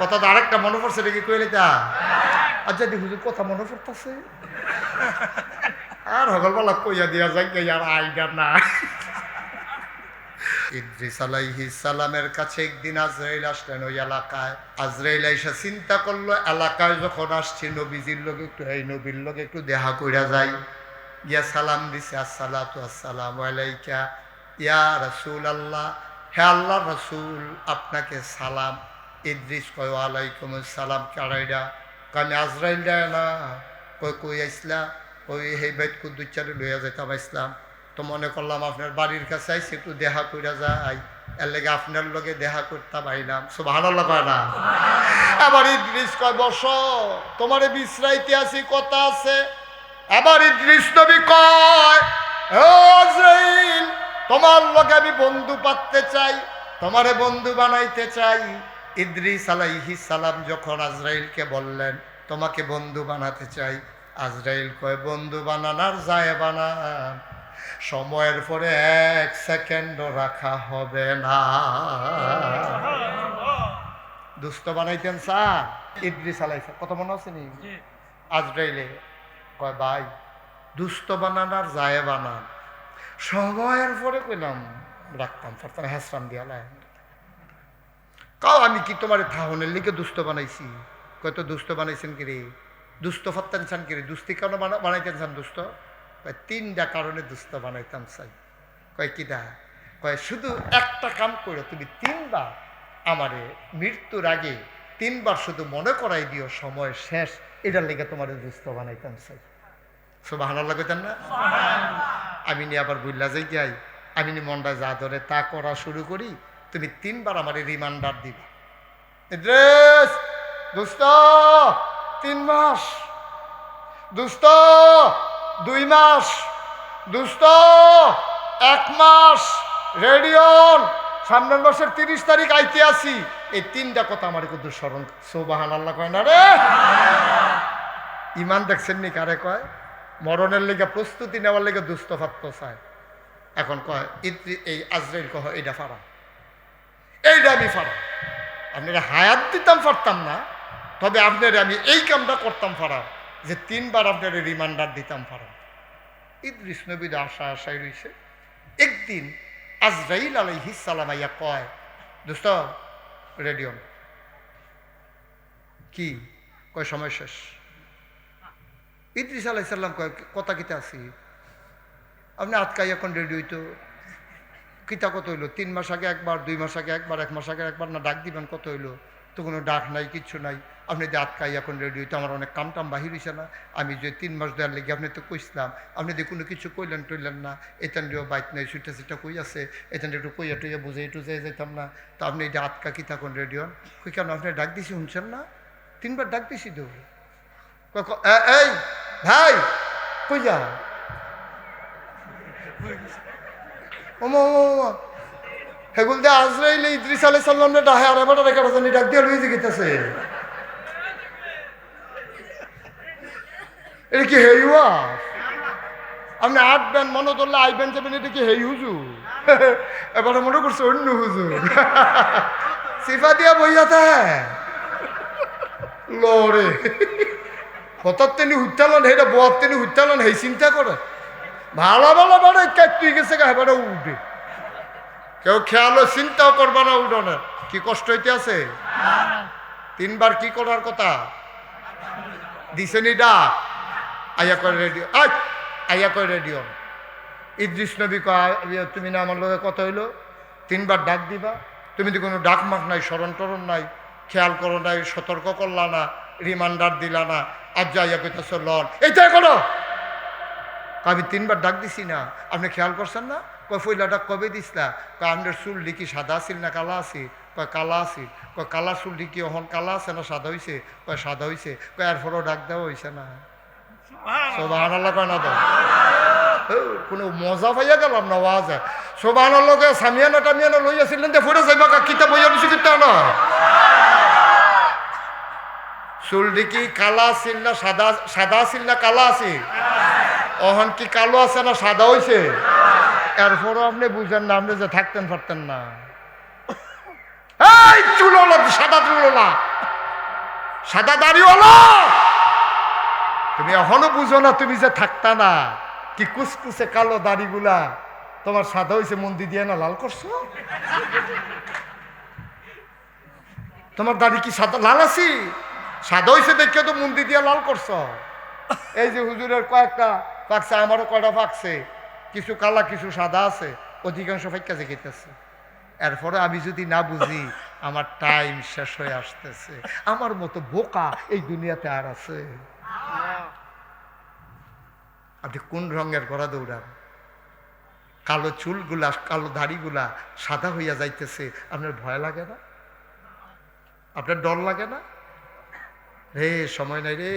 কথা তো আরেকটা মনে পড়ছে নাকি কইলে তা আচ্ছা দি হুজুর কথা মনে পড়তেছে আর হগলবেলা কইয়া দিয়া যাই আর আইডা না। ইদ্রিস আলাইহিস সালামের কাছে একদিন আজরাইল আসলেন ওই এলাকায়। আজরাইল এসে চিন্তা করলো এলাকায় যখন আসছি নবীজির লোক একটু এই নবীর লোক একটু দেখা কইরা যাই। গিয়া সালাম দিছে, আসসালাতু আসসালামু আলাইকা ইয়া রাসূলুল্লাহ, হে আল্লাহর রাসূল আপনাকে সালাম। ইদ্রিস কয় ওয়ালাইকুম আসসালাম, কারাইডা কানে আজরাইল দেয় না। কই কই আইসলা? ওই হেই বাইত কুদ্দুচারে লইয়া যাইতাম ইসলাম, তো মনে করলাম আপনার বাড়ির কাছে আইসি একটু দেখা কইরা যাই, এর লেগে আপনার লগে দেখা করতাম আইলাম। সুবহানাল্লাহ কয় না? আবার ইদ্রিস কয় বসো, তোমারে বিশ্রাইতে আসি কথা আছে। আবার ইদ্রিস নবী কয় ও আজরাইল, তোমার লগে আমি বন্ধু পাততে চাই, তোমারে বন্ধু বানাইতে চাই। ইদ্রিস আলাইহিস সালাম যখন আজরাইলকে বললেন তোমাকে বন্ধু বানাতে চাই, আজরাইল কয় বন্ধু বানানোর যায় বানান, সময়ের পরে 1 সেকেন্ডও রাখা হবে না। দুষ্ট বানাইতেন স্যার ইদ্রিস আলাইহিস কত মনে আছে নি? আজরাইলে কয় ভাই দুষ্ট বানানোর যায় বানান, সময়ের পরে কইলাম রাখতাম পারতাম, হ্যাসরাম দিয়া লাই কাও আমি কি তোমার থাহনের লিখে দুষ্ট বানাইছি? কত দুষ্ট বানাইছেন কি রে? দুষ্ট ফাত্তান চান কি রে? দুস্তি কেন বানাইতেন চান দুষ্ট? কয় 3টা কারণে দুষ্ট বানাইতাম চাই। কয় কিটা? কয় শুধু একটা কাম করে তুমি 3বার আমারে মৃত্যুর আগে 3বার শুধু মনে করাই দিও সময় শেষ, এটার লেগে তোমার দুষ্ট বানাইতাম চাই। সুবহানাল্লাহ কইতেন না? আমি নি আবার বুঝলা যাই যাই, আমি নি মনটা যা ধরে তা করা শুরু করি, তুমি 3বার আমারে রিমান্ডার দিবা। ইদ্রিস দুষ্ট 3 মাস, দুষ্ট 2 মাস, দুষ্ট 1 মাস, রেডিয়ন সামনের মাসের 30 তারিখ আইতে আসি। এই 3টা কথা আমার কিন্তু স্মরণ। সুবহানাল্লাহ কয় না রে? ইমান দেখছেন নি কারে কয়? মরণের লেগে প্রস্তুতি নেওয়ার লেগে দুষ্ট ফাত্ত চায়। এখন কয় এই আজরাইল কহ এইটা ফারা, এইটা আমি ফারা, আপনারা হায়াত দিতাম পারতাম না, তবে আপনার আমি এই কামটা করতাম ফারা যে 3বার আপনার রিমান্ডার দিতাম ফারা। ইদ্রিস নবীর আশায় রয়েছে। একদিন আজরাইল আলাইহিস সালাম আইয়া কয় দোস্ত রেডিয়ন কি? কয় সময় শেষ। ইদ্রিস আলাইহিস সালাম কয় কথা কিতা আছি? আপনি আটকাই এখন রেডি হইতো কিতা কত হইলো? 3 মাস আগে একবার, 2 মাস আগে একবার, 1 মাস আগে একবার, না ডাক দিবেন কত হইলো? তো কোনো ডাক নাই, কিচ্ছু নাই। আপনি যে আটকাই এখন রেডি হইতো, আমার অনেক কামটাম বাহির হয়েছে না, আমি যে 3 মাস দেওয়ার লেগে আপনি তো কইসলাম, আপনি যে কোনো কিছু কইলেন টইলেন না, এতানটিও বাইক নেই, সুইটা সিটা কই আছে, এতানটি একটু কইয়া টইয়া বুঝে একটু যাই যেতাম না, তো আপনি এই যে আটকা কিতা এখন রেডি হন? কই কেন আপনি ডাক দিছি শুনছেন না? 3বার ডাক দিছি তো। এই ভাই কই যা? ওমা হেগুল দে আজরাইল ইদ্রিস আলাইহিস সালাম নে ডাহে আর এবার রেখা জানি ডাক দিয়ে লইতে গিতেছে। এটা কি হেইয়া? আপনি আটবেন মনে ধরলে আইবেন যাবেন, এটা কি হেই হুজুর? এবারে মনে করছে অন্য হুজুর সিফা দিয়া বইয়াতে লরে হঠাৎ তিনি হুইতালন, হেটা বয়ার তিনি হুইতালন, হেই চিন্তা করে ভালো ভালো বাড়ে তুই গেছে গা হেবারে উঠবে, কেউ খেয়ালও চিন্তাও করবা না উঠোনের। কি কষ্ট হইতে আছে? 3বার কি করার কথা দিছেনি ডাক? আইয়া করে রেডিও, আইয়া করে রেডিও। ইদ্রিস নবী কয় তুমি না আমার লগে কথা হইলো, 3বার ডাক দিবা, তুমি তো কোনো ডাক মাক নাই, স্মরণ টরণ নাই, খেয়াল করো নাই, সতর্ক করলা না, রিমান্ডার দিলা না, আজ যাইয়া কইতেছ লন এইটাই করো। আমি 3বার ডাক দিছি না, আপনি খেয়াল করছেন না? কয় ফইলা ডাক কবে দিসলা? কয় আপনার চুল কি সাদা আছিল না কালা আছিল? কয় কালা আছিল। কয় কালা চুল কি এখন কালা আছে না সাদা হয়েছে? কয় সাদা হয়েছে। কয় এরপরও ডাক দেওয়া হয়েছে না? সুবহানাল্লাহ কয় না তো? কোনো মজা পাইয়া গেলাম না ওয়াজে। সুবহানাল্লাহ কয় সামিয়ানা টামিয়ানা লইয়াছিলেন যে ফিরে যাইবা কিতা বইয়া দিছি কিতা না? চুল কি কালা আছিল না সাদা? সাদা আছিল না কালা আছিল? অহন কি কালো আছে না সাদা হয়েছে? এরপরও আপনি বুঝেন না, আপনি যে থাকতেন পারতেন না। এই চুলওয়ালা সাদা চুলওয়ালা সাদা দাড়ি হলো, তুমি এখনো বুঝো না তুমি যে থাকতা না, কি কুচকুচে কালো দাড়িগুলা তোমার সাদা হয়েছে মন্দির দিয়ে না লাল করছো? তোমার দাড়ি কি সাদা লাল আছি? সাদা হয়েছে দেখে তো মন্দির দিয়ে লাল করছো। এই যে হুজুরের কয়েকটা পাকছে, আমারও কয়টা পাকছে, কিছু কালা কিছু সাদা আছে, অধিকাংশ ফাইকা জেগেছে। এরপরে আমি যদি না বুঝি আমার টাইম শেষ হয়ে আসতেছে, আমার মতো বোকা এই দুনিয়াতে আর আছে? আপনি কোন রঙের ঘোড়া দৌড়ান? কালো চুলগুলা কালো দাড়িগুলা সাদা হইয়া যাইতেছে, আপনার ভয় লাগে না? আপনার ডর লাগে না? রে সময় নাই রে,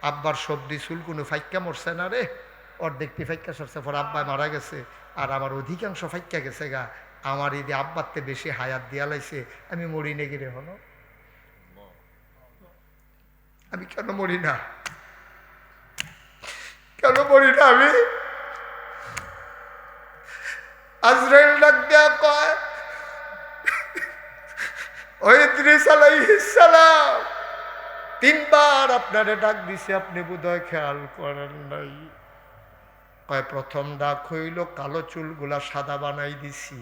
আব্বার সবজি চুল কোনো ফাইক্কা মরছে না রে, অর্ধেকটি ফাইক্কা সরছে, পর আব্বাই মারা গেছে আর আমার অধিকাংশ ফাইক্কা গেছে গা। আমার এই যে আব্বারতে বেশি হায়াত দিয়া লাইছে, আমি মরি নে গিরে হলো? আমি কেন মরি না? কেন মরি না আমি? আজরাইল ডাক দেয়া কয়, ও ইদ্রিস আলাইহিস সালাম, 3 বার আপনারে ডাক দিছে, আপনি বোধহয় খেয়াল করেন নাই। কয় প্রথম ডাক হইল কালো চুলগুলা সাদা বানাই দিছি,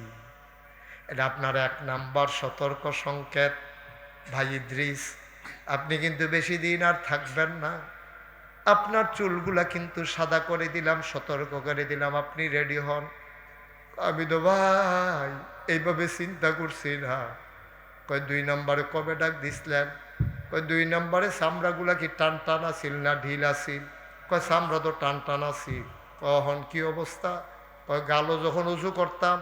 এটা আপনার 1 নাম্বার সতর্ক সংকেত। ভাই ইদ্রিস, আপনি কিন্তু বেশি দিন আর থাকবেন না, আপনার চুলগুলা কিন্তু সাদা করে দিলাম, সতর্ক করে দিলাম, আপনি রেডি হন। আমি তো ভাই এইভাবে চিন্তা করছি না। কয় 2 নম্বরে কবে ডাক দিছিলেন? কয় 2 নম্বরে চামড়াগুলা কি টান টান আছিল না ঢিল আছিল? কয় চামড়া তো টান টান আছিল। কখন কি অবস্থা? কয় গালও যখন উঁচু করতাম,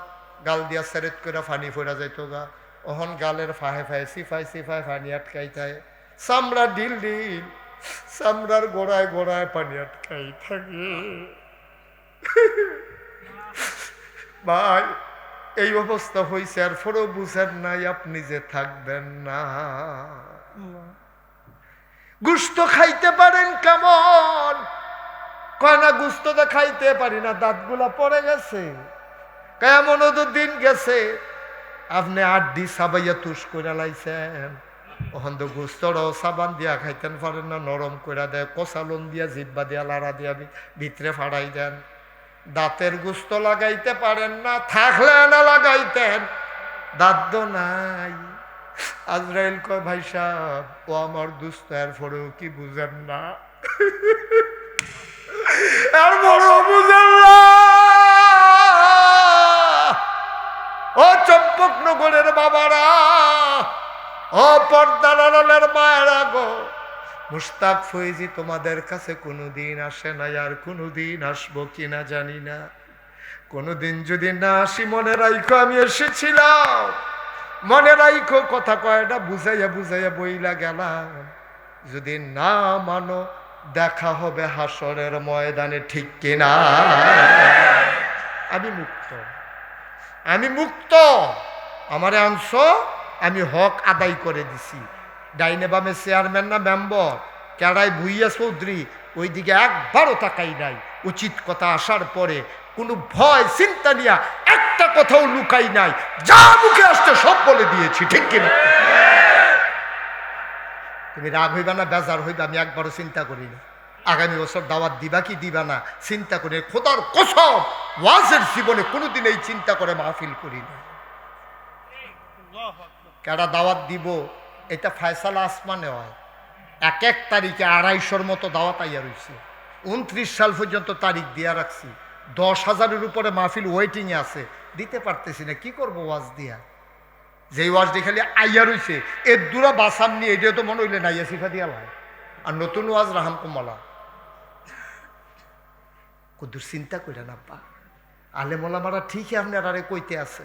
গাল দিয়া সেরেট করে ফানি ফোরা যাইতো গা, অহন গালের ফাহে ফাহে সিফাই সিফাই পানি আটকাইতায়, চামড়া ঢিল ঢিল, চামড়ার গোড়ায় গোড়ায় পানি আটকাই থাকে। ভাই এই অবস্থা হয়েছে, আর ফোরও বুঝেন নাই আপনি যে থাকবেন না। গুস্ত খাইতে পারেন কেমন? কয় না গুস্ত তো খাইতে পারি না, দাঁতগুলা পড়ে গেছে। কেমন তো দিন গেছে, আপনি 8 দিন সাবাইয়া তুষ করে লাইছেন, ওখান তো গুস্তরাও সাবান দিয়া খাইতেন পারেন না, নরম করে দেয়, কষালন দিয়া জিব্বা দিয়া লাড়া দিয়া ভিতরে ফাড়াই দেন। দাঁতের গুস্ত লাগাইতে পারেন না, থাকলে না লাগাইতেন, দাঁত তো নাই। আজরাইল কয় ভাই সাহেব, ও আমার দুস্ত, এর পরেও কি বুঝেন না? এর পরেও বুঝেন না? ও চম্পকনগরের বাবারা, ও পর্দার আড়ালের মায়েরা গো, মুশতাক ফৈজি তোমাদের কাছে কোনোদিন আসে নাই, আর কোনোদিন আসবো কিনা জানি না। কোনোদিন যদি না আসি মনে রাইখো আমি এসেছিলাম, মনে রাইখো কথা কয়টা বুঝাইয়া বুঝাইয়া বইলা গেলাম। যদি না মানো দেখা হবে হাসরের ময়দানে, ঠিক কিনা? আমি মুক্ত, আমি মুক্ত। আমারে আনছো, আমি হক আদায় করে দিছি। ডাইনে বামে চেয়ারম্যান না মেম্বর, কেড়াই ভুইয়া চৌধুরী, ওইদিকে একবারও তাকাই নাই। উচিত কথা আসার পরে কোনো ভয় চিন্তা নিয়া একটা কথাও লুকাই নাই, যা মুখে আসতে সব বলে দিয়েছি, ঠিক কিনা? তুমি রাগ হইবা না, বেজার হইবা, আমি একবারও চিন্তা করি না। আগামী বছর দাওয়াত দিবা কি দিবা না চিন্তা করি, খোদার কসম ওয়াজের জীবনে কোনোদিন এই চিন্তা করে মাহফিল করি না। কেডা দাওয়াত দিব এটা ফায়সালা আসমানে হয়। 1 তারিখে 250-র মতো দাওয়াত আইয়া রয়েছে, 29 সাল পর্যন্ত তারিখ দিয়া রাখছি। 10,000-এর উপরে মাহফিল ওয়েটিংয়ে আছে, দিতে পারতেছি না, কি করবো ওয়াজ দিয়া? যেই ওয়াজটি খালি আইয়া রয়েছে এর দূরা বাসাম নিয়ে, এটা তো মনে হইলে নাইয়া সিফা দিয়া লাই। আর নতুন ওয়াজ রাহাম কুমলা কদ্দুর চিন্তা করে না পা আলেমোলামারা ঠিকই আপনার আরে কইতে আছে,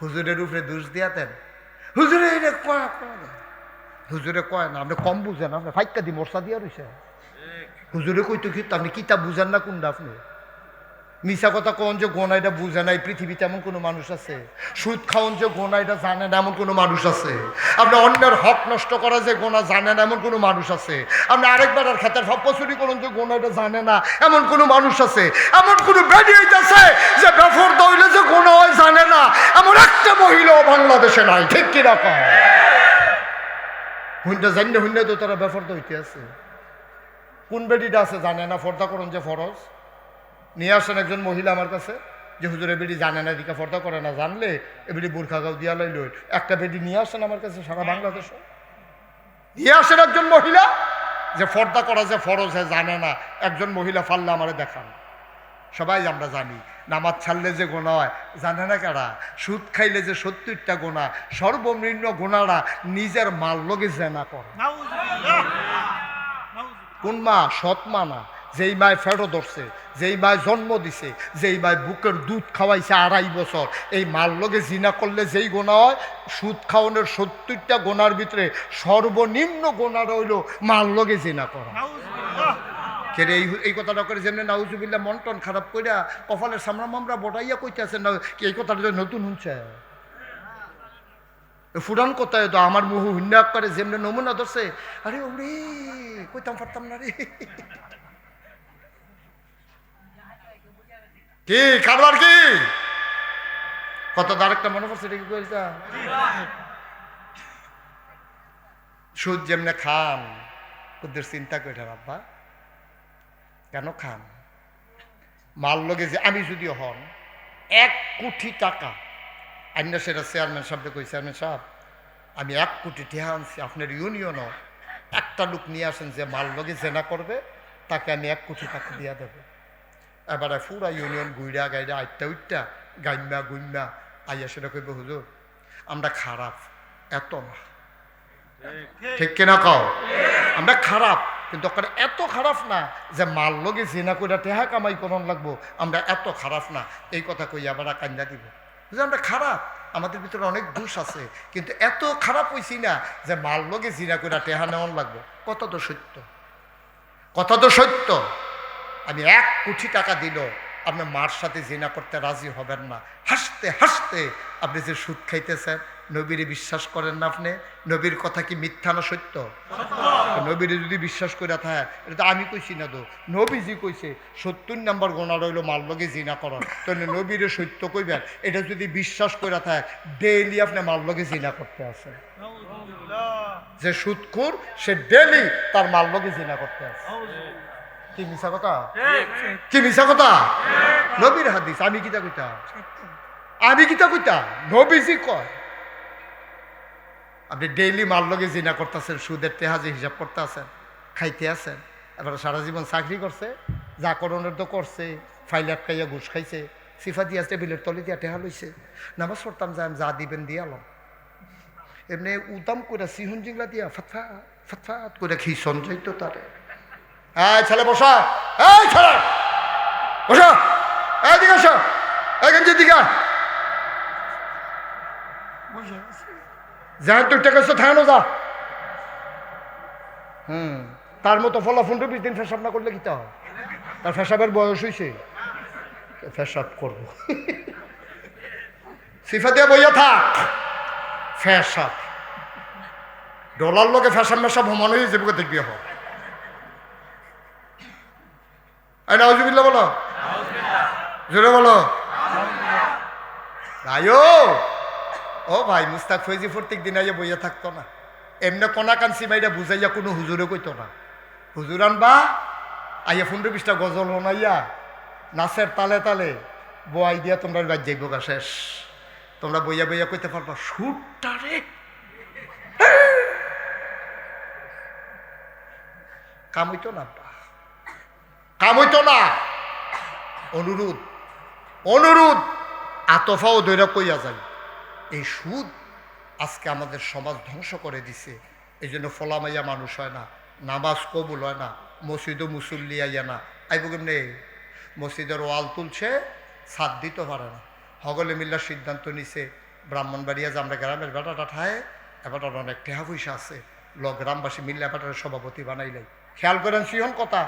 হুজুরের উপরে দোষ দিয়া দেন। হুজুরে হুজুরে কয় না, আপনি কম বুঝেন, আপনি ফাইকা দি মশা দিয়া রয়েছে। হুজুরে কইতো কি আপনি কিতাব বুঝেন না কোনটা? আপনি মিশা কথা কন যে গোনাইটা বুঝে নাই, পৃথিবীতে এমন কোনো মানুষ আছে? সুদ খাওয়ান যে গোনাইটা জানে না এমন কোনো মানুষ আছে? আপনি অন্যের হক নষ্ট করা যে গোনা জানে না এমন কোনো মানুষ আছে? আপনি আরেকবার আর খেতের সব চুরি করুন যে গোনাইটা জানে না এমন কোনো মানুষ আছে? এমন কোনো বেডিয়েট আছে যে বেফর দইলে যে গোনা হয় জানে না এমন একটা মহিলাও বাংলাদেশে নাই, ঠিক কিরকম? হুন্ডা জানি হুন্ডা তো তারা বেফর্দা হইতে আছে। কোন বেডিটা আছে জানে না ফর্দা করুন যে ফরজ। নিয়ে আসেন একজন মহিলা আমার কাছে যে হুজুর এ বেডি জানে না, এদিকে ফর্দা করে না, জানলে এ বেডি বোরখা গাও দিয়া লাইল। একটা বেডি নিয়ে আসেন আমার কাছে সারা বাংলাদেশে। নিয়ে আসেন একজন মহিলা যে ফর্দা করা যে ফরজ হয় জানে না, একজন মহিলা ফাললে আমারে দেখান। সবাই আমরা জানি নামাজ ছাড়লে যে গোনা হয় জানে না কারা? সুদ খাইলে যে 70টা গোনা, সর্বনিম্ন গোনাটা নিজের মাল লগে জেনা করে। কোন মা? সৎ মা না, যেই মায় ফেরো ধরছে, যেই মায় জন্ম দিছে, যেই মায় বুকের দুধ খাওয়াইছে 2.5 বছর, এই মাল লগে জিনা করলে যেই গোনা হয়, সুদ খাওয়ানোর 70টা গোনার ভিতরে সর্বনিম্ন গোনাটা হইল মাল লগে জিনা করা। কে রে এই কথাটা করে যেমনি নাউজুবিল্লাহ মন টন খারাপ কইরা কপালের সামরা মামরা বটাইয়া কইতেছেন না, কি এই কথাটা নতুন শুনছে? ফুরান কোথায় তো আমার মুহু হুন্না করে যেমনি নমুনা ধরছে। আরে ওরে কইতাম পারতাম না রে। কি কারবার কি কত আরেকটা মনে পড়ছে এটা কি বলতা? সুদ যেমনে খান ওদের চিন্তা করে আব্বা কেন খান? মাল লগে যে আমি যদি হন 1 কোটি টাকা আইনা, সেটা চেয়ারম্যান সাহেবকে কই, চেয়ারম্যান সাহেব আমি 1 কোটি টাকা আনছি, আপনার ইউনিয়নও একটা লোক নিয়ে আসেন যে মাল লগে জেনা করবে, তাকে আমি 1 কোটি টাকা দিয়া দেবো। এবারে পুরা ইউনিয়ন গুইরা গাইরা আইটা উইটা গাইমা গুইমা আইয়া সেটা কইব হুজুর আমরা খারাপ, এত না, ঠিক কিনা কও? আমরা খারাপ, কিন্তু ওখানে এত খারাপ না যে মাল লগে জেনা কইরা টেহা কামাই করন লাগবো, আমরা এত খারাপ না। এই কথা কই আবার কান্দা দিব যে আমরা খারাপ, আমাদের ভিতরে অনেক দোষ আছে, কিন্তু এত খারাপ হইছি না যে মাল লগে জিনা কইরা টেহা নেওয়ান লাগবো। কত তো সত্য, কত তো সত্য। আমি 1 কোটি টাকা দিল আপনি মার সাথে জিনা করতে রাজি হবেন না। হাসতে হাসতে আপনি যে সুদ খাইতেছেন, নবীরে বিশ্বাস করেন না আপনি? নবীর কথা কি মিথ্যা না সত্য? নবীরে যদি বিশ্বাস করে থাকে, এটা তো আমি কইছি না, তো নবীজি কইছে 70 নম্বর গোনা রইল মাল লগে জিনা করার, তাহলে নবীরে সত্য কইবেন। এটা যদি বিশ্বাস করে থাকে, ডেইলি আপনি মাল লগে জিনা করতে আসেন। যে সুদখোর সে ডেইলি তার মাল লগে জিনা করতে আসে। কি মিছা কথা? কি মিছা কথা? নবীর হাদিস, আমি কিতা কইতা? আমি কিতা কইতা? নবীজি কয়। আপনি ডেইলি মাল লগে জিনা করতেছেন, সুদের তেহাজি হিসাব করতে আছেন, খাইতে আছেন। এবার সারা জীবন চাকরি করছে, যা করণের তো করছে, ফাইল আটকাইয়া ঘুষ খাইছে, সিফা দিয়া টেবিলের তলে দিয়া টেহা লইছে। নামাজ পড়তাম যাই যা দিবেন দিয়ালাম, এমনি উদাম করে সিহুন জিংলা দিয়া ফাতফাত ফাতফাত করে খিসন যাইতো তারে। এই ছেলে বসা, এই ছেলে বসা, এইদিকে আসো, এইখান দিকে যা তুই টাকা থাকানো যা। তার মতো ফলা 15-20 দিন ফেসাব না করলে কি তা? তার ফেসাবের বয়স হয়েছে, ফেসাব করবো। সিফা দিয়ে বইয়া থাক, ফেসাব ডলার লোকে ফেসাব মেসাব মনে হয়ে যাবে, দেখবি হ। নাউজুবিল্লাহ বলো, জোরে বলো। আয়ো ও ভাই, মুস্তাক ফৈজি প্রত্যেক দিন আইয়া বইয়া থাকতো না, এমনি কোনা কানসি মাইরা বুঝাইয়া কোনো হুজুরে কইতো না। হুজুর আনবা আইয়া 15-20টা গজল বানাইয়া নাচের তালে তালে বই দিয়া তোমরা বাজ যাইব গা, শেষ। তোমরা বইয়া বইয়া কইতে পারবা সুরটা রে, কাম হইতো না, কাম হইতো না। অনুরোধ অনুরোধ আতফাও দৈরা কইয়া যায়, এই সুদ আজকে আমাদের সমাজ ধ্বংস করে দিছে। এই জন্য ফলামাইয়া মানুষ হয় না, নামাজ কবুল হয় না, মসজিদও মুসল্লি আইয়া না। আইব কেমনে? মসজিদের ওয়াল তুলছে, ছাদ দিতে পারে না। হগলে মিল্লার সিদ্ধান্ত নিছে ব্রাহ্মণবাড়িয়া যে আমরা গ্রামের বেটাটা ঠায়, এবারটার অনেক টেহা পয়সা আছে, গ্রামবাসী মিল্লা এবারটারে সভাপতি বানাইলাই। খেয়াল করেন সিহন কথা,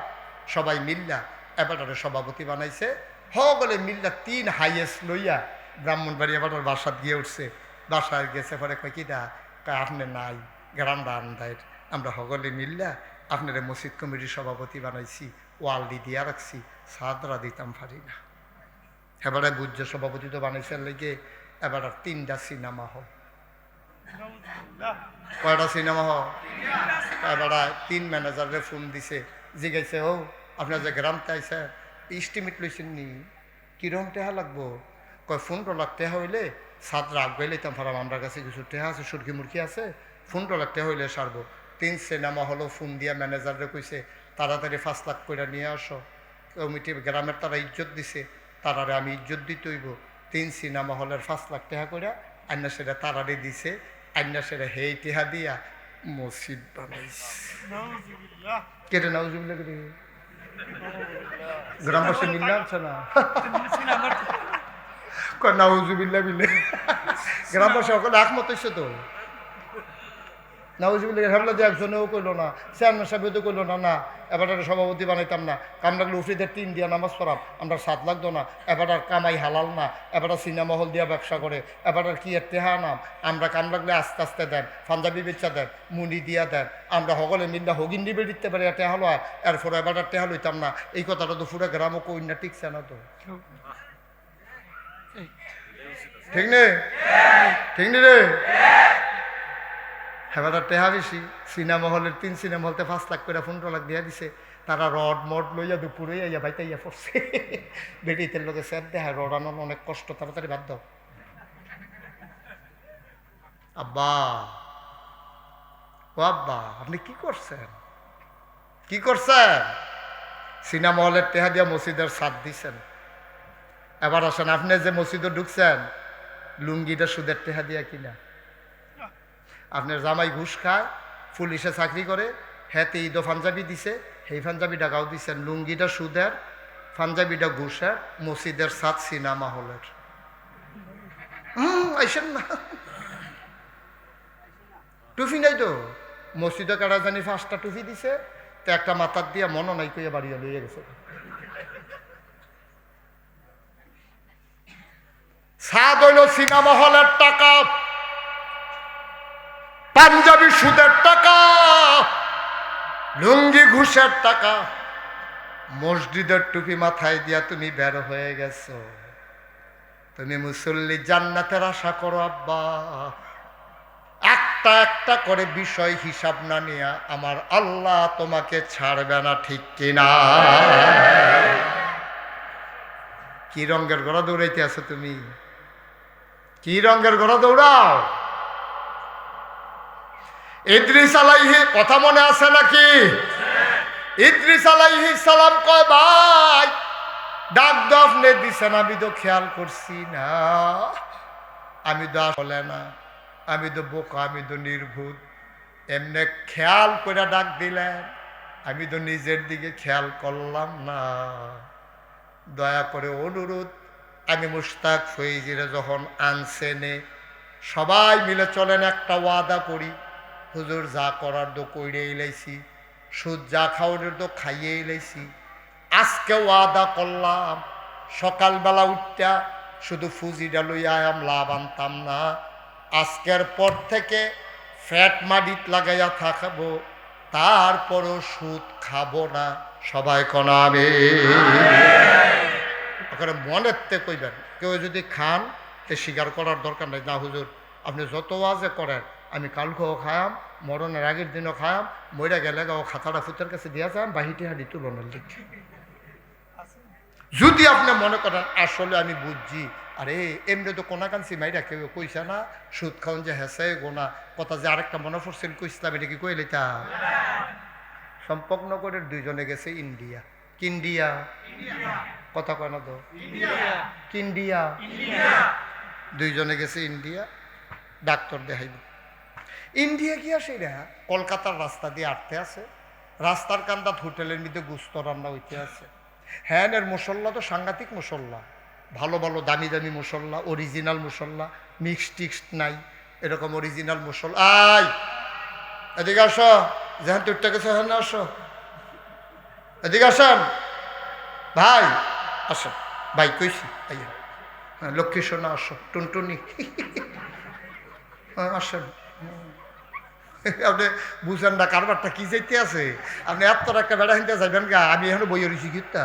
সবাই মিল্লা এবারটারে সভাপতি বানাইছে। হগলে মিল্লা 3 হাইয়েস্ট লইয়া ব্রাহ্মণবাড়ি এবারটার বাসাত গিয়ে উঠছে। বাসায় গেছে পরে কয় কিটা, কয় আপনি নাই, গ্রামটা আন্দায়, আমরা হগলে মিল্লা আপনার মসজিদ কমিটির সভাপতি বানাইছি, ওয়াল দিয়া রাখছি, সাদরা দিতাম পারি না। এবারে বুঝছে সভাপতি তো বানাইছে লেগে এবার 3টা সিনেমা হল, কয়টা সিনেমা হল? এবার 3 ম্যানেজারে ফোন দিছে, জিগাইছে ও আপনার যে গ্রামতে আইসে ইস্টিমেট লইছেন নি, কিরম টেহা লাগবো? কয় 15 লাখ টেহা হইলে 7 লাখ গেলে তারপর আমার কাছে কিছু টেহা আছে, সুরকি মুরকি আছে, 15 লাখ টেহা হইলে সারবো। 3 সিনেমা হলো ফোন দিয়া ম্যানেজারে কইছে তাড়াতাড়ি 5 লাখ করে নিয়ে আসো। কমিটি গ্রামের তারা ইজ্জত দিছে, তারারে আমি ইজ্জত দিতে হইব। 3 সিনেমা হলের 5 লাখ টেহা করে আইনা সেটা তারারে দিছে, আইনা সেটা হেই টেহা দিয়া মসজিদ বানাইছে। কেটে নাউজুবিল্লাহ কেটে গ্রামবাসী মিললে আছে না নাউজুবিল্লাহ মিলে গ্রামবাসী সকলে একমত হয়েছে তো। নাউজুবিল্লাহ ভাবলো যে একজনেও কইলো না, চেয়ারম্যান সাহেব তো কইলো না, না এবার সভাপতি বানাইতাম না, কাম লাগলে উফরিদের 3 দিয়া নামাজ পড়াম, আমরা 7 লাখ দো না, এবার কামাই হালাল না, এবার সিনেমা হল দিয়া ব্যবসা করে, এবার কি এর টেহা নাম, আমরা কাম লাগলে আস্তে আস্তে দেন, পাঞ্জাবি বেচা দেন, মুনি দিয়া দেন, আমরা সকলে মিল্লা হগিন্দি বেড়িতে পারি টেহা লয়, এরপরে এবার টেহা লইতাম না। এই কথাটা তো পুরো গ্রামও কই না, টিকছে না তো, ঠিক নেই? ঠিক নি রে? এবার টেহা বেশি, সিনেমা হলের 3 সিনেমা হলতে 5 লাখ করে 15 লাখ দিয়া দিছে। তারা রড মড লইয়া দুপুরে ইয়া বাইতে ইয়া পড়ছে, বেটিতে লোকে স্যার দেয় রড আনানো অনেক কষ্ট, তাড়াতাড়ি বাদ দাও। আব্বা ও আব্বা আপনি কি করছেন, কি করছেন? সিনেমা হলের টেহা দিয়া মসজিদের ছাদ দিছেন। এবার আসেন, আপনি যে মসজিদে ঢুকছেন লুঙ্গিটা সুদের টেহা দিয়া কিনা? আপনার জামাই ঘুষ খায়, পুলিশে চাকরি করে, হ্যাঁ ঈদ পাঞ্জাবি দিছে, সেই পাঞ্জাবিটা গাও দিচ্ছেন, লুঙ্গিটা সুদের, পাঞ্জাবিটা ঘুষের, মসজিদের ছাদ সিনেমা হলের। আইসেন না, টুফি নাই তো, মসজিদে কারা জানি 5টা টুফি দিছে, তো একটা মাথার দিয়া মনে নাই কইয়া বাড়িয়া লইয়া গেছে। ছাদ হইল সিনেমা হলের টাকা, পাঞ্জাবি সুদের টাকা, লুঙ্গি ঘুষের টাকা, মসজিদের টুপি মাথায় দিয়া তুমি বের হয়ে গেছো। তুমি মুসল্লি জান্নাতের আশা করো আব্বা, একটা একটা করে বিষয় হিসাব না নিয়া আমার আল্লাহ তোমাকে ছাড়বে না, ঠিক কিনা? কি রঙের ঘোড়া দৌড়াইতে আছো তুমি? কি রঙের ঘোড়া দৌড়াও? ইদ্রিস আলাইহি কথা মনে আছে নাকি? ইদ্রিস আলাইহিস সালাম কয় ভাই ডাক দফনে দিছেন, আমি তো খেয়াল করছি না, আমি তো বলে না, আমি তো বোকা, আমি তো নির্ভুল, এমনি খেয়াল করে ডাক দিলেন, আমি তো নিজের দিকে খেয়াল করলাম না। দয়া করে অনুরোধ, আমি মুশতাক ফৈজিরে যখন আনছেনে সবাই মিলে চলেন একটা ওয়াদা করি, হুজুর যা করার তো কইরেই লাইছি, সুদ যা খাওয়ার তো খাইয়েই লাইছি, আজকে ওয়াদা করলাম সকালবেলা উঠটা শুধু ফুজিটা লইয়া আম লাভ আনতাম না, আজকের পর থেকে ফ্যাট মাডিত লাগাইয়া থাকবো, তারপরও সুদ খাবো না। সবাই কনাবে মনের তে কইবেন, কেউ যদি খান তে স্বীকার করার দরকার নেই, না হুজুর আপনি যত ওয়াজে করেন, আমি কালকেও খায়াম, মরণের আগের দিনও খায়াম, মইরা গেলে ও খাতাটা ফুতের কাছে দিয়া যান, বাহিটি হাঁটি তুলনের লিখি। যদি আপনি মনে করেন আসলে আমি বুঝছি, আরে এমনি তো কোনা কানছি মাইরা কেউ কইছে না সুদ খাওন যে হেসে গোনা কথা, যে আরেকটা মনে পড়ছেন কইসলাম, এটা কি কই লইতা? সম্পন্ন করে 2 জনে গেছে ইন্ডিয়া। কিন্ডিয়া কথা কয় না তো, কিন্ডিয়া 2 জনে গেছে ইন্ডিয়া, ডাক্তার দেখাইব। ইন্ডিয়া কি আসে এরা কলকাতার রাস্তা দিয়ে আটতে আছে, রাস্তার কান্দাত হোটেলের মধ্যে গুস্ত রান্না হইতে আছে। হ্যাঁ এর মশল্লা তো সাংঘাতিক মশল্লা, ভালো ভালো দামি দামি মশল্লা, অরিজিনাল মশল্লা, মিক্স টিক্স নাই, এরকম অরিজিনাল মশলা। আই এদিকে আসো, যেখান তুরটা গেছে হ্যাঁ না, আসো এদিকে আসেন ভাই, আসেন ভাই কইছি, হ্যাঁ লক্ষ্মী সোনা আসো, টুনটুনি আসেন। আপনি বুঝেন না কারবারটা কি যাইতে আছে, আপনি এত একটা বেড়া হিনতে যাইবেন গা, আমি এখনো বই রয়েছি গীতটা,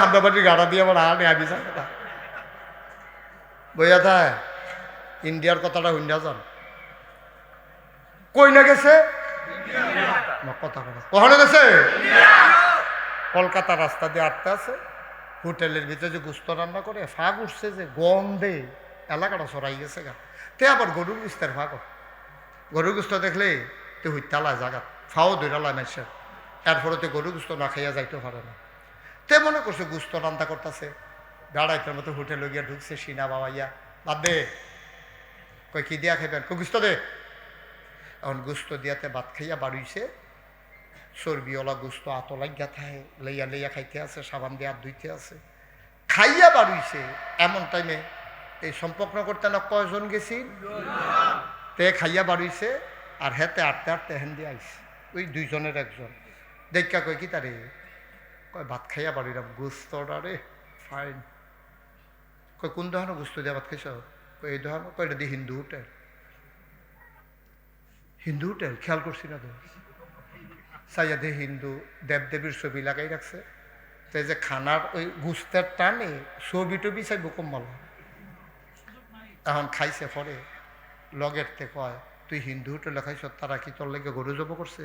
আমরা বাড়ির গাড়া দিয়ে আমার আনে আমি যাই না বইয়া থায় ইন্ডিয়ার কথাটা হুন্ডা যান কই না গেছে কথা কথা কখনো গেছে কলকাতা রাস্তা দিয়ে আটতে আছে হোটেলের ভিতরে যে গুস্ত রান্না করে ফাঁক উঠছে যে গন্ধে এলাকাটা সরাই গেছে গা তে আবার গরুর গুস্তের ফাঁক গরুর গুস্ত দেখলে তুই হইতালায় জায়গা ফাও ধরালায় মানুষের এরপরে তো গরুর গুস্ত না খাইয়া যাইতে পারে না তে মনে করছে গুস্ত রান্না করতেছে বেড়াইটার মতো হোটেলে গিয়া ঢুকছে সিনা বাবাইয়া বাদ দে কই কি দিয়া খাইবেন কই গুস্ত দে এখন গুস্ত দিয়াতে ভাত খাইয়া বাড়িছে চর্বিওয়ালা গুস্ত আত লাগিয়া থাকে লইয়া লইয়া খাইতে আছে সাবান দিয়ে হাত ধুইতে আছে খাইয়া বাড়িছে এমন টাইমে এই সম্পর্ক করতে না কয়জন গেছি তে খাইয়া বাড়িছে আর হেতে আটতে আটতে হেন দিয়ে আইছে ওই দুইজনের একজন দেখা কই কি তারে কয় ভাত খাইয়া বাড়িলাম গুস্তটা রে ফাইন কই কোন ধরনের গুস্ত দিয়ে ভাত খাইছ কই এই ধরনের কয়টা দিয়ে হিন্দু হোটেল হিন্দু হোটেল খেয়াল করছি না তো সাইয়াদে হিন্দু দেবদেবীর ছবি লাগাই রাখছে তো যে খানার ওই গুস্তের টানে ছবি টবি চাইব কম্বল এখন খাইছে পরে লগের তে কয় তুই হিন্দু হোটেলে খাইছ তারা কি তোর লেগে গরু জব করছে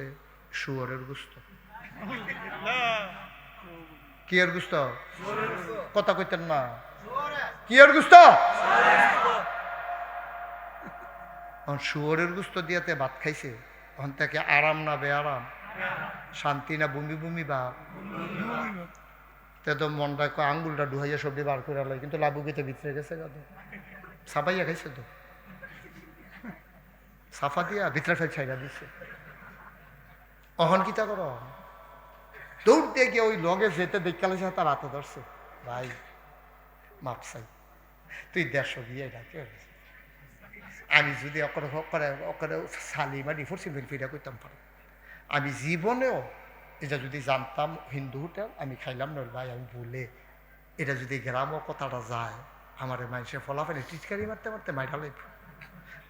শুয়োরের গুস্ত কি এর গুস্ত কথা কইতেন না কি এর গুস্ত শুয়োরের গুস্ত দিয়াতে ভাত খাইছে তখন থেকে আরাম না বেআরাম শান্তি না বমি বমি বা তে তো মনটা আঙ্গুলটা ডুহাইয়া সবজি বার করে লাই কিন্তু লাবু গেতে ভিতরে গেছে গা সাফাইয়া খাইছে তো সাফা দিয়া ভিতরে ফেল ছাইরা দিচ্ছে অহন কিতা কর দৌড় দিয়ে গিয়ে ওই লগে যেতে দেখালেছে তার হাতে ধরছে ভাই মাপসাই তুই 150 দিয়ে ডাকে আমি যদি ওখানে সালিমারি ফোরসিল ফিরা করতাম পারো আমি জীবনেও এটা যদি জানতাম হিন্দু হোটেল আমি খাইলাম নয় ভাই আমি বলে এটা যদি গ্রামও কথাটা যায় আমার মানুষের ফলাফলে টিটকারি মারতে মারতে মাইরা লাইব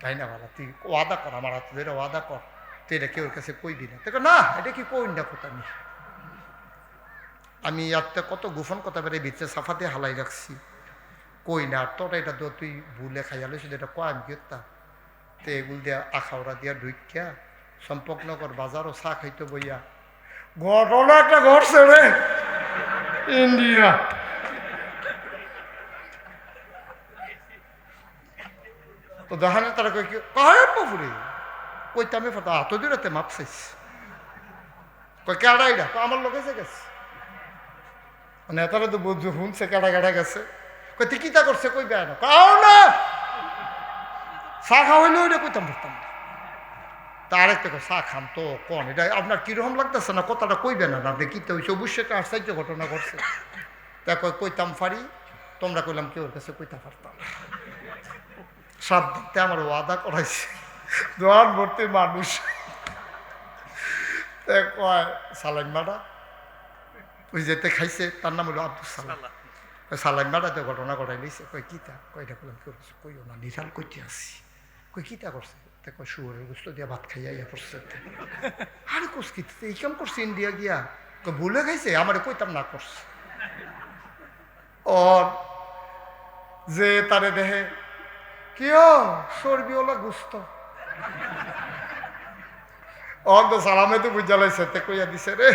তাই না ভালো তুই ওয়াদা কর আমার হাত ধরে ওয়াদা কর তুই এটা কেউ কাছে কইবি না দেখো না এটা কি কই না কথা আমি আত্মা কত গোপন কথা বেড়ে ভিতরে সাফাতে হালাই রাখছি কই না তোরা এটা তো তুই ভুলে খাইয়া লইছি এটা কয় আমি কেতা তো এগুল দিয়া আখাওড়া দিয়া ঢুকিয়া সম্পর্কনগর বাজারও চা খাইতে বইয়া ঘটনা একটা ঘটছে রে ইন্ডিয়া তো দেখানে তারা কই কি কয় পুরে কইতামে ফাটা হাত দিরাতে মাপছিস কই কেডাইডা তো আমার লোকে গেছে নেতারা তো বুঝছো শুনছে কেডা কেডা গেছে কই তুই কিতা করছে কই বেয়া না কাও না চা খাওয়াইলে ওইটা কইতাম পারতাম তার একটা চা খান তো কোন এটা আপনার কিরকম লাগতেছে না কথাটা কইবে না আপনি কিতে হয়েছে অবশ্যই একটা আশ্চর্য ঘটনা ঘটছে তা কইতাম পারি তোমরা কইলাম কেউ কাছে কইতে পারতাম সব দিকতে আমার ওয়াদা করাইছে দোয়ার ভর্তি মানুষ কয় সালাইন মাডা ওই যেতে খাইছে তার নাম হলো আব্দুল সালাম সালাইন মাডাতে ঘটনা ঘটাই নিয়েছে কই কিতা কয়টা করলাম কেউ কইও না নিশাল কইতে আসছি কই কিতা করছে কয় শুয়োরের গোস্ত দিয়া ভাত খাইয়া ইয়া করছে আরে কোস কি এই কাম করছে ইন্ডিয়া গিয়া কই ভুলে খাইছে আমার কইতাম না করছে ওর যে তারে দেহে কিও চর্বিওয়ালা গোস্ত অন তো সালামে তো বুঝা লাইছে তে কইয়া দিছে রে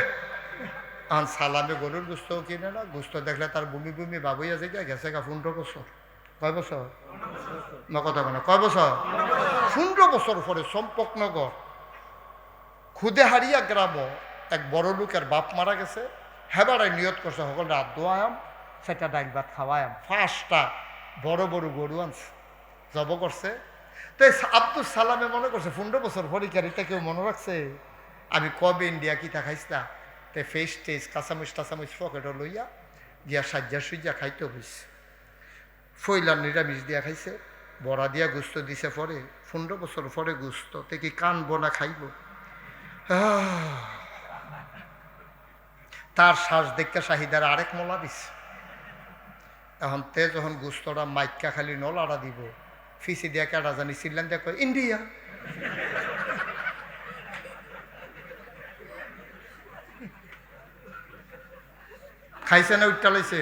আন সালামে গরুর গোস্ত কিনে না গোস্ত দেখলে তার বমি বমি বাবুইয়া যে গেছে গা 15 বছর কয় বছর না কথা বলে কয় বছর 15 বছর পরে সম্পর্কনগর খুদে হারিয়া গ্রাম এক বড় লোকের বাপ মারা গেছে হেবারাই নিয়ত করছে সকল রাত দোয়াম সেটা ডাইল ভাত খাওয়ায়াম 5টা বড় বড় গরু আনছে জব করছে তো আব্দুল সালামে মনে করছে 15 বছর পরীক্ষারিটা কেউ মনে রাখছে আমি কবে ইন্ডিয়া কিতা খাইছা তে ফেস টেস কাঁচামুচ টাচামুচ পকেটও লইয়া গিয়া সাজ্জা সুজ্জা খাইতে হইছে ফইলার নিরামিষ দিয়া খাইছে বড়া দিয়া গুস্ত দিছে পরে 15 বছর পরে গুস্ত তে কি কান বোনা খাইব তার শ্বাস দেখা শাহিদার আরেক মোলা দিছে এখন তে যখন গুস্তটা মাইকা খালি নলাড়া দিব ফিসি দিয়া কেডা জানি চিল্লান দিয়া কয় ইন্ডিয়া খাইছে না উঠটা লাইছে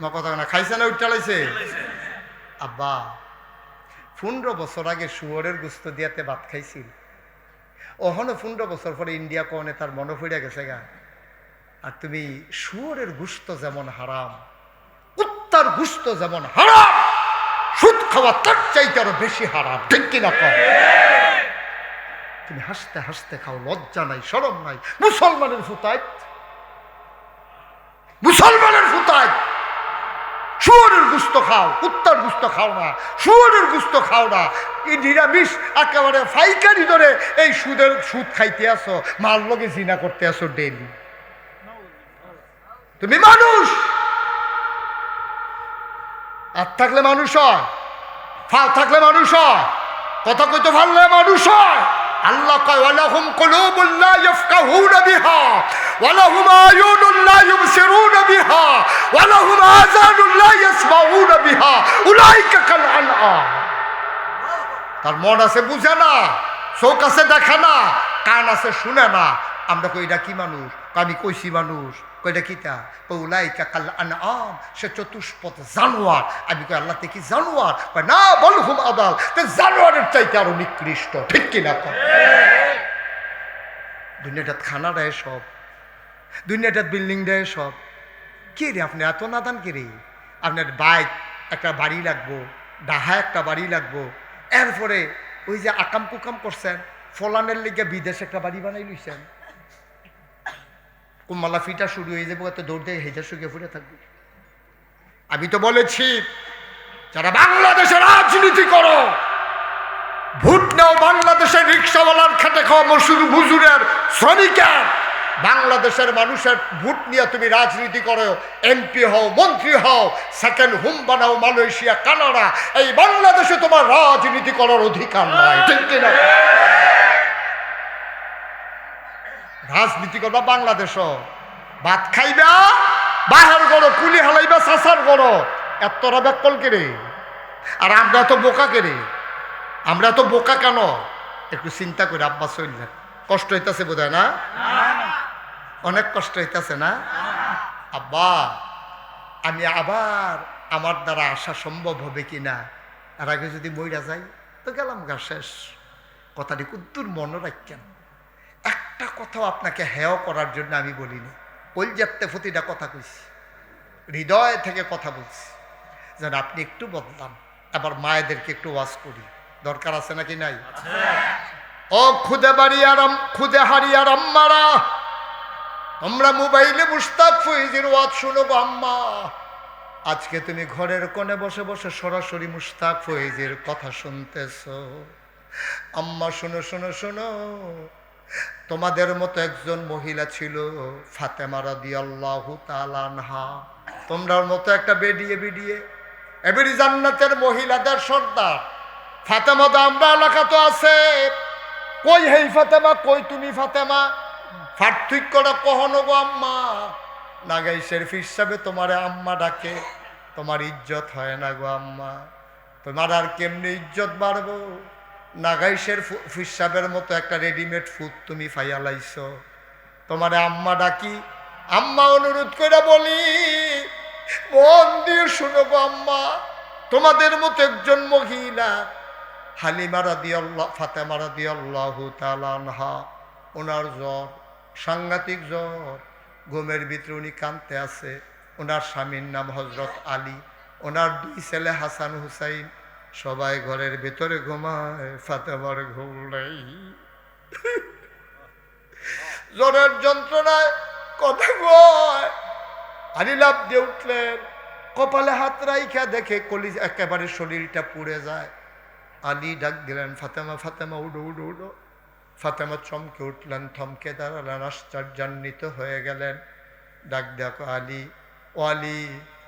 না কথা না খাইছে না উঠটা লাইছে আব্বা 15 বছর আগে শুয়োরের গুস্ত দিয়াতে ভাত খাইছিল, ওখানে 15 বছর পরে ইন্ডিয়া কোনে তার মনে পড়ে গেছে গা। আর তুমি শুয়োরের গুস্ত যেমন হারাম, কুত্তার গুস্ত যেমন হারাম, সুদ খাওয়া তার চাইতে আরো বেশি হারাম, ঠিক কিনা কম? তুমি হাসতে হাসতে খাও, লজ্জা নাই, শরম নাই। মুসলমানের ফুতায়, মুসলমানের ফুতায় শুয়োরের গুস্ত খাও, কুত্তার গুস্ত খাও না, শুয়োরের গুস্ত খাও না। এই নিরামিষ একেবারে ফাইকারি ধরে এই সুদ খাইতে আসো, মার লগে জিনা করতে আসো ডেইলি। তুমি মানুষ, আর থাকলে মানুষ হয়, ফাল থাকলে মানুষ হয়, কথা কইতে পারলে মানুষ হয়। আল্লাহ কয় ওয়ালাহুম কুলুবুন লা ইয়াফকাহুনা বিহা ওয়ালাহুম আয়ুনুন লা ইউবসিরুনা বিহা ওয়ালাহুম আযানুন লা ইয়াসমাউনা বিহা উলাইকা কাল আনআম। তার মন আছে বুঝে না, চোখ আছে দেখে না, কান আছে শুনে না। আমরা কই এটা কি মানুষ? আমি কইছি মানুষ। কইটা কিতা? উলাইকা কাল আনআম, সে চতুষ্পদ জানোয়ার। আমি কই আল্লাহ কি জানোয়ার? কয় না, বলহুম আদাল, তে জানোয়ারের চাইতে আরো নিকৃষ্ট, ঠিক কিনা কর? দুনিয়াটাত খানা দেয় সব, দুনিয়াটাত বিল্ডিং দেয় সব। কে রে আপনি এত নাদান কে রে? আপনার বাইক একটা বাড়ি লাগবো, ডাহা একটা বাড়ি লাগবো, এরপরে ওই যে আকাম কুকাম করছেন, ফলানের লেগে বিদেশে একটা বাড়ি বানাই লইছেন। কুম্মালা ফিটা শুরু হয়ে যাবো, এত দৌড় দিয়ে হেজার শুকিয়ে ফুটে থাকবে। আমি তো বলেছি যারা বাংলাদেশে রাজনীতি করো, ভোট নাও বাংলাদেশের রিক্সাওয়ালার, খেটে খাওয়া মজুরের, শ্রমিকের, বাংলাদেশের মানুষের ভোট নিয়ে তুমি রাজনীতি করো, এমপি হও, মন্ত্রী হও, সেকেন্ড হোম বানাও মালয়েশিয়া, কানাডা, এই বাংলাদেশে তোমার রাজনীতি করার অধিকার নাই, ঠিক কিনা? রাজনীতি করবা বাংলাদেশও, ভাত খাইবা বাহার গড়ো, কুলি হালাইবা চাষার গড়ো, এতটা ব্যাকল কেড়ে। আর আমরা তো বোকা কেড়ে, আমরা তো বোকা কেন? একটু চিন্তা করে আব্বা চললেন, কষ্ট হইতেছে বোধ হয় না? অনেক কষ্ট হইতেছে না? আব্বা আমি আবার আমার দ্বারা আসা সম্ভব হবে কিনা, আর আগে যদি মইরা যাই তো গেলাম গা, শেষ। কথাটি কুদ্দুর মনে রাখেন, একটা কথাও আপনাকে হেয় করার জন্য আমি বলিনি, ওই যাতে প্রতিটা কথা কইছি, হৃদয় থেকে কথা বলছি, যেন আপনি একটু বদলান। আবার মায়েদেরকে একটু ওয়াজ করি, দরকার আছে নাকি নাই? ও খুদে বাড়ি আরাম, খুদে হারি আর আম্মারা, তোমরা মোবাইলে মুস্তাক ফৈজির ওয়াজ শুনো গো আম্মা। আজকে তুমি ঘরের কোণে বসে বসে সরাসরি মুস্তাক ফৈজির কথা শুনতেছ। আম্মা শোনো শোনো শোনো, তোমাদের মতো একজন মহিলা ছিল ফাতেমা রাদিয়াল্লাহু তাআলা আনহা। তোমরার মতো একটা বেডিয়ে বেডিয়ে এবারে জান্নাতের মহিলাদের সর্দার ফাতেমা তো আমরা এলাকা তো আছে। কই হেই ফাতেমা, কই তুমি ফাতেমা, পার্থক্যটা কখনো গো আম্মা। নাগাইশের হিসাবে তোমারে আম্মা ডাকে, তোমার ইজ্জত হয় না গো আম্মা। তোমার আর কেমনি ইজ্জত বাড়বো? নাগাইশের ফিসাবের মতো একটা রেডিমেড ফুড তুমি ফাইয়ালাইছ, তোমারে আম্মা ডাকি। আম্মা অনুরোধ করে বলি, মন দিয়ে শুনো গো আম্মা, তোমাদের মতো একজন মহিলা হালিমা রাদিয়াল্লাহু, ফাতেমা রাদিয়াল্লাহু তাআলা আনহা, ওনার জ্বর, সাংঘাতিক জ্বর, ঘুমের ভিতরে উনি কাঁদতে আছে। ওনার স্বামীর নাম হযরত আলী, ওনার 2 ছেলে হাসান হুসাইন, সবাই ঘরের ভিতরে ঘুমায়, ফাতেমার ঘুম নেই। জ্বরের যন্ত্রণায় কথা কয়। আলী লাফ দিয়ে উঠলেন, কপালে হাত রাইখা দেখে কলিজ একেবারে শরীরটা পুড়ে যায়। আলী ডাক দিলেন, ফাতেমা ফাতেমা উঠো উঠো উঠো। ফাতেমা চমকে উঠলেন, থমকে দাঁড়ালেন, আশ্চর্যান্বিত হয়ে গেলেন। ডাক দেখো আলী, ও আলী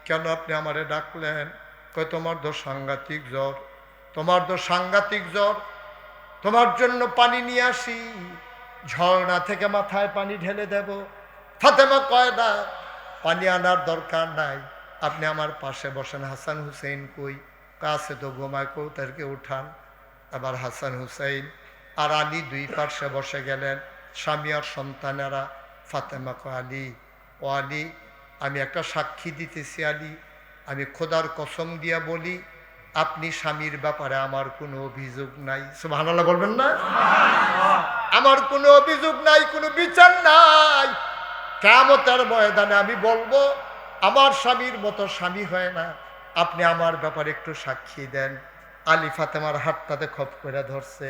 কেন আপনি আমারে ডাকলেন? কয় তোমার তো সাংঘাতিক জ্বর, তোমার তো সাংঘাতিক জ্বর, তোমার জন্য পানি নিয়ে আসি, ঝর্ণা থেকে মাথায় পানি ঢেলে দেব। ফাতেমা কয় না, পানি আনার দরকার নাই, আপনি আমার পাশে বসেন। হাসান হুসেইন কই? কাছে তো ঘুমায়, কৌতারকে উঠান। আবার হাসান হুসাইন আর আলী 2 পার্শ্বে বসে গেলেন, স্বামী আর সন্তানেরা। ফাতেমা কয় আলী, ও আলী আমি একটা সাক্ষী দিতেছি আলী, আমি খোদার কসম দিয়া বলি, আপনি স্বামীর ব্যাপারে আমার কোনো অভিযোগ নাই, সুবহানাল্লাহ বলবেন না? আমার কোনো অভিযোগ নাই, কোনো বিচার নাই। কিয়ামতের ময়দানে আমি বলবো আমার স্বামীর মতো স্বামী হয় না, আপনি আমার ব্যাপারে একটু সাক্ষী দেন। আলী ফাতেমার হাতটাতে খপ করে ধরছে,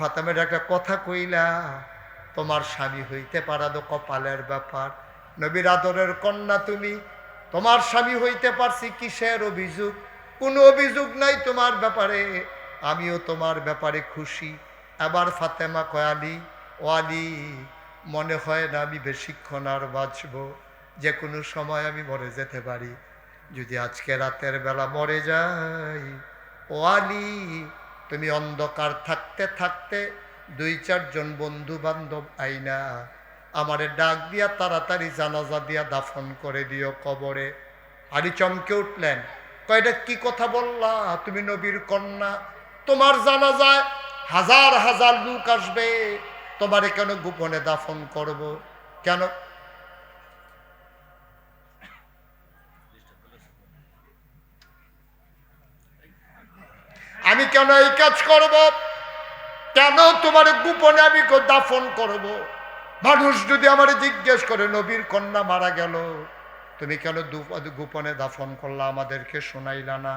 ফাতেমার একটা কথা কইলা, তোমার স্বামী হইতে পারা তো কপালের ব্যাপার, নবীর আদরের কন্যা তুমি, তোমার স্বামী হইতে পারছি, কিসের অভিযোগ? কোনো অভিযোগ নাই তোমার ব্যাপারে, আমিও তোমার ব্যাপারে খুশি। আবার ফাতেমা কয়, আলী, ও আলী, মনে হয় না আমি বেশিক্ষণ আর বাঁচব, যে কোনো সময় আমি মরে যেতে পারি। যদি আজকে রাতের বেলা মরে যাই, ও আলী, তুমি অন্ধকার থাকতে থাকতে 2-4 জন বন্ধু বান্ধব আইনা আমারে ডাক দিয়া তাড়াতাড়ি জানাজা দিয়া দাফন করে দিও কবরে। আলী চমকে উঠলেন, কয়টা কি কথা বললা? তুমি নবীর কন্যা, তোমার জানাজায় হাজার হাজার লোক আসবে, তোমারে কেন গোপনে দাফন করব? কেন? আমি কেন এই কাজ করব? কেন তোমার গোপনে আমি দাফন করব? মানুষ যদি আমার জিজ্ঞেস করে নবীর কন্যা মারা গেল, তুমি কেন গোপনে দাফন করলা, আমাদেরকে শোনাইলা না?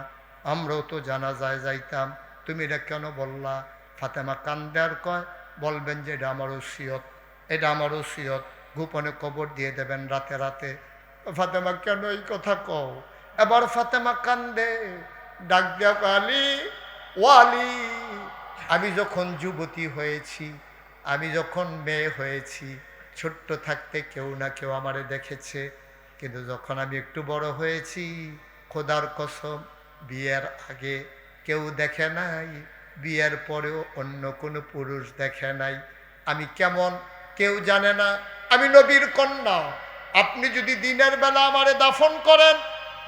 আমরাও তো জানাজায় যাইতাম, তুমি এটা কেন বললা? ফাতেমা কান্দে আর কয়, বলবেন যে এটা আমার ওসিয়ত, এটা আমার ওসিয়ত, গোপনে কবর দিয়ে দেবেন রাতে রাতে। ফাতেমা কেন এই কথা কও? এবার ফাতেমা কান্দে, ডাক দিয়া কয়, আলী, ও আলী, আমি যখন যুবতী হয়েছি, আমি যখন মেয়ে হয়েছি, ছোট্ট থাকতে কেউ না কেউ আমারে দেখেছে, কিন্তু যখন আমি একটু বড় হয়েছি, খোদার কসম, বিয়ের আগে কেউ দেখে নাই, বিয়ের পরেও অন্য কোনো পুরুষ দেখে নাই। আমি কেমন কেউ জানে না, আমি নবীর কন্যা। আপনি যদি দিনের বেলা আমারে দাফন করেন,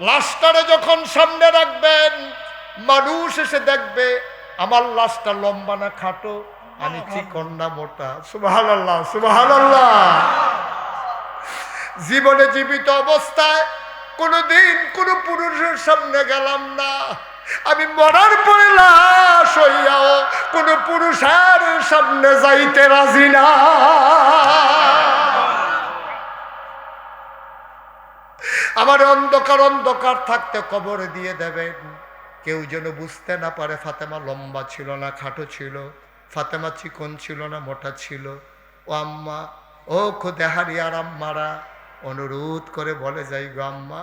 লাশটারে যখন সামনে রাখবেন, মানুষ এসে দেখবে আমার লাশটা লম্বা না খাটো, আমি চিকন না মোটা। সুবহানাল্লাহ, সুবহানাল্লাহ। জীবনে জীবিত অবস্থায় কোনোদিন কোনো পুরুষের সামনে গেলাম না, আমি মরার পরে লাশ হইয়াও কোনো পুরুষের সামনে যাইতে রাজি না। আমার অন্ধকার অন্ধকার থাকতে কবরে দিয়ে দেবেন, কেউ যেন বুঝতে না পারে ফাতেমা লম্বা ছিল না খাটো ছিল, ফাতেমা চিকন ছিল না মোটা ছিল। ও আম্মা, ও খোদে হারিয়ার আম্মারা, অনুরোধ করে বলে যাই গো আম্মা,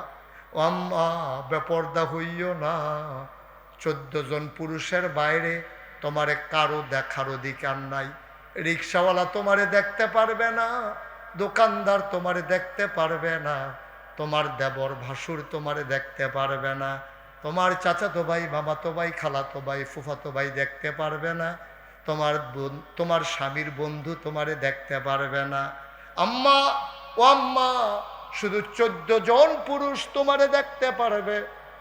ও আম্মা, বেপর্দা হইও না। 14 জন পুরুষের বাইরে তোমারে কারো দেখার অধিকার নাই। রিক্সাওয়ালা তোমারে দেখতে পারবে না, দোকানদার তোমারে দেখতে পারবে না, তোমার দেবর ভাসুর তোমারে দেখতে পারবে না, তোমার চাচাতো ভাই, মামাতো ভাই, খালাতো ভাই, ফুফাতো ভাই দেখতে পারবে না, তোমার স্বামীর বন্ধু তোমারে দেখতে পারবে না। আম্মা, ও আম্মা, শুধু 14 জন পুরুষ তোমারে দেখতে পারবে,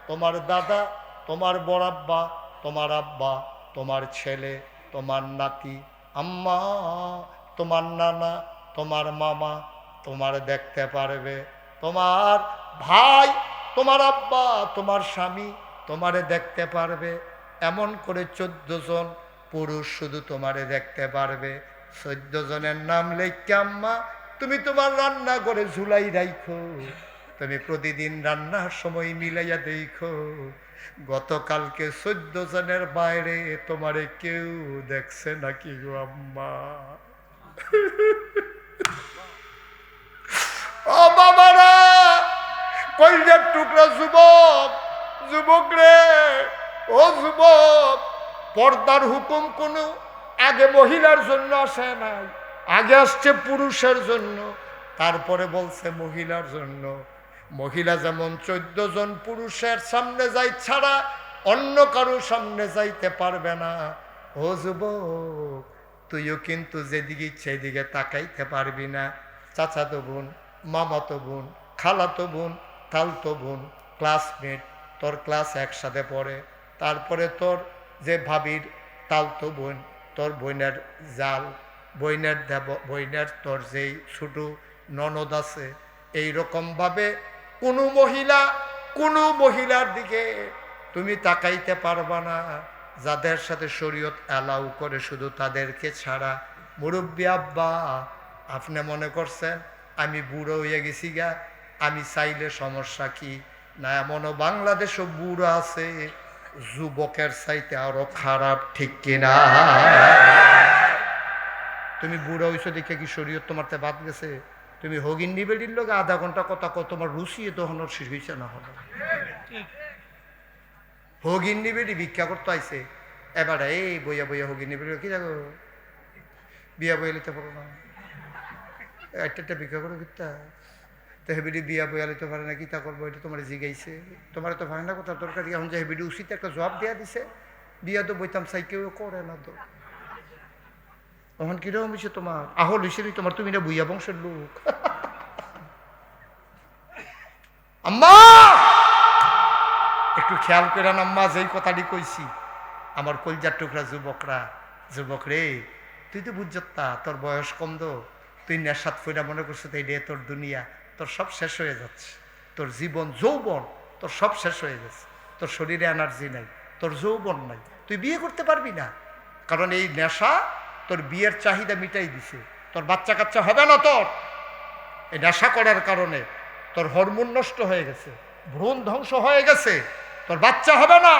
তোমার দাদা, তোমার বড় আব্বা, তোমার আব্বা, তোমার ছেলে, তোমার নাতি। আম্মা, তোমার নানা, তোমার মামা তোমার দেখতে পারবে, তোমার ভাই, তোমার আব্বা, তোমার স্বামী তোমারে দেখতে পারবে। এমন করে 14 জন পুরুষ শুধু তোমারে দেখতে পারবে। 14 জনের নাম লেখকে আম্মা তুমি তোমার রান্না করে ঝুলাই রাখো, তুমি প্রতিদিন রান্নার সময় মিলাইয়া দেখো, গতকালকে 14 জনের বাইরে তোমারে কেউ দেখছে নাকি গো আম্মা? ও বাবারা, কইলের টুকরা যুবক, যুবক রে, ও যুবক, পর্দার হুকুম কোনো আগে মহিলার জন্য আসে নাই, আগে আসছে পুরুষের জন্য, তারপরে বলছে মহিলার জন্য। মহিলা যেমন 14 জন পুরুষের সামনে যাই ছাড়া অন্য কারো সামনে যাইতে পারবে না। ও যুবক, তুইও কিন্তু যেদিকে ইচ্ছে দিকে তাকাইতে পারবি না। চাচাতো বোন, মামাতো বোন, খালাতো বোন, তালতো বোন, ক্লাসমেট, তোর ক্লাস একসাথে পড়ে, তারপরে তোর যে ভাবির তালতো বোন, তোর বোনের জাল, বইনের তোর যেই ছোটো ননদ আছে, এইরকমভাবে কোনো মহিলার দিকে তুমি তাকাইতে পারবা না, যাদের সাথে শরীয়ত অ্যালাউ করে শুধু তাদেরকে ছাড়া। মুরব্বী আব্বা, আপনি মনে করছেন আমি বুড়ো হয়ে গেছি গা, আমি চাইলে সমস্যা কি? না, এমনও বাংলাদেশও বুড়ো আছে যুবকের চাইতে আরো খারাপ, ঠিক কিনা? তুমি বুড়ো হইছো দেখে কি শরীয়ত তোমার তে বাদ গেছে? তুমি হগিন নিবেডির লোক আধা ঘন্টা কথা কত, তোমার রুচি তখন শেষ হয়েছে না হলো। হগিন নিবেডি ভিক্ষা করতে আইছে, এবার এই বইয়া বইয়া হগিন নিবেডি কি যাবো বিয়া বইয়া লিতে পারো না, একটা ভিক্ষা করে কিতা তো হেবিডি বিয়া বইয়া লিতে পারে না, কিতা করবো? এটা তোমার জিগাইছে, তোমার তো ভাঙনা কথা দরকার। এখন যে হেবিডি উচিত একটা জবাব দেওয়া দিছে, বিয়া তো বইতাম চাই, কেউ করে না তো। তখন কিরকম হয়েছে তোমার আহল হয়েছে তোমার? তুমি না বুইয়া বংশের লোক। আম্মা একটু খেয়াল করে না আম্মা, যেই কথাটি কইছি, আমার কলজার টুকরা যুবকরা, যুবক রে, তুই তো বুঝতা তোর বয়স কম দো, তুই নেশাত ফইরা মনে করছো তাই রে তোর দুনিয়া, তোর সব শেষ হয়ে যাচ্ছে, তোর জীবন যৌবন তোর সব শেষ হয়ে গেছে, তোর শরীরে এনার্জি নাই, তোর যৌবন নাই, তুই বিয়ে করতে পারবি না, কারণ এই নেশা তোর বিয়ের চাহিদা মিটাই দিছে, তোর বাচ্চা কাচ্চা হবে না তোর। এই নেশা করার কারণে তোর হরমোন নষ্ট হয়ে গেছে, ভ্রূণ ধ্বংস হয়ে গেছে, তোর বাচ্চা হবে না।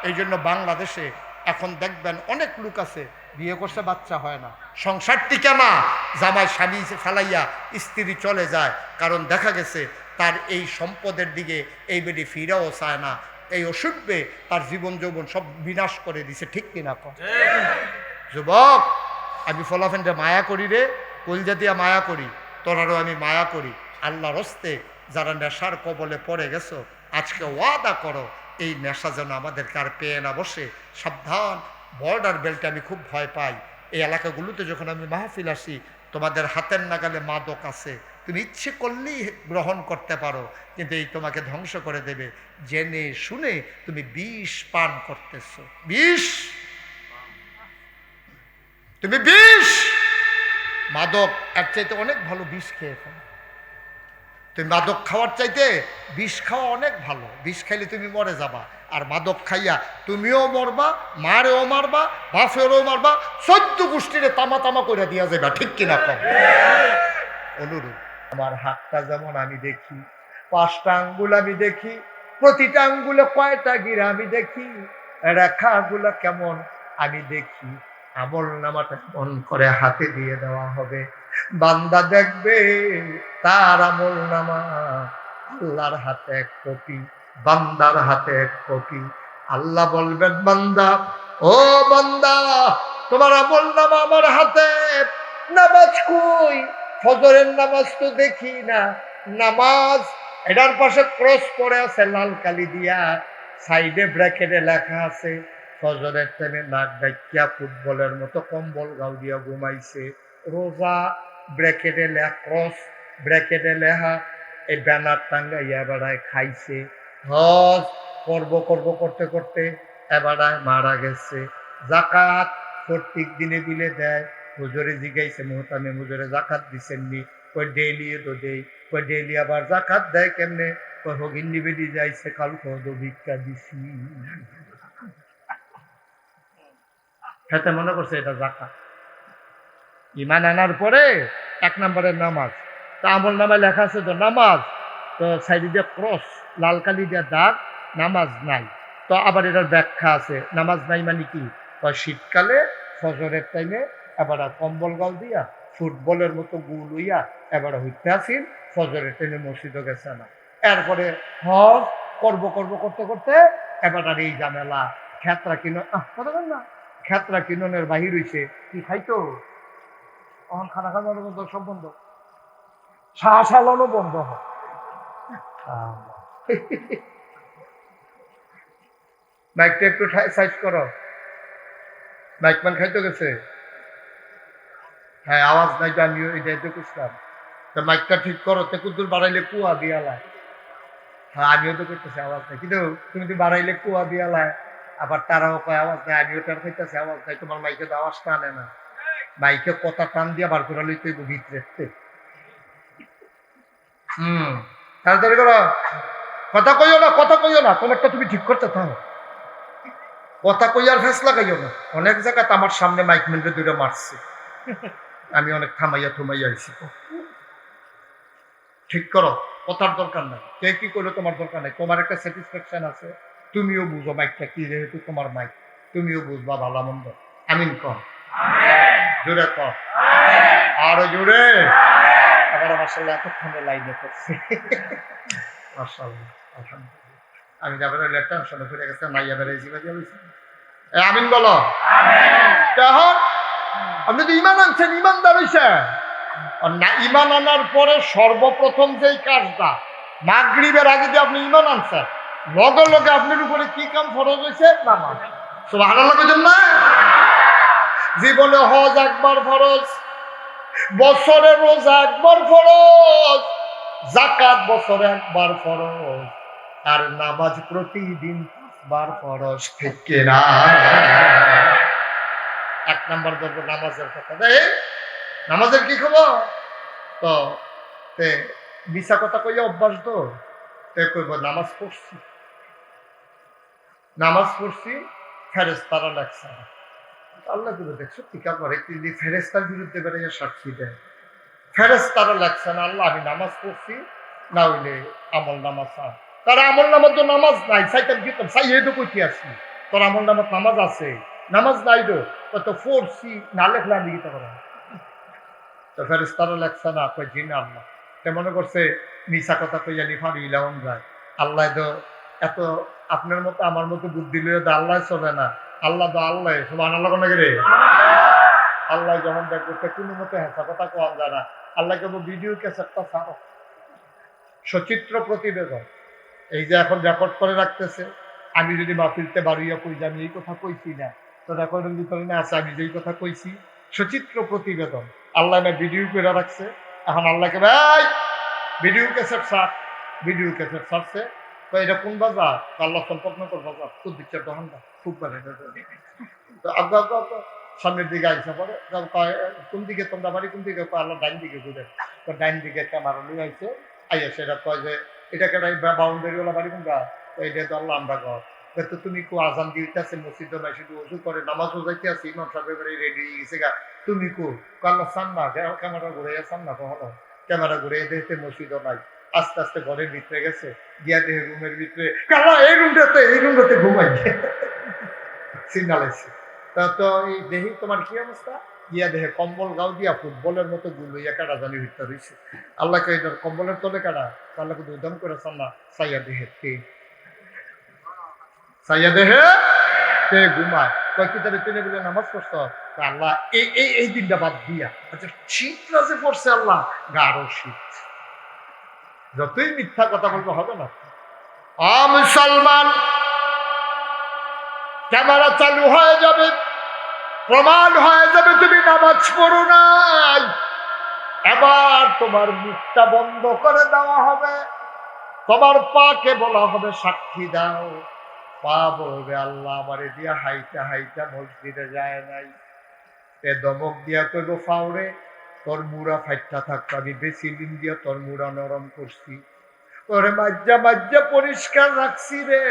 এই জন্য বাংলাদেশে এখন দেখবেন অনেক লোক আছে বিয়ে করছে বাচ্চা হয় না, সংসার টিকে না, জামাই স্বামী ফেলাইয়া স্ত্রী চলে যায়, কারণ দেখা গেছে তার এই সম্পদের দিকে এই বেডি ফিরাও চায় না, এই অসুখে তার জীবন যৌবন সব বিনাশ করে দিছে, ঠিক কিনা? যুবক, আমি ফলাফেনটা মায়া করি রে, কলজা দিয়া মায়া করি, তোরারও আমি মায়া করি। আল্লাহর হস্তে যারা নেশার কবলে পড়ে গেছো, আজকে ওয়াদা করো এই নেশা যেন আমাদেরকে আর পেয়ে না বসে। সাবধান, বর্ডার বেল্টে আমি খুব ভয় পাই। এই এলাকাগুলোতে যখন আমি মাহফিল আসি, তোমাদের হাতের নাগালে মাদক আছে, তুমি ইচ্ছে করলেই গ্রহণ করতে পারো, কিন্তু এই তোমাকে ধ্বংস করে দেবে। জেনে শুনে তুমি বিষ পান করতেছো, বিষ, তুমি বিষ, মাদক এর চাইতে অনেক ভালো বিষ খেয়ে ফেলো। তুমি মাদক খাওয়ার চাইতে বিষ খাওয়া অনেক ভালো, বিষ খাইলে তুমি মরে যাবা, আর মাদক খাইয়া তুমিও মরবা, মারেও মারবা, বাপেরও মারবা, 14 গোষ্ঠীরে তামা তামা করে দিয়া যাবা, ঠিক কিনা? কম অনুরূপ আমার হাতটা যেমন আমি দেখি, 5টা আঙ্গুল আমি দেখি, প্রতিটা আঙ্গুলে কয়টা গিরা আমি দেখি, রেখাগুলো কেমন আমি দেখি। আমল নামাটা মন করে হাতে দিয়ে দেওয়া হবে, বান্দা দেখবে তার আমল নামা আল্লাহর হাতে এক কপি, বান্দার হাতে এক কপি। আল্লাহ বলবেন বান্দা, ও বান্দা, তোমার আমল নামা আমার হাতে, নামাজ কই? ফজরের নামাজ তো দেখি না, নামাজ এটার পাশে ক্রস করে আছে লাল কালি দিয়া, সাইডে ব্র্যাকেটে লেখা আছে ফজরের টাইমে নাক ডাকিয়া ফুটবলের মতো কম্বল গাও দিয়া ঘুমাইছে। রোজা ব্র্যাকেটে লেখা, ক্রস ব্র্যাকেটে লেখা, এই ব্যানার টাঙ্গাইয়া বেড়ায় খাইছে। হজ করব করব করতে করতে এবারায় মারা গেছে। জাকাত প্রত্যেক দিনে দিলে দেয়, হুজুরে জিগাইছে মোহতামে হুজুরে জাকাত দিছেননি? কই ডেইলি তো দেই। কই ডেইলি আবার জাকাত দেয় কেমনে? কই হগিন নিবেদি যাইছে কাল কদ ভিক্ষা দিছি। খেতে মনে করছে এটা জাকাত। ইমান আনার পরে 1 নম্বরের নামাজ, তা আমল নামায় লেখা আছে তো নামাজ, তো সাইডে দিয়ে ক্রস লাল কালি দিয়ে দাগ, নামাজ নাই। তো আবার এটার ব্যাখ্যা আছে, নামাজ নাই মানে কি? শীতকালে ফজরের টাইমে এবার কম্বল গাল দিয়া ফুটবলের মতো গুল হইয়া এবার হইতে আসিল, ফজরের টাইমে মসজিদও গেছে না। এরপরে হজ করব করব করতে করতে এবার আর এই ঝামেলা, খেতরা কিনো কথা বল না, খেতরা কিননের বাহির হইছে, কি খাইতো তখন খানা খাওয়ানো বন্ধ, সব বন্ধ, শ্বাস আলানো বন্ধ হয়। মাইকটা একটু সাইজ করো, মাইক মান খাইতে গেছে, হ্যাঁ আওয়াজ নাই তো, আমিও এটাই তো করছিলাম। তা মাইকটা ঠিক করো, তে কুদ্দুর বাড়াইলে কুয়া দিয়ালায়, হ্যাঁ আমিও তো করতেছি আওয়াজ নাই, কিন্তু তুমি তো বাড়াইলে কুয়া দিয়ালায়, আবার তারাও কয় আওয়াজ নাই, আমিও তার খাইতেছি আওয়াজ নাই। তোমার মাইকে তো আওয়াজ টানে না, মাইকে কথা টান দিয়া বার করে লইতে ভিতরে। তাড়াতাড়ি করো, কথা কইও না, কথা কইও না, তোমারটা তুমি ঠিক করতে থাকো। কথা কই আর ফেসলা খাইও না। অনেক জায়গাতে আমার সামনে মাইক মেন্টে দুইটা মারছে, আমি অনেক থামাইয়া থুমাইয়া আইছি। ঠিক করো, কথার দরকার নাই। কে কি করলো তোমার দরকার নাই, তোমার একটা স্যাটিসফ্যাকশন আছে, তুমিও বুঝো মাইকটা কি, যেহেতু তোমার মাইক তুমিও বুঝবা ভালো মন্দ। আমিন কম, জোরে কম, আরো জোরে। আবার মাশাআল্লাহ এতক্ষণে লাইনে করছে, মাশাআল্লাহ আলহামদুলিল্লাহ। আমি যাবার টেনশনে ফিরে গেছে, মাইয়া বেড়াইছি বাজিয়া বলছি আমিন বলো। এখন আপনি তো ইমান আনছেন, ইমানদার হইছে না। ইমান আনার পরে সর্বপ্রথম যেই কাজটা, মাগরিবের আগে যে আপনি ইমান আনছেন, লগে লগে আপনার উপরে কি কাম ফরজ হয়েছে? নামাজ। সুবহানাল্লাহ কইছেন না? জীবনে হজ একবার ফরজ, বছরে রোজা একবার ফরজ, যাকাত বছরে একবার ফরজ, আর নামাজ প্রতিদিন 5 বার ফরজ। ঠিক কিনা? এক নাম্বার ধরবো নামাজের কথা। নামাজের কি খবর? তো মিশা কথা কইয়া অভ্যাস তো কইব নামাজ পড়ছি, নামাজ পড়ছি, ফেরেশতারা লেখছে। আল্লাহ করে দেখছো টিকা করে কিন্তু ফেরেশতার বিরুদ্ধে বেড়াইয়া সাক্ষী দেয়, ফেরেশতারা লেখছে না আল্লাহ আমি নামাজ পড়ছি, না হইলে আমল নামাজ চান। তারা আমল নামাজ তো নামাজ নাই, চাইতাম কি চাই তো কইতে আসি, তোর আমল নামাজ নামাজ আছে, নামাজ নাই তো পড়ছি না লেখলে আমি গীতা করা। তো ফেরেশতারা লেখছে না, কই জি না আল্লাহ। তে মনে করছে মিশা কথা কইয়া লিফার ইলাউন যায়। আল্লাহ তো এত আপনার মতো আমার মতো বুদ্ধি লইয়া তো আল্লাহ চলে না। আল্লাহ তো আল্লাহ, সুবহানাল্লাহ কোন রে। আল্লাহ যখন দেখবে কোনো মতো হেঁচা কথা কোয়া যায় না। আল্লাহ কেবল ভিডিও ক্যাসেটটা ছাড়ো, সচিত্র প্রতিবেদন, এই যে এখন রেকর্ড করে রাখতেছে। আমি যদি মাহফিলতে বাড়িয়া কই যে আমি এই কথা কইছি না, তো রেকর্ডের ভিতরে না আছে আমি যেই কথা কইছি। সচিত্র প্রতিবেদন আল্লাহ না ভিডিও করে রাখছে। এখন আল্লাহকে ভাই ভিডিও ক্যাসেট ছাড়, ভিডিও ক্যাসেট ছাড়ছে। তো এটা কোন বাজার? আল্লাহ সম্পর্কনগর বাজার, খুব দিচ্ছে দোকানটা খুব ভালো। আগ্গা আগ্গা আগ্গা সামনের দিকে আইসা পরে কোন দিকে তোমরা বাড়ি, কোন দিকে? আল্লাহ ডাইন দিকে ঘুরে। তো ডাইন দিকে ক্যামেরা নিয়ে আইছে, আইয়া সেটা কয় যে এটাকে বাউন্ডারিওয়ালা বাড়ি কোনটা? তো এটা তো আল্লাহ আমরা ঘর। তো তুমি কো আজান দিতেছে মসজিদে নাই, শুধু ওযু করে নামাজও যাইতে আছি, ইমাম সাহেবের বাড়ি রেডি হয়ে গেছে গা, তুমি কো? আল্লাহ চান না, ক্যামেরা ঘুরে চান না, কখনো ক্যামেরা ঘুরে দেখতে মসজিদও নাই। আস্তে আস্তে ঘরের ভিতরে গেছে, গিয়া দেহে রুমের ভিতরে এই রুমটাতে ঘুমাই সিগনাল আছে। তো এই দেহি তোমার কি অবস্থা? গিয়া দেহে কম্বল গাও দিয়া ফুটবলের মতো গুলো ইয়া কাটা জানি ভিতর হয়েছে। আল্লাহকে এটার কম্বলের তলে কাটা, আল্লাহকে উদ্যম করে সাল্লাহ সাইয়া দেহে সাইয়া দেহে ঘুমায়। কয়েকটি তাদের টেনে বলে নামাজ পড়তে, আল্লাহ এই দিনটা বাদ দিয়া। আচ্ছা শীতটা যে পড়ছে আল্লাহ, গাঢ় শীত, যতই মিথ্যা কথা বলতে হবে না। মুসলমান, ক্যামেরা চালু হয়ে যাবে, প্রমাণ হয়ে যাবে তুমি নামাজ পড়ো নাই। এবার তোমার মুখটা বন্ধ করে দেওয়া হবে, তোমার পাকে বলা হবে সাক্ষী দাও। পা বলবে আল্লাহ আমারে দিয়া হাইটা হাইটা মসজিদে যায় নাই। তে দমক দিয়া কইব ফাউরে তোর মুড়া ফাইটা থাকতো, আমি বেসিলিন দিয়া তোর মুড়া নরম করছি, তোরে মাজ্জা মাজ্জা পরিষ্কার রাখছি রে,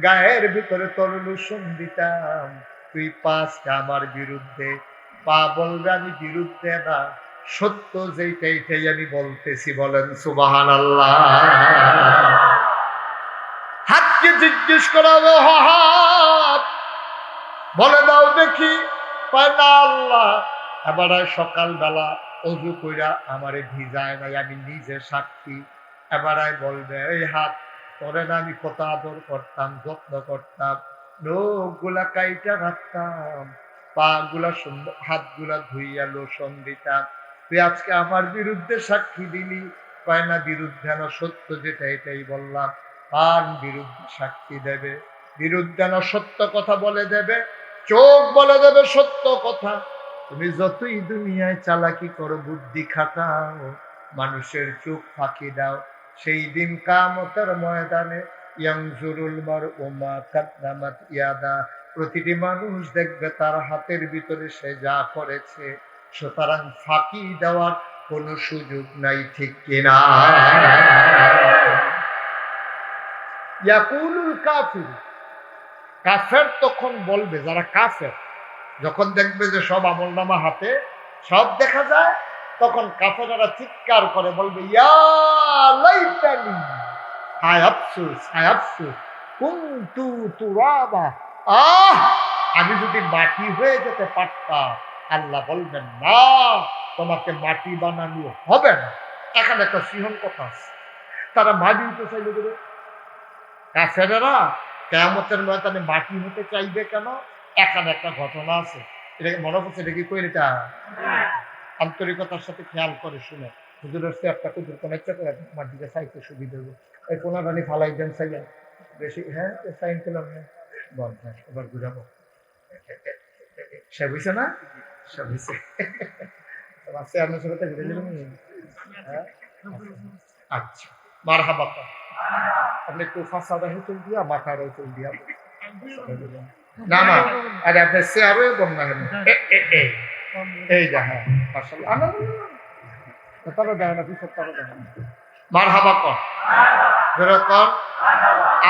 গায়ের ভিতরে তোর লোশন দিতাম, তুই পাঁচটা আমার বিরুদ্ধে। পা বলবে আমি বিরুদ্ধে না, সত্য যেইটাই আমি বলতেছি। বলেন সুবহানাল্লাহ। হাতকে জিজ্ঞেস করা হবে, হাত বলে দাও দেখি, পায় না আল্লাহ। এবার সকালবেলা অজু কইরা আমারে ভিজায় নাই, আমি নিজে সাক্ষী। এবার বলবে এই হাত তোরে না আমি কত আদর করতাম, যত্ন করতাম, নখ গুলা কাইটা রাখতাম, পা গুলা সুন্দর, হাত গুলা ধুইয়া লোশন দিতাম, তুই আজকে আমার বিরুদ্ধে সাক্ষী দিলি। পায় না বিরুদ্ধে না, সত্য যেটা এটাই বললাম। কান বিরুদ্ধে সাক্ষী দেবে, বিরুদ্ধে না সত্য কথা বলে দেবে, চোখ বলে দেবে সত্য কথা। তুমি যতই দুনিয়ায় চালাকি করো, বুদ্ধি খাটাও, মানুষের চোখ ফাঁকি দাও, সেই দিন কিয়ামতের ময়দানে ইয়ানজুরুল মারউ মা কাদ্দামাত ইয়াদা, প্রতিটি মানুষ দেখবে তার হাতের ভিতরে সে যা করেছে। সুতরাং ফাঁকি দেওয়ার কোনো সুযোগ নাই। ঠিক কিনা? ইয়াকুলুল কাফির, কাফের তখন বলবে, যারা কাফের যখন দেখবে যে সব আমলনামা হাতে সব দেখা যায়, তখন কাফেরেরা চিৎকার করে বলবে, ইয়া লাইতানি, হায় আফসোস, হায় আফসোস, কুনতু তুরাবা, আহ আমি যদি মাটি হয়ে যেতে পারতাম। আল্লাহ বলবেন, না, তোমাকে মাটি বানানো হবে না। এখানে একটা সিহন কথা আছে, তারা মাটি হতে চাইলে দেবে। কাফেরেরা কিয়ামতের ময়দানে মাটি হতে চাইবে কেন? এখানে একটা ঘটনা আছে, এটাকে মনে করছে, এটা কি কই, এটা আন্তরিকতার সাথে খেয়াল করে শুনে। হুজুরের সে একটা কুকুর কোন ইচ্ছা করে মাটিতে চাইতে সুবিধা দেবো, এই কোনাডানি ফালাই দেন চাইয়া বেশি। হ্যাঁ, সাইন করলাম, হ্যাঁ বল, হ্যাঁ এবার ঘুরাবো। সে বুঝছে না, সে বুঝছে। আপনার সাথে ঘুরে দিলাম। আচ্ছা, মার হাবা, আপনি একটু ফাঁসাদা হেঁচল দিয়া মাথার হেঁচল দিয়া, না না, আরে আপনার সে আরো এবং না, এই যা, হ্যাঁ তারা দেয় না, পিছর তারা দেয় না। মার হাবা কর, জোরে কর,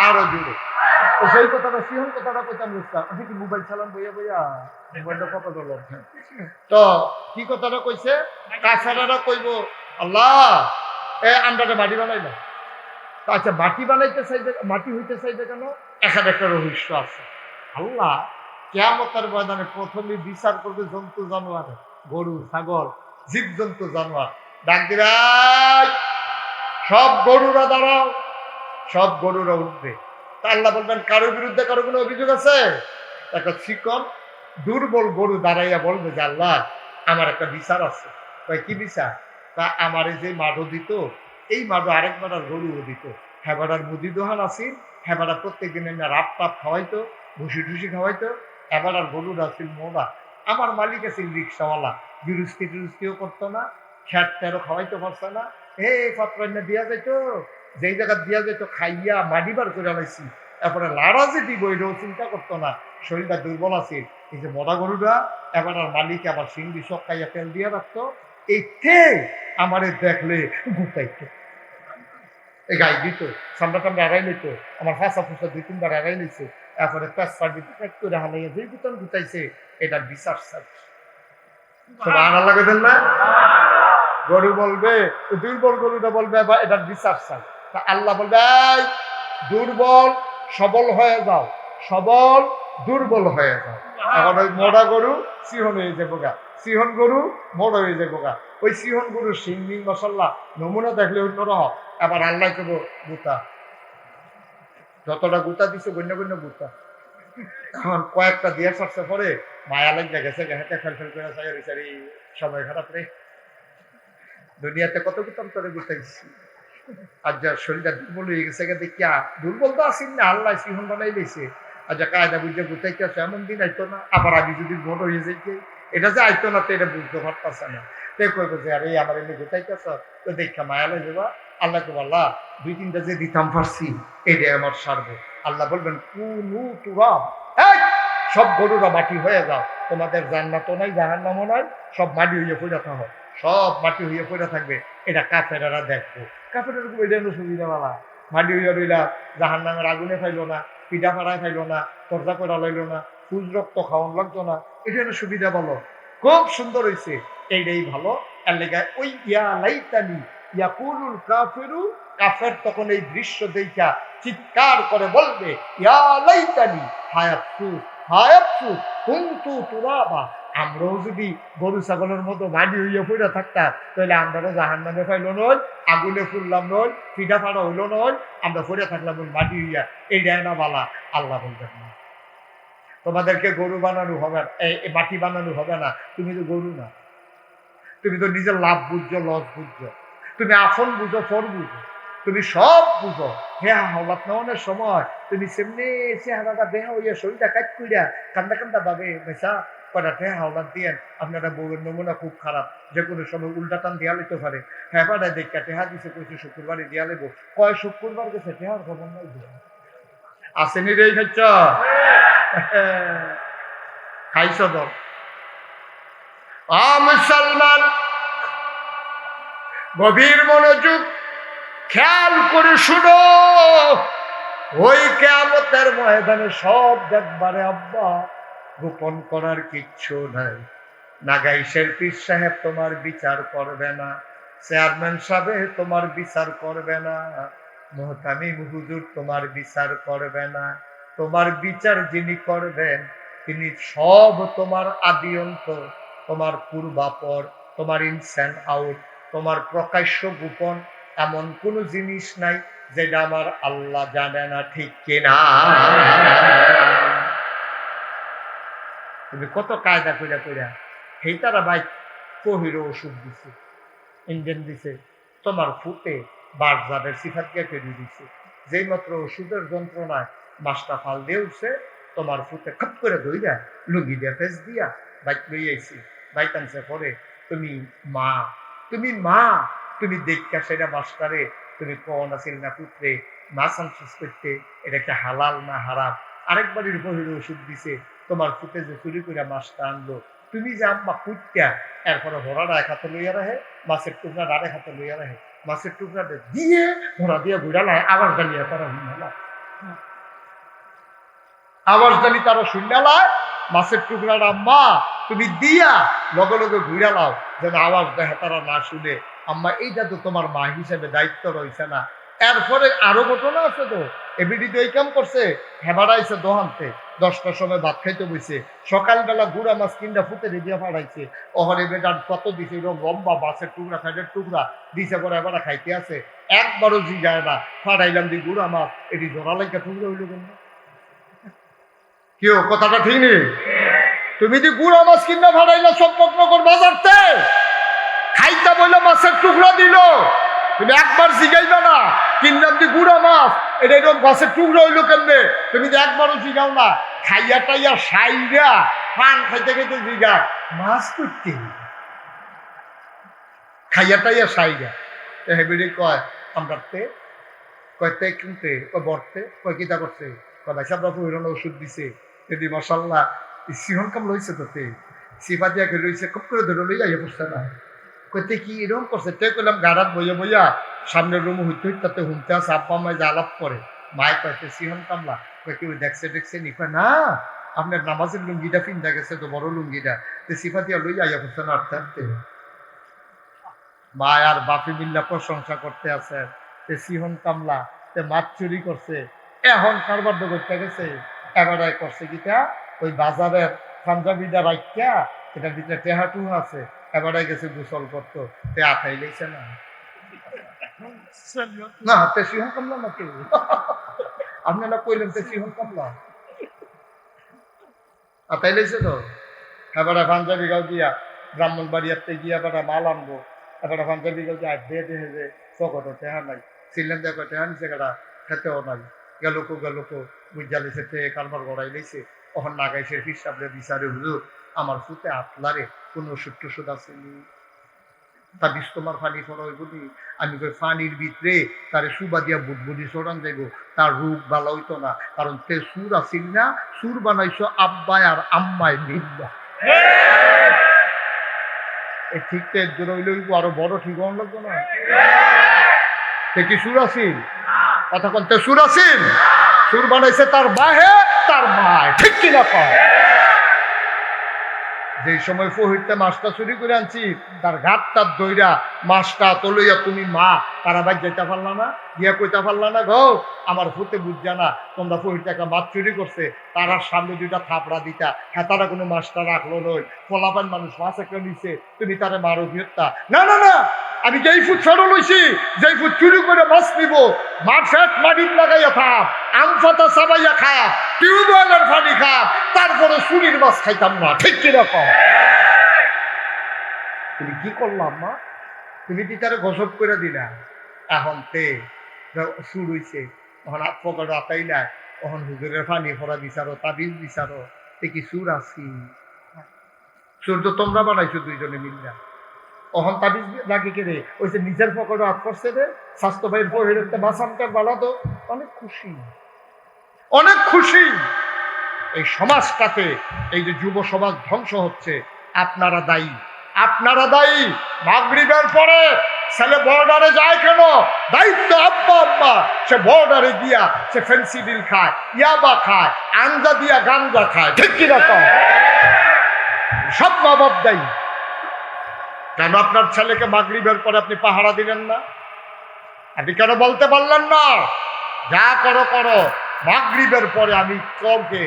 আরো জোরে। সেই কথাটা, সিহন কথাটা কইতাম বুঝতাম। আপনি কি মোবাইল চালান বইয়া বইয়া, মোবাইলটা কত ডলার? তো কি কথাটা কইছে, কাছাড়ারা কইব, আল্লাহ এ আন্ডারে মাটি বানাইলা। আচ্ছা, মাটি বানাইতে চাইবে, মাটি হইতে চাইবে কেন? এখানে একটা রহস্য আছে। আল্লাহ কিয়ামতের ময়দানে প্রথমে বিচার করবে জন্তু জানোয়ার, গরু ছাগল জীব জন্তু জানোয়ার। ডাক দিবে, সব গরুরা দাঁড়াও, সব গরুরা উঠবে। তা আল্লাহ বলবেন, কারোর বিরুদ্ধে কারো কোনো অভিযোগ আছে? একটা চিকন দুর্বল গরু দাঁড়াইয়া বলবে যে, আল্লাহ আমার একটা বিচার আছে। কি বিচার? তা আমার এই যে মাঠও দিত, এই মাঠও আরেক বেড়ার গরুও দিত। হ্যাঁ বেড়ার মুদি দোহান আসিল, হ্যাঁ বেড়া প্রত্যেক দিন রাত টাপ খাওয়াইতো, ভুসি টুসি খাওয়াইতো। এবার আর গরুর আসিল মোড়া। আমার মালিক আছিল রিক্সাওয়ালা, বিরুস্তি টিরুস্তিও করতো না, খ্যাট তেরো খাওয়াইতে পারছে না। পাত্রান্না দিয়া যাইতো, যেই জায়গা দিয়া যেত খাইয়া মাডিবার করে আনাইছি। এরপরে লাড়া যে দিব এটাও চিন্তা করতো না, শরীরটা দুর্বল আছে। এই যে মরা গরুটা, এবার আর মালিক আবার সিংড়ি সব খাইয়া তেল দিয়ে রাখতো। এতে আমারে দেখলে গুটাইতো, এই গাই দিত, সামনা টামটা এড়াই লইত, আমার ফাঁসা ফুসা 2-3 বার এড়াই লইছে। এরপরে পেঁচার ভিতরে করে হালাইয়া যেই বেতন গুটাইছে, এটার বিচার চাইছে। আনা লাগে দেন না, গরু বলবে, দুর্বল গরুটা বলবে এটার বিচার চাই। তা আল্লাহ বলবে, দুর্বল সবল হয়ে যাও, সবল দুর্বল হয়ে যাও। এখন ওই মোড়া গরু সিহন হয়ে যাবো গা, সিহন গরু মোড় হয়ে যাবো গা। ওই সিহন গরু সিংমিং মশাল্লা নমুনা দেখলে অন্যরকম। এবার আল্লাহ করবো গুতা, যতটা গুতা দিছে গণ্য গণ্য গুতা। এখন কয়েকটা দিয়ে সরছে পরে মায়া লাগিয়ে গেছে, হেঁটে ফেল ফেল করে সারি সময় খারাপ রে। দুনিয়াতে কত গুতাম করে গুতাইছি, আর যার শরীরটা দুর্বল হয়ে গেছে দেখিয়া, দুর্বল তো আসেন না, আল্লাহ সিহন বানাই দিয়েছে। আর যা কায়দা বুঝে গুতাইতে আসে, এমন দিন আইতো না। আবার আমি যদি বড় হয়ে যাইতে, এটা যে আইতো না তো এটা বুঝতে পারতেছে না। তে কইব যে আরে আমার এমনি গুতাইতেছ, তো দেখা মায়া লাগে যাবা। আল্লাহ কে আল্লাহ 2-3টা যে দিতাম পারছি, এটাই আমার সারবে। আল্লাহ বলবেন, কুনু তুরাব, এই সব গরুরা মাটি হয়ে যাও, তোমাদের জান্নাতও নাই জাহান্নামও নাই, সব মাটি হইয়া পড়ে থাকো, সব মাটি হইয়া পড়ে থাকবে। এটা কাফেরেরা দেখবো। কাফেরের এটা সুবিধা বালা, মাটি হইয়া রইলা, জাহান্নামের আগুনে ফাইলো না, পিঠা ফাড়ায় খাইলো না, তরজা করে লাইলো না, ফুল রক্ত খাওয়ান লাগতো না। এটা হলো সুবিধা বলো, খুব সুন্দর হয়েছে, এইটাই ভালো। এর লেগে ওই ইয়া লাইতানি ইয়াকুলুল কাফিরু, কাফের তখন এই দৃশ্য দেখা চিৎকার করে বলবে, ইয়া লাইতানি, হায় আফসোস, হায় আফসোস, কুনতু তুরাবা, আমরাও যদি গরু ছাগলের মতো মাটি হইয়া পড়ে থাকতাম, তাহলে আমরাও জাহান্নামে পাইল নয়, আগুনে ফুললাম নয়, পিঠা ফাড়া হইল নয়, আমরা পড়ে থাকলাম ওই মাটি হইয়া। এইটাই না বালা। আল্লাহ বলবেন না, তোমাদেরকে গরু বানানো হবে, এই মাটি বানানো হবে না। তুমি তো গরু না, তুমি তো নিজের লাভ বুঝছো, লস বুঝছো, তুমি আসন বুঝো, ফর বুঝো, তুমি সব বুঝো। হ্যাঁ হলাত নেওয়ানোর সময় তুমি সেমনি চেহারাটা বেহা হইয়া শরীরটা কাজ করিয়া কান্দা কান্দা ভাবে মেশা কটা ঠেহা হলাত দিয়ে আপনারা বউয়ের নমুনা খুব খারাপ, যে কোনো সময় উল্টা টান দিয়া লইতে পারে। হ্যাঁ পাড়ায় দেখা টেহা দিছে, কইছে শুক্রবারে দিয়া লেব, কয় শুক্রবার গেছে টেহার খবর নাই। আসেনি রে খাইছ, খাইছ দল। মুসলমান গভীর মনোযোগ খেয়াল করে শুনো, ওই কিয়ামতের ময়দানে সব দেখবারে আব্বা, গোপন করার কিচ্ছু নাই। নাগাইশের পীর সাহেব তোমার বিচার করবে না, চেয়ারম্যান সাহেব তোমার বিচার করবে না, মুহতামিম হুজুর তোমার বিচার করবে না। তোমার বিচার যিনি করবেন তিনি সব তোমার আদি অন্ত, তোমার পূর্বাপর, তোমার ইনসান আউট, তোমার প্রকাশ্য গোপন এমন কোনো জিনিস নাই যেটা আমার আল্লাহ জানে না, ঠিক কিনা? তুমি কত কায়দা কইরা কইরা সেই তারা ভাই কহিরো ওষুধ দিছে, ইঞ্জেন দিছে, তোমার ফুটে বারজাবের সিফাতকে কেড়ে দিছে। যেই মাত্র ওষুধের যন্ত্রণায় মাছটা ফাল দিয়ে উঠছে, তোমার ফুটে খপ করে ধইরা লুঙ্গি দিয়া ফেস দিয়া বাইক লই আইছি। বাইক আনছে পরে তুমি মা, তুমি মা, তুমি দেখা সেটা মাছটারে তুমি কন আসিল না পুত্রে, মাছ আনছিস করতে, এটা একটা হালাল না হারাম। আরেকবারের বহির ওষুধ দিছে, তোমার ফুটে যে চুরি করে মাছটা আনলো, তুমি যে আম্মা কুটটা এরপরে ঘোড়াটা এক হাতে লইয়া রাখে, মাছের টুকরা আরেক হাতে লইয়া রাখে, মাছের টুকরাটা দিয়ে ঘোড়া দিয়ে ঘুরালায় আবার ডালিয়া তারা শুনলায়, আবার ডালি তারা শুনলায় মাছের টুকরাটা আম্মা তুমি দিয়া লগে লগে ঘুরালাও যেন আওয়াজ দেখে তারা না শুনে। আম্মা এইটা তো তোমার মা হিসেবে দায়িত্ব রয়েছে না। এরপরে আরো ঘটনা আছে তো, এবিডি তো এই কাম করছে, হেবাড়াইছে দোহানতে 10টার সময় ভাত খাইতে বইছে, সকালবেলা গুড়া মাছ কিনটা ফুটে দিয়ে ফাড়াইছে, ওহরে বেটার কত দিছে এরকম লম্বা মাছের টুকরা খাইটের টুকরা দিছে, পরে এবার খাইতে আছে, একবারও জি যায় না ফাড়াইলাম দি গুড়া মাছ, এটি জোড়া লাইকা টুকরা হইল কেন? কেউ কথাটা ঠিক নেই? তুমি দি গুড়া মাছ কিনা ফাড়াইলা চম্পকনগর বাজারতে, খাইতা বলে মাছের টুকরা দিল, তুমি একবার জিগাইবা না কিনলাম দি গুড়া মাছ, এটা এরকম মাছের টুকরা হইলো কেমনে? তুমি তো একবারও জিগাও না, খাইয়া টাইয়া সাইরা পান খাইতে খাইতে জিগা মাছ করতে, খাইয়া টাইয়া সাইরা হেবিডি কয় আমরা কয়তে কিনতে কয় বরতে কয় কিতা করছে, কয় ভাই সাহেব বাবু হিরণ ওষুধ দিছে, যদি মশাল্লা সিহন কাম লইছে তোতে সিফা দিয়া করে রইছে, খুব করে ধরে লইয়া ইয়ে পড়ছে না, কইতে কি এরকম করছে? তে কইলাম গাড়াত বইয়া বইয়া সামনের রুম হইতে হইতে তাতে হুমতে আছে, আব্বা মায় যা আলাপ করে, মায় কয়েছে সিহন কামলা, কয় কেউ দেখছে দেখছে নি? কয় না, আপনার নামাজের লুঙ্গিটা ফিন্দা গেছে তো, বড় লুঙ্গিটা, তে সিফা দিয়া লইয়া ইয়া পড়ছে না আটতে আটতে। মা আর বাপি মিল্লা প্রশংসা করতে আছে, তে সিহন কামলা তে মাছ চুরি করছে, এখন কারবার করতে গেছে, এবারে করছে গীতা ওই বাজারের পাঞ্জাবিটা রাখিয়া এটার ভিতরে টেহাটু আছে, এবারে গেছে গোসল করতো, তে আঠাই লেছে না, না তে সিহন কামলা না কেউ, আপনারা কইলেন তে সিহন কামলা আঠাই লেছে তো। এবারে পাঞ্জাবি গাও দিয়া ব্রাহ্মণ বাড়িয়াতে গিয়া এবারে মাল আনবো, এবারে পাঞ্জাবি গাও দিয়ে দিয়ে দিয়ে যে চকটো টেহা নাই, সিলেন দেখো টেহা নিচে কাটা খেতেও নাই, গেলুকো বুঝা লেছে তে কারবার গড়াই লেছে, ওখান নাগাইছে হিসাবে বিচারে হুজুর আমার ফুতে আতলারে কোনো ওষুধ টষুধ আসেনি, তা বিষ তোমার ফানি ফরই বুঝি, আমি কই ফানির ভিতরে তারে সুবা দিয়া বুটবুটি চড়ান যাইব, তার রূপ ভালো হইতো না, কারণ তে সুর আসিল না, সুর বানাইছো আব্বায় আর আম্মায় মিল্লা, এই ঠিকটা এর হইলে আরো বড় ঠিক হন লাগতো না, তে কি সুর আসিল? কথা বলতে সুর আসিল, সুর বানাইছে তার বাহে তার মায়, ঠিক কিনা কয়? যে সময় ফহিরতে মাছটা চুরি করে আনছি, তার ঘাটটা দইরা মাছটা তলইয়া তুমি মা তারা ভাই যেতে পারলা না, গিয়া কইতে পারলা না গো আমার ফুতে বুঝছা না তোমরা ফহিরতে একটা মাছ চুরি করছে, তারার সামনে দুইটা থাপড়া দিতা, হ্যাঁ তারা কোনো মাছটা রাখলো নই, ফলাপান মানুষ মাছ একটা নিছে, তুমি তারা মারো ভিড়তা, না না না আমি যেই ফুট ফেরো লইছি, যেই ফুট চুরি করে মাছ নিব, মাছ ফেট মাটির লাগাইয়া খাপ, আম ফাতা চাবাইয়া খাপ, টিউবওয়েলের পানি খাপ, তারপরে চুরির মাছ খাইতাম না, ঠিক কিরকম? তুমি কি করলাম মা? তুমি কি তারা গসব করে দিলা, এখন তে সুর হইছে, তখন পকেট আতাইলা, তখন হুজুরের পানি ফোড়া বিচারো, তাবিজ বিচারো, তে কি সুর আছি? সুর তো তোমরা বানাইছো দুইজনে মিললা, অহন তাবিজ লাগে কে রে, ওই যে নিজের পকেটে হাত করছে রে, স্বাস্থ্য ভাইয়ের বহির একটা বাসামটার বাড়াতো, অনেক খুশি, অনেক খুশি। এই সমাজটাতে এই যে যুব সমাজ ধ্বংস হচ্ছে, আপনারা দায়ী, আপনারা দায়ী। মাগরিবের পরে ছেলে বর্ডারে যায় কেন? দায়িত্ব আব্বা আব্বা। সে বর্ডারে গিয়া সে ফেন্সিডিল খায়, ইয়াবা খায়, আঞ্জা দিয়া গাঞ্জা খায়, ঠিক কিনা কম? সব মা বাপ দায়ী। কেন আপনার ছেলেকে মাগরিবের পরে আপনি পাহারা দিলেন না? আপনি কেন বলতে পারলেন না যা করো করো, মাগরিবের পরে আমি কাউকে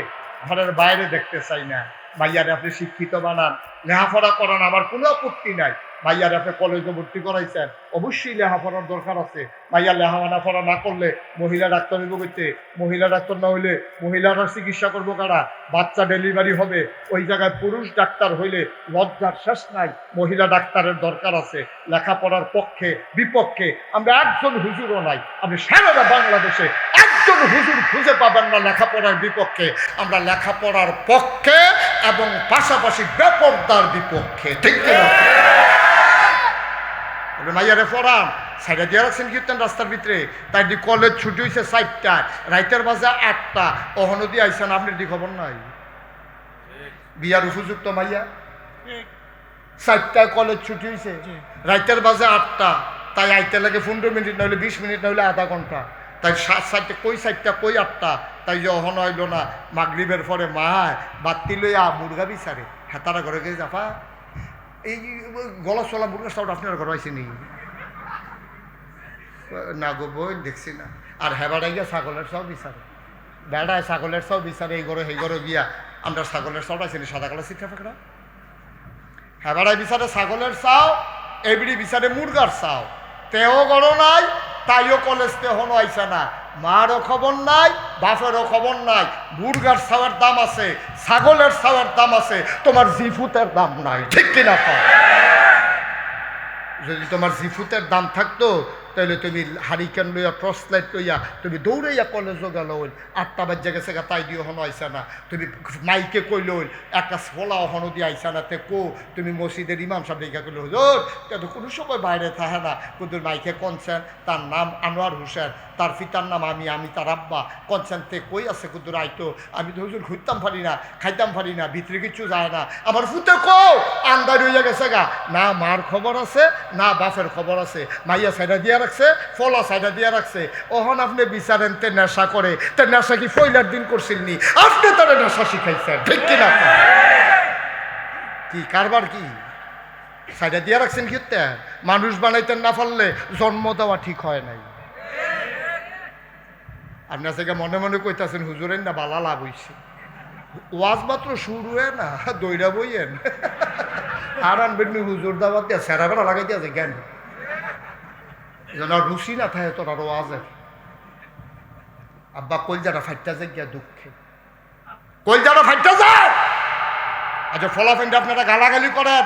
ঘরের বাইরে দেখতে চাই না? ভাইয়ারে আপনি শিক্ষিত বানান, লেখাপড়া করান, আমার কোনো আপত্তি নাই। ভাইয়ারে আপনি কলেজে ভর্তি করাইছেন, অবশ্যই লেখাপড়ার দরকার আছে। ভাইয়া লেখাপড়া না করলে মহিলা ডাক্তার হইব করতে, মহিলা ডাক্তার না হইলে মহিলারা চিকিৎসা করবো কারা? বাচ্চা ডেলিভারি হবে, ওই জায়গায় পুরুষ ডাক্তার হইলে লজ্জার শেষ নাই। মহিলা ডাক্তারের দরকার আছে। লেখাপড়ার পক্ষে বিপক্ষে আমরা একজন হুজুরও নাই। আপনি সারা বাংলাদেশে একজন হুজুর খুঁজে পাবেন না লেখাপড়ার বিপক্ষে। আমরা লেখাপড়ার পক্ষে এবং পাশাপাশি বেপরদার বিপক্ষে, ঠিক কিনা? মাইয়ারে পড়ান, সাইডে দিয়ে রাখছেন কীর্তন রাস্তার ভিতরে, তাই দি কলেজ ছুটি হয়েছে 4টায়, রাইতের বাজে 8টা, অহনো দিয়ে আইসেন, আপনার দি খবর নাই? বিয়ার উপযুক্ত মাইয়া, 4টায় কলেজ ছুটি হয়েছে, রাইতের বাজে 8টা, তাই আইতে লাগে 15 মিনিট, নইলে 20 মিনিট, নইলে আধা ঘন্টা। তাই 7টা কই 4টা কই 8টা, তাই যে অহন হইল না। মাগরিবের পরে মা বাত্তি লইয়া মুরগা বিচারে, হেতারা ঘরে গিয়ে যাফা এই গলা চলা মুরগা সাউট আপনার ঘর আইসি নি? না গো বই দেখছি না। আর হেবাড়াই গিয়া ছাগলের সব বিচারে, বেড়ায় ছাগলের সব বিচারে, এই ঘরে সেই ঘরে গিয়া আমরা ছাগলের সব আইসি সাদা কালা শিক্ষা ফাঁকড়া। হেবাড়ায় বিচারে ছাগলের চাও, এবিড়ি বিচারে মুরগার চাও। তেও গড় নাই, তাইও কলেজ তেহনো আইসা না। মারও খবর নাই, বাপেরও খবর নাই। মুরগার ছাওয়ার দাম আছে, ছাগলের ছাওয়ার দাম আছে, তোমার জিফুতের দাম নাই, ঠিক কিনা? যদি তোমার জিফুতের দাম থাকতো তাহলে তুমি হারিকেন লইয়া, টর্চ লাইট লইয়া তুমি দৌড়াইয়া কলেজও গেল, 8টা বাজে গেছে গা, তাই দিয়ে হনো আইসা না। তুমি মাইকে কইল একটা ফোলা হনো দিয়ে আইসা না, তে কো তুমি মসজিদের ইমাম সাহেব দেখা করলে হুজুর তো কোনো সময় বাইরে থাকে না, কিন্তু মাইকে কনছেন তার নাম আনোয়ার হোসেন, তার পিতার নাম আমি তার আব্বা কনছেন, তে কই আছে কুদুর আইতো, আমি তো হুজুর ঘুরতাম পারি না, খাইতাম পারি না, ভিতরে কিছু যায় না, আমার ফুতে কো আন্দার হইয়া গেছে গা। না মার খবর আছে, না বাপের খবর আছে। মাইয়া সাইডা দিয়া রাখছে, ফলা সাইডা দিয়া রাখছে। ওহন আপনি বিচারেন তে নেশা করে, তে নেশা কি ফইলার দিন করছিল নি? আপনি তারা নেশা শিখাইছেন, ঠিক কিনা? কি কারবার কি সাইডা দিয়া রাখছেন? কি মানুষ বানাইতেন না পারলে জন্ম দেওয়া ঠিক হয় নাই। আপনার থেকে মনে মনে কইতাছেন হুজুরের না বালা লাভ হইছে, ওয়াজ মাত্র শুরু হয় না, দইরা বইয়েন আর আনবেন হুজুর দাবাত দিয়া সেরা বেড়া লাগাই দিয়া যে জ্ঞান যেন রুচি না থাকে তোর আর ওয়াজের। আব্বা কলজাটা ফাইটটা যায় গিয়া দুঃখে, কলজাটা ফাইটটা যায়। আচ্ছা ফলাফেন্ডে আপনারা গালাগালি করেন,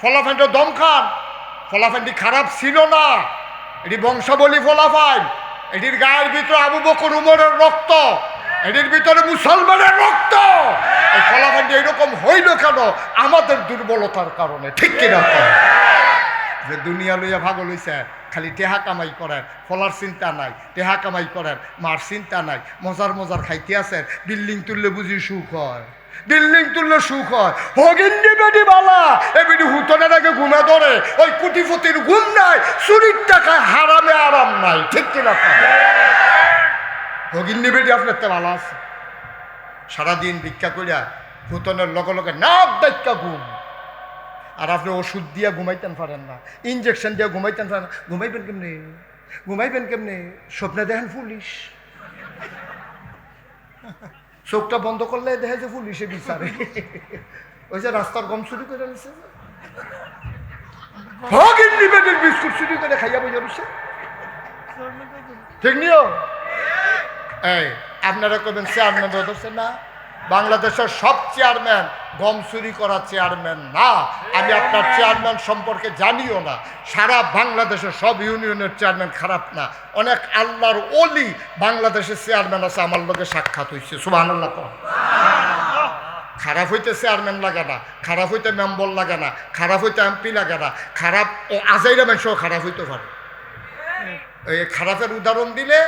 ফলাফেন্ডে দম খান, ফলাফেন্ডি খারাপ ছিল না, এটি বংশাবলী ফলাফাইন, এটির গায়ের ভিতরে আবু বকর উমরের রক্ত, এটির ভিতরে মুসলমানের রক্ত। এই ফলাফেন্ডি এরকম হইল কেন? আমাদের দুর্বলতার কারণে, ঠিক কিনা? যে দুনিয়া লইয়া ভাগল হইছে, খালি টেহা কামাই করেন, ফলার চিন্তা নাই, টেহা কামাই করেন, মার চিন্তা নাই, মজার মজার খাইতে আছেন। বিল্ডিং তুললে বুঝি সুখ হয়, বিল্ডিং তুললে সুখ হয়। হগিন্দি বেটি বালা এ বেটি হুতনের আগে ঘুমে ধরে, ওই কুটিপতির ঘুম নাই, চুরির টাকায় হারামে আরাম নাই, ঠিক কিনা? হগিন্দি বেটি আপনার তো ভালো আছে, সারাদিন ভিক্ষা করিয়া হুতনের লগে লগে নাক দায়িত্বা ঘুম। আর আপনি ওষুধ দিয়া ঘুমাইতেন পারেন না, ইঞ্জেকশন দিয়া ঘুমাইতেন পারেন না। ঘুমাইবেন কেমনি? ঘুমাইবেন কেমনি? স্বপ্নে দেখেন পুলিশ, চোখটা বন্ধ করলে দেখে যে পুলিশে বিচারে, ওই যে রাস্তার গম চুরি করে নিছে, বিস্কুট চুরি করে খাইয়া বইয়া বসে, ঠিক নিও? এই আপনারা করবেন চেয়ারম্যান ধরছে না, বাংলাদেশের সব চেয়ারম্যান গম চুরি করা চেয়ারম্যান না। আমি আপনার চেয়ারম্যান সম্পর্কে জানিও না, সারা বাংলাদেশের সব ইউনিয়নের চেয়ারম্যান খারাপ না। অনেক আল্লাহর ওলি বাংলাদেশের চেয়ারম্যান আছে, আমার লোকে সাক্ষাৎ হয়েছে, সুবহানাল্লাহ। খারাপ হইতে চেয়ারম্যান লাগে না, খারাপ হইতে মেম্বার লাগে না, খারাপ হইতে এমপি লাগে না, খারাপ আজাইরা মানুষও খারাপ হইতে পারে। এই খারাপের উদাহরণ দিলে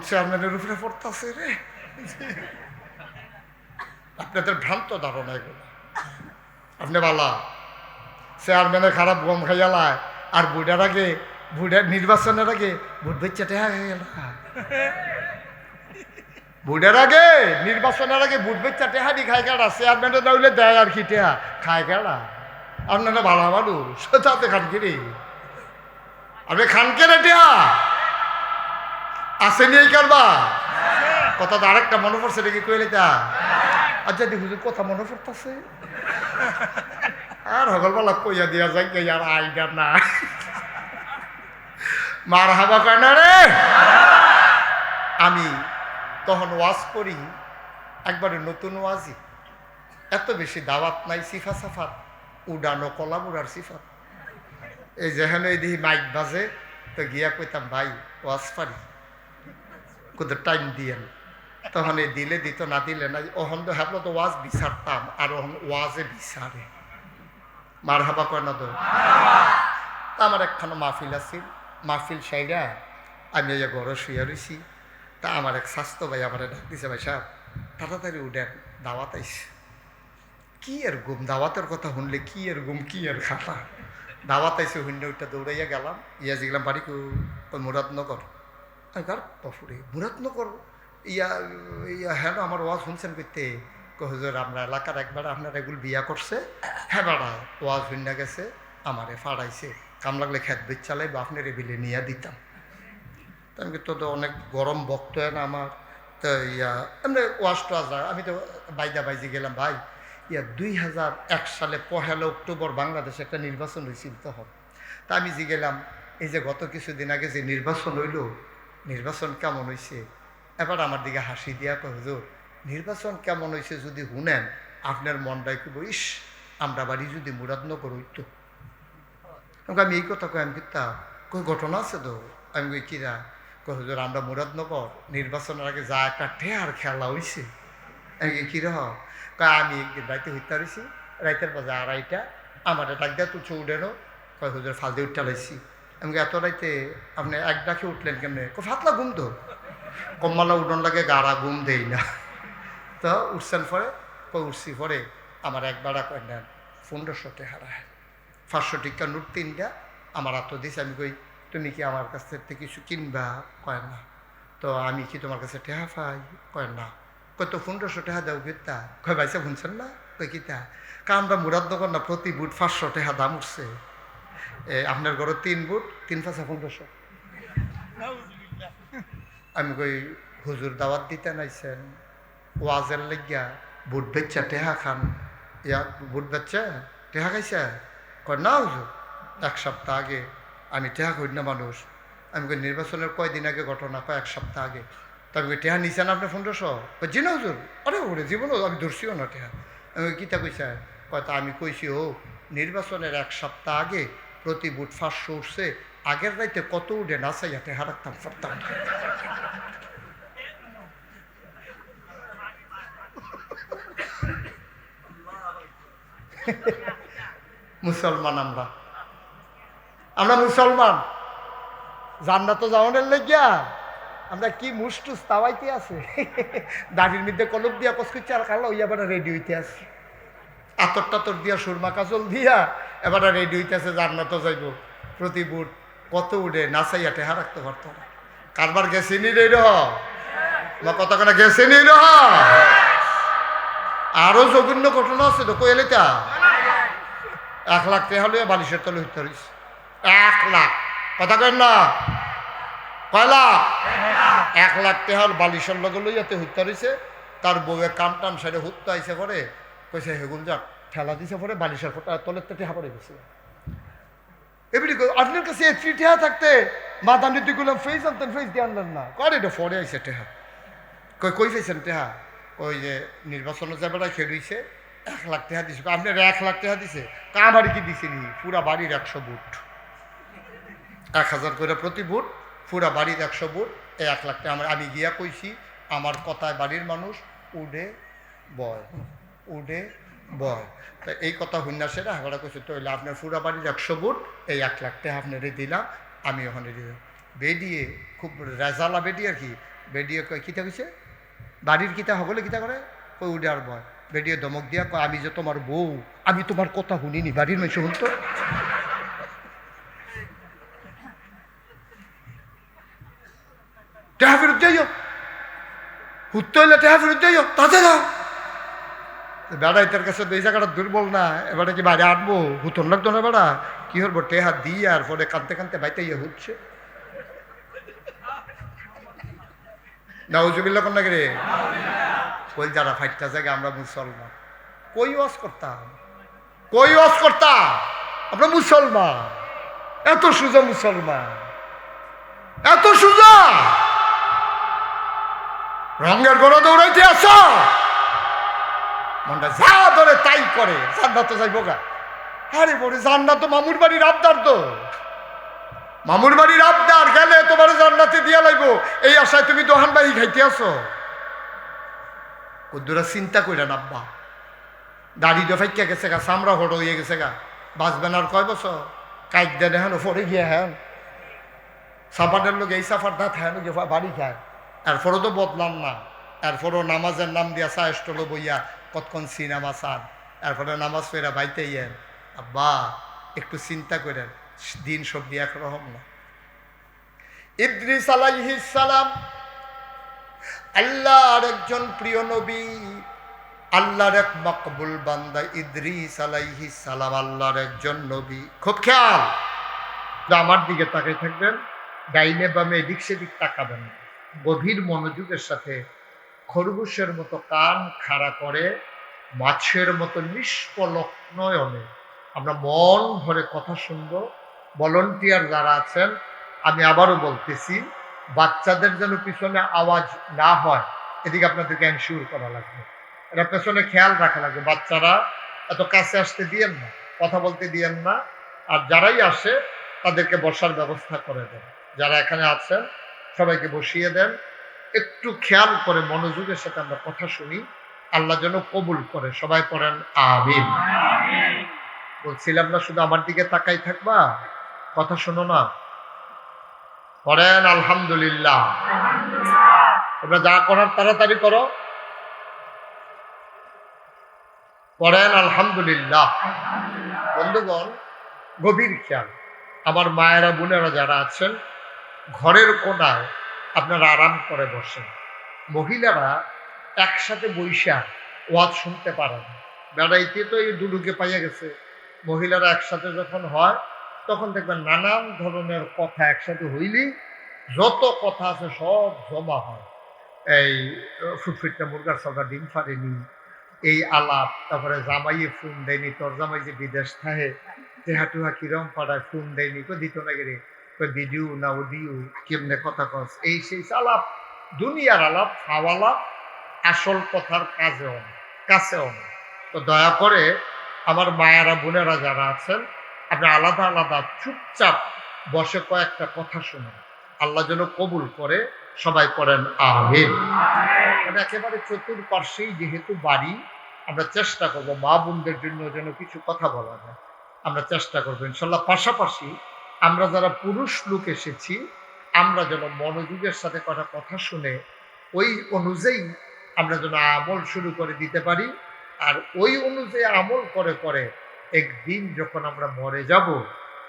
চেয়ারম্যানের উপরে পড়তেছে রে, আপনাদের ভ্রান্ত ধারণা এগুলো। আপনি বালা চেয়ারম্যানের খারাপ গম খাইয়ালায় আর বুড়ার আগে বুড়ার নির্বাচনের আগে ভোট বেচা টেহা গেল বুড়ার আগে নির্বাচনের আগে ভোট বেচা টেহা দি খাই কাটা চেয়ারম্যানের দাউলে দেয় আর কি টেহা খাই কাটা আপনারা ভালো মানুষ তাতে খান কিরে আপনি খান কেরে টেহা আসেনি এই কারবা কথা তো আরেকটা মনে পড়ছে দেখি কইলে তা আচ্ছা দেখু কথা মনে পড়তেছে আর হগলবেলা কইয়া দিয়া যাই কে আর আইডা না মার হাবা কয় না রে আমি তখন ওয়াজ করি একবারে নতুন ওয়াজি এত বেশি দাওয়াত নাই সিফা সাফাত উডানো কলা বুড়ার সিফাত এই যেখানে দেখি মাইক বাজে তো গিয়া কইতাম ভাই ওয়াজ পারি কোথাও টাইম দিয়েন তখন এই দিলে দিত না দিলে না ওহন তো হ্যাপলো তো ওয়াজ বিচারতাম আর ওহন ওয়াজে বিচারে মার হাবা কয় না তো তা আমার একখানা মাহফিল আছিল মাহফিল সাইডা আমি এই ঘরে শুয়ে রয়েছি তা আমার এক স্বাস্থ্য ভাই আমার ডাক দিছে ভাই সাহেব তাড়াতাড়ি উঠেন দাওয়াত আইসে কি এর গুম দাওয়াতের কথা শুনলে কি এর গুম কি এর খাতা দাওয়াত আইসে শূন্য উঠটা দৌড়াইয়া গেলাম ইয়া জিগলাম বাড়ি ওই মুরাদনগর কার পফুরে মুরাদনগর ইয়া ইয়া হ্যাঁ আমার ওয়াজ শুনছেন করতে হুজুর আমরা এলাকার একবার আপনার এগুলো বিয়া করছে হ্যাঁ বাড়া ওয়াজ শুনে গেছে আমারে ফাড়াইছে কাম লাগলে খেত বেচ চালাই বা আপনার এবিলে নিয়ে দিতাম আমি তো অনেক গরম বক্ত না আমার তো ইয়া এমনি ওয়াশ টোয়াজ আমি তো বাইদা বাইজি গেলাম ভাই ইয়া 2001 সালে 1 অক্টোবর বাংলাদেশে একটা নির্বাচন হয়েছিল তখন তা আমি যে গেলাম এই যে গত কিছুদিন আগে যে নির্বাচন হইল নির্বাচন কেমন হয়েছে এবার আমার দিকে হাসি দিয়া কয় হুজুর নির্বাচন কেমন হয়েছে যদি শুনেন আপনার মনটাই কি বইস আমরা বাড়ি যদি মুরাদনগর হইতো আমি এই কথা কই আমি কিতা কই ঘটনা আছে তো আমি কই কিরা কই হুজুর আমরা মুরাদনগর নির্বাচনের আগে যা একটা ঠেয়ার খেলা হয়েছে আমি কিরা কয় আমি একদিন রাইতে হইতে রয়েছি রাইতের বাজে 2:30 আমার ডাক দেয়া তুলছে উঠেনো কয় হুজুর ফালদে উঠতে লাইছি আমি এত রাইতে আপনি এক ডাকে উঠলেন কেমনে কই ফাতলা ঘুম তো কম্মালা উঠন লাগে গাড়া ঘুম দেই না তো উঠছেন পরে কই উঠছি পরে আমার একবার কয় নেন 1500 টাকা হারায় 500 টাকা নোট 3টা আমার হাত দিছে আমি কই তুমি কি আমার কাছ থেকে কিছু কিনবা কয় না তো আমি কি তোমার কাছে টেহা পাই কয় না কই তো 1500 টাকা দাও কিতা কয় ভাইসা শুনছেন না কই কিতা আমরা মুরাদনগর না প্রতি বুট 500 টাকা দাম উঠছে আপনার ঘরে 3 বুট 3 5 1500 আমি কই হুজুর দাওয়াত দিতে নাইছেন ওয়াজের লাগিয়া বুট বেচা টেহা খান ইয়া বুট বেচা টেহা খাইছে কয় না হুজুর 1 সপ্তাহ আগে আমি টেহা করি না মানুষ আমি কই নির্বাচনের কয়দিন আগে ঘটনা কয় 1 সপ্তাহ আগে তো আমি টেহা নিছেন আপনি 1500 জি না হুজুর আরে ওরে জীবনও আমি ধরছিও না টেহা আমি কিতা কইছে কয় তা আমি কইছি ও নির্বাচনের 1 সপ্তাহ আগে প্রতি বুট 500 উঠছে আগের রাইতে কত উঠে নাচাইয়া টেহা রাখতাম পারতাম মুসলমান আমরা মুসলমান জান্নাত যাওয়ানোর লাগিয়া আমরা কি মুসটুস তাওয়াইতে আছে দাড়ির মধ্যে কলপ দিয়া কসকুচ্ছে আর কালো এবার রেডি হইতে আছে আতর টাতর দিয়া সুরমা কাজল দিয়া এবার রেডি হইতে আছে জান্নাত যাইব প্রতি বুট কত উঠে নাচাইয়া টেহা রাখতে পারত না কারবার গেছে নি রে বা কত কেনা গেছে নি আরো জঘন্য ঘটনা আছে তো কইলেটা 1 লাখ টাকা হলে বালিশের তলে হইতে পারিস 1 লাখ কথা কেন না কয় লাখ 1 লাখ টাকার বালিশের লগে লইয়াতে হইতে পারিছে তার বউয়ে কাম টান সাইডে হুত্তা আইসে পরে কইছে হেগুল যাক ঠেলা দিছে পরে বালিশের তলের তো টেহা পড়ে গেছে এমনি আপনার কাছে একটি টেহা থাকতে মাদানি দুগুলো ফেস আনতেন ফেস দিয়ে আনলেন না কয় এটা ফরে আইসে টেহা কই ফেসেন টেহা ওই যে নির্বাচনের যাবেটা খেলুইছে 1 লাখ টাকা দিছে আপনার 1 লাখ টাকা দিছে কামারি কি দিছে নি পুরা বাড়ির 100 বুট 1000 করে প্রতি বুট পুরা বাড়ির 100 বুট এই 1 লাখ টাকা আমি গিয়া কইছি আমার কথায় বাড়ির মানুষ উডে বয় তা এই কথা হইনা সেটা হাগড়া কইছে তো হইলে আপনার পুরা বাড়ির 100 বুট এই 1 লাখ টাকা আপনারে দিলাম আমি ওখানে দিলাম বেডিয়ে খুব রেজালা বেডি আর কি বেডিয়ে কিতা কইছে বাড়ির কিতা হবলে কিতা করে ওই উডে আর বয় বেরিয়ে ধমক দিয়া কয় আমি যে তোমার বউ, আমি তোমার কথা শুনিনি, বাড়ির মেয়ে শুনতো। টেহা ফেরত যাইও, হুত্ত হইলে টেহা ফেরত যাইও, তাতে না বেড়া এটার কাছে এই জায়গাটা দুর্বল না, এবারে কি বাইরে আনবো, হুতন লাগতো না বেড়া, কি হবো টেহা দিয়ে আর পরে কানতে কানতে বাইতে ইয়ে হচ্ছে। নাউজুবিল্লাহ কোন নাকি রে, ওই যারা ফাইটটা জায়গা আমরা মুসলমান, কই ওয়াজ করতাম, কই ওয়াজ করতাম, আমরা মুসলমান, এত সোজা মুসলমান, এত সোজা, রঙের গড়া দৌড়াইতে আসো, মনটা যা ধরে তাই করে, জান্নাত তো যাইব গা। আরে বলে জান্নাত তো মামুর বাড়ির আবদার, তো মামুর বাড়ির আবদার, গেলে তোমার জান্নাতে দিয়া লাগবো, এই আশায় তুমি দোহান বাড়ি খাইতে আসো। কদ্দুরা চিন্তা কইরা নাব্বা, দাড়ি দফাইকা গেছে গা, চামড়া হড় হয়ে গেছে গা, বাঁচবেন আর কয় বছর, কাইক দেন হ্যাঁ পরে গিয়ে হ্যাঁ সাফারের লোক এই সাফার দাঁত হ্যাঁ বাড়ি খায়, এরপরও তো বদলাম না, এরপরও নামাজের নাম দিয়া চা স্টলে বইয়া কতক্ষণ সিনেমা চান, এরপরে নামাজ ফেরা বাইতে ইয়েন। আব্বা একটু চিন্তা করেন, দিন সবজি একরকম না। ইদ্রিস আলাইহিস সালাম আল্লাহর একজন প্রিয় নবী, আল্লাহর এক মকবুল বান্দা। ইদ্রিস আলাইহিস সালাম আল্লাহর একজন নবী। খুব খেয়াল, আমার দিকে তাকাই থাকবেন, ডাইনে বামে এদিক সেদিক তাকাবেন, গভীর মনোযোগের সাথে খরগোশের মতো কান খাড়া করে মাছের মতো নিষ্পলক নয়নে আমরা মন ভরে কথা শুনবো। ভলান্টিয়ার যারা আছেন, আমি আবারও বলতেছি, বাচ্চাদের যেন পিছনে আওয়াজ না হয়, এদিকে আপনাদেরকে এনশিওর করা লাগবে, এটা পেছনে খেয়াল রাখা লাগবে। বাচ্চারা এত কাছে আসতে দিয়েন না, কথা বলতে দিয়েন না, আর যারাই আসে তাদেরকে বসার ব্যবস্থা করে দেন। যারা এখানে আছেন সবাইকে বসিয়ে দেন, একটু খেয়াল করে মনোযোগের সাথে আমরা কথা শুনি, আল্লাহ যেন কবুল করে। সবাই পড়েন আমিন। বলছিলাম না শুধু আমার দিকে তাকাই থাকবা, কথা শোনো না, পড়েন আলহামদুলিল্লাহ। তোমরা যা করার তাড়াতাড়ি করো, পড়েন আলহামদুলিল্লাহ। বন্ধুগণ, গভীর খেয়াল, আমার মায়েরা বোনেরা যারা আছেন, ঘরের কোনায় আপনারা আরাম করে বসেন। মহিলারা একসাথে বৈশা ওয়াজ শুনতে পারেন, বেড়াইতে তো এই দুডুকে পাইয়া গেছে। মহিলারা একসাথে যখন হয় তখন দেখবেন নানান ধরনের কথা একসাথে হইলেই যত কথা আছে সব জমা হয়। এই ফুটফিটটা মুরগার সরকার ডিম ফারেনি, এই আলাপ, তারপরে জামাইয়ে ফোন দেয়নি, তোর জামাই যে বিদেশ থাকে তেহা টুহা কিরম পাড়ায় ফোন দেয়নি, কো দিত না গেলে দিদিও না ও দিও, কেমনে কথা কস, এই সেই আলাপ, দুনিয়ার আলাপ, ফাওয়ালাপ, আসল কথার কাছেও না। তো দয়া করে আমার মায়েরা বোনেরা যারা আছেন, আপনি আলাদা আলাদা চুপচাপ বসে কয়েকটা কথা শুনুন, আল্লাহ যেন কবুল করে। সবাই পড়েন আমিন। একেবারে চতুর্পার্শ্বেই যেহেতু বাড়ি, আমরা চেষ্টা করবো মা বোনদের জন্য যেন কিছু কথা বলা যায়, আমরা চেষ্টা করবো ইনশাল্লাহ। পাশাপাশি আমরা যারা পুরুষ লোক এসেছি, আমরা যেন মনোযোগের সাথে কটা কথা শুনে ওই অনুযায়ী আমরা যেন আমল শুরু করে দিতে পারি। আর ওই অনুযায়ী আমল করে করে একদিন যখন আমরা মরে যাব,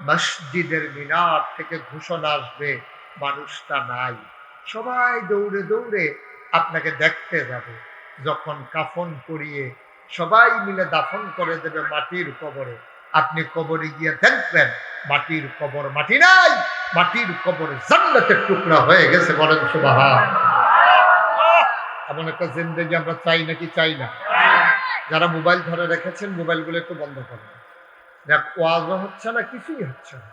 মসজিদের মিনার থেকে ঘোষণা আসবে মানুষটা নাই, সবাই দৌড়ে দৌড়ে আপনাকে দেখতে যাবে। যখন কাফন করিয়ে সবাই মিলে দাফন করে দেবে মাটির কবরে, আপনি কবরে গিয়ে দেখবেন মাটির কবর মাটি নাই, মাটির কবর জান্নাতের টুকরা হয়ে গেছে। বলেন সুবহানাল্লাহ। এমন একটা জিন্দেগি আমরা চাই নাকি চাই না? যারা মোবাইল ধরে রেখেছেন, মোবাইলগুলো একটু বন্ধ করেন। দেখ, ওয়াজও হচ্ছে না, কিছুই হচ্ছে না।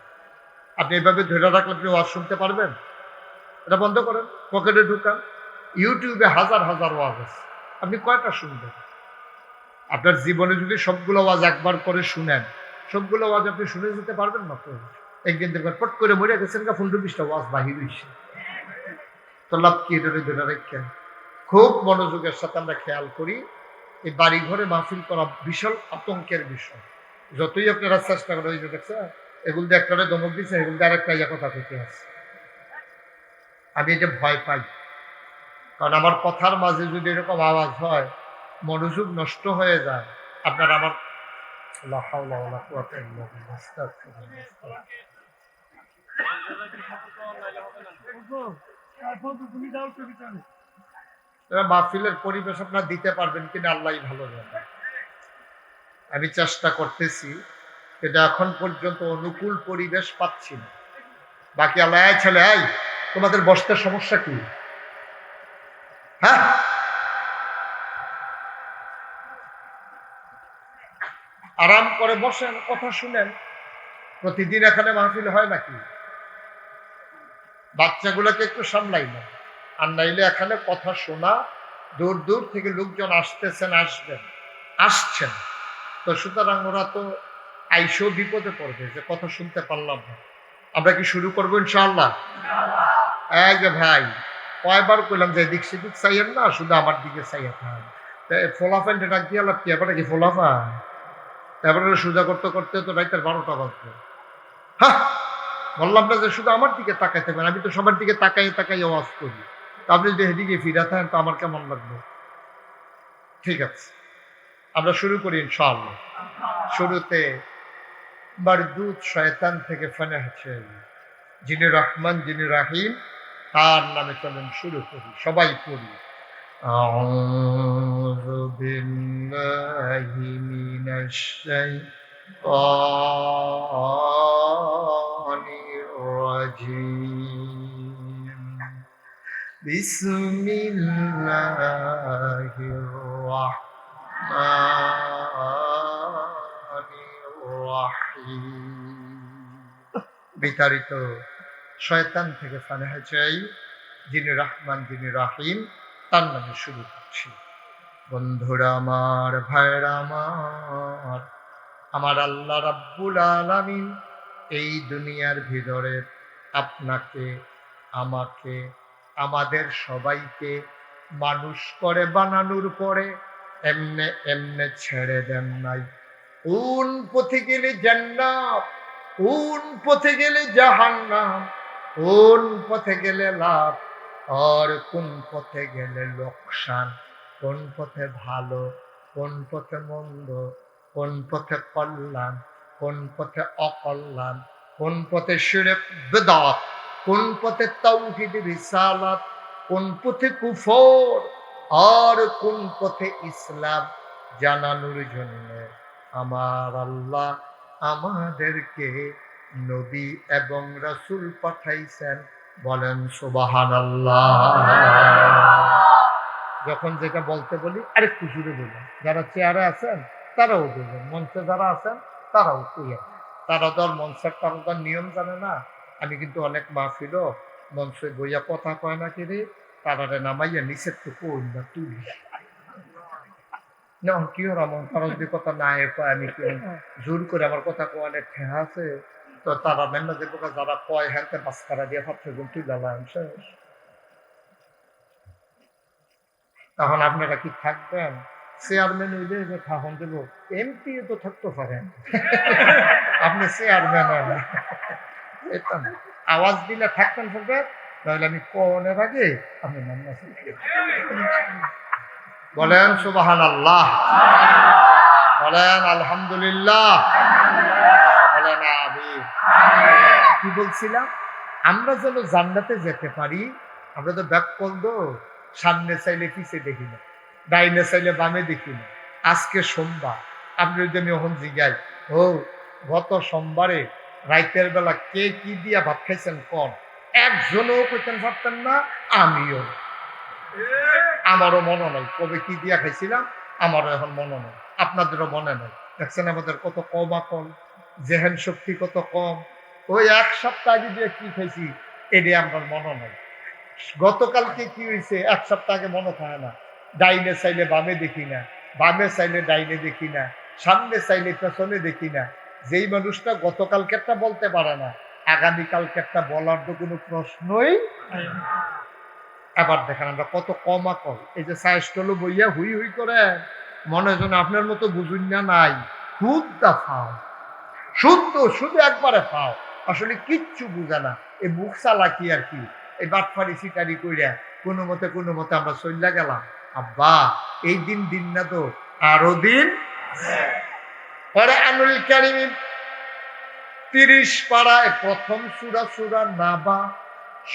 আপনি এভাবে ধরে রাখলে আপনি ওয়াজ শুনতে পারবেন? এটা বন্ধ করেন, পকেটে ঢুকান। ইউটিউবে হাজার হাজার ওয়াজ আছে, আপনি কয়টা শুনবেন? আপনার জীবনে যদি সবগুলো ওয়াজ একবার করে শুনেন, সবগুলো ওয়াজ আপনি শুনে যেতে পারবেন না। তো একদিন দেখবেন পট করে মরে গেছেন গা 15-20টা ওয়াজ বাহির হয়েছে, তো লাভ কি? ধরে ধরে রেখেন। খুব মনোযোগের সাথে আমরা খেয়াল করি। এই বাড়ি ঘরে মাহফিল করা বিশাল আতঙ্কের বিষয়। যতই আপনারা চেষ্টা করেন, ওই যে দেখছে এগুলো দিয়ে একটা দমক দিচ্ছে, এগুলো দিয়ে আরেকটা ইয়া কথা কইতে আছে। আমি এটা ভয় পাই, কারণ আমার কথার মাঝে যদি এরকম আওয়াজ হয়, মনোযোগ নষ্ট হয়ে যায়। আপনার আমার লা হাওলা ওয়ালা কুওয়াতা ইল্লা বিল্লাহ, আস্তাগফিরুল্লাহ। মাহফিলের পরিবেশ আপনার দিতে পারবেন কিনা আল্লাহই ভালো জানে। আমি চেষ্টা করতেছি, কিন্তু এখন পর্যন্ত অনুকূল পরিবেশ পাচ্ছি না। বাকি আল্লাহ, এই ছেলে, এই তোমাদের বসতে সমস্যা কি? হ্যাঁ, আরাম করে বসেন, কথা শুনেন। প্রতিদিন এখানে মাহফিল হয় নাকি? বাচ্চাগুলোকে একটু সামলাই না, আর নাইলে এখানে কথা শোনা, দূর দূর থেকে লোকজন আসতেছেন, আসছেন, তো সুতরাং ওরা তো আইসেও বিপদে পড়বে যে কথা শুনতে পারলাম না। আমরা কি শুরু করবো ইনশাআল্লাহ? এই যে ভাই, কয়বার কইলাম যে এদিক সেদিক চাইয়েন না, শুধু আমার দিকে চাইয়া থাকেন। ফোলাফাইন ডাক দিয়ে আলাপ কি এবারে কি ফোলাফাই? এবারে সোজা করতে করতে তো রাইতের 12টা বাজবে। হ্যাঁ, বললাম না যে শুধু আমার দিকে তাকাই থাকবেন, আমি তো সবার দিকে তাকাই তাকাই আওয়াজ করি। তা আপনি যদি এদিকে ফিরা থাকেন তো আমার কেমন লাগবে? ঠিক আছে, আমরা শুরু করি ইনশাআল্লাহ। শুরুতে মারদুদ শয়তান থেকে ফানা হচ্ছে, যিনি রহমান যিনি রাহিম, তার নামে চলেন শুরু করি, সবাই পড়ি। আউযু বিল্লাহি মিনাশ শাইতানির রাজীম। বিসমিল্লাহির রাহমানির রাহিম। বিতাড়িত শয়তান থেকে ফানাহ চাই, যিনি রহমান যিনি রাহিম, তার নামে শুরু করছি। বন্ধুরা আমার, ভাইরা আমার, আমার আল্লাহ রাব্বুল আলামিন এই দুনিয়ার ভিতরে আপনাকে, আমাকে, আমাদের সবাইকে মানুষ করে বানানোর পরে এমনে এমনে ছেড়ে দেন নাই। কোন পথে গেলে জান্নাত, কোন পথে গেলে জাহান্নাম, কোন পথে গেলে লাভ, আর কোন পথে গেলে লোকসান, কোন পথে ভালো, কোন পথে মন্দ, কোন পথে কল্যাণ, কোন পথে অকল্যাণ, কোন পথে শিরক বিদআত, কোন পথে তাওহীদ রিসালাত, কোন পথে কুফর, আর কোন পথে ইসলাম জানানোর জন্য আমার আল্লাহ আমাদেরকে নবী এবং রাসূল পাঠাইছেন। বলেন সুবহানাল্লাহ। যখন যেটা বলতে বলি আরেকটু জুড়ে বলবেন। যারা চেয়ারে আছেন তারাও বলবেন, মঞ্চে যারা আছেন তারাও কইয়া। তারা তো আর মঞ্চের তারা তো নিয়ম জানে না। আমি কিন্তু অনেক মাহফিলও মঞ্চে বইয়া কথা কয় না কিরে, তারারে নামাইয়া নিচের তো কই না তুলি না, কি রমন তারা যদি কথা না কয়, আমি কি জোর করে আমার কথা কোয়ালে ঠেহা আছে? তো তারা মেম্বার যে পোকা যারা কয় হ্যাঁ বাস্কারা দিয়ে ভাবছে তুই লালাম শেষ। তখন আপনারা কি থাকবেন? চেয়ারম্যান হইলে যে থাকুন দেব, এমপি তো থাকতে পারেন, আপনি চেয়ারম্যান হয় না। এটা না, আওয়াজ দিলে থাকতেন থাকবে, তাহলে আমি কোনের আগে আপনি নাম বলেন সুবহানাল্লাহ, বলেন আলহামদুলিল্লাহ, বলেন আমিন। কি বলছিলাম? আমরা যেন জান্নাতে যেতে পারি, আমরা তো ব্যাক করবো, সামনে চাইলে পিছে দেখি না, ডাইনে চাইলে বামে দেখি না। আজকে সোমবার, আপনি যদি আমি ওখান জিগাই, ও গত সোমবারে রাইতের বেলা কে কি দিয়া ভাত খাইছেন কন, একজনও কইতেন পারতেন না, আমিও, আমারও মনে নাই কবে কি দিয়া খাইছিলাম, আমারও এখন মনে নাই, আপনাদেরও মনে নাই। দেখছেন আমাদের কত কম আকল, জেহেন শক্তি কত কম। ওই এক সপ্তাহ আগে দিয়ে কি খাইছি এটি আমার মনে নাই, গতকালকে কি হয়েছে এক সপ্তাহ আগে মনে থাকে না। ডাইনে চাইলে বামে দেখি না, বামে চাইলে ডাইনে দেখি না, সামনে চাইলে পেছনে দেখি না। যেই মানুষটা গতকালকেরটা বলতে পারে না, আগামীকালকেরটা বলার তো কোনো প্রশ্নই। এবার দেখেন আমরা কত কম আকল। এই যে সাইস্টল বইয়া হুই হুই করে মনে হয় যেন আপনার মতো বুঝুন না নাই, হুদ্দা ফাও, শুদ্ধ শুধু একবারে ফাও, আসলে কিচ্ছু বুঝে না। এই বুক চালাকি আর কি, এই বাটফারি সিটারি কইরা কোনো মতে আমরা চল্লা গেলাম। আব্বা এই দিন দিন না তো, আরো দিন। কোরআনুল কারীম 30 পারায় প্রথম সূরা সূরা নাবা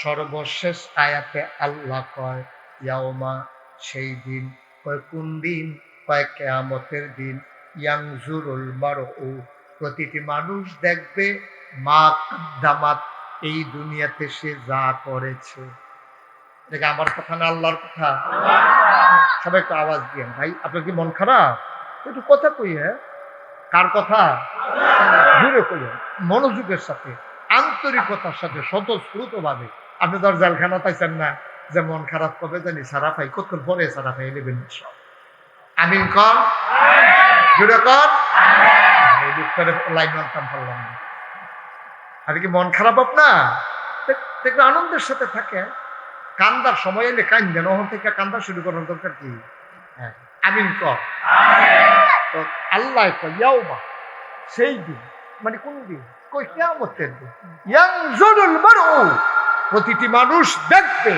সর্বশেষ আয়াতে আল্লাহ কয় ইয়াউমা, সেই দিন। কয় কোন দিন? কয় কিয়ামতের দিন। ইয়ানজুরুল মারউ, প্রতিটি মানুষ দেখবে মা কাদ্দামাত, এই দুনিয়াতে সে যা করেছে। দেখে আমার কথা না আল্লাহর কথা? সবাই একটু আওয়াজ দিয়েন। ভাই আপনার কি মন খারাপ? একটু কথা কই। হ্যাঁ, কার কথা? জুড়ে কইলেন, মনোযোগের সাথে, আন্তরিকতার সাথে, স্বতঃস্ফূর্ত ভাবে। আপনি তো আর জেলখানা পাইছেন না যে মন খারাপ কবে জানি সারা পাই, কতক্ষণ পরে সারা পাই নেবেন সব। আমিন কর, জুড়ে কর। লাইন মানতাম পারলাম না। আর কি মন খারাপ আপনার? একটু আনন্দের সাথে থাকে। কান্দার সময় এলে কান্দেন, ওখান থেকে কান্দা শুরু করার দরকার কি? হ্যাঁ, আমিন কর। আল্লাহ ইয়াউমা, সেই দিন। মানে কোন দিন? কই কিয়ামতের দিন। ইয়ানজুরুল মারউ, প্রতিটি মানুষ দেখবে।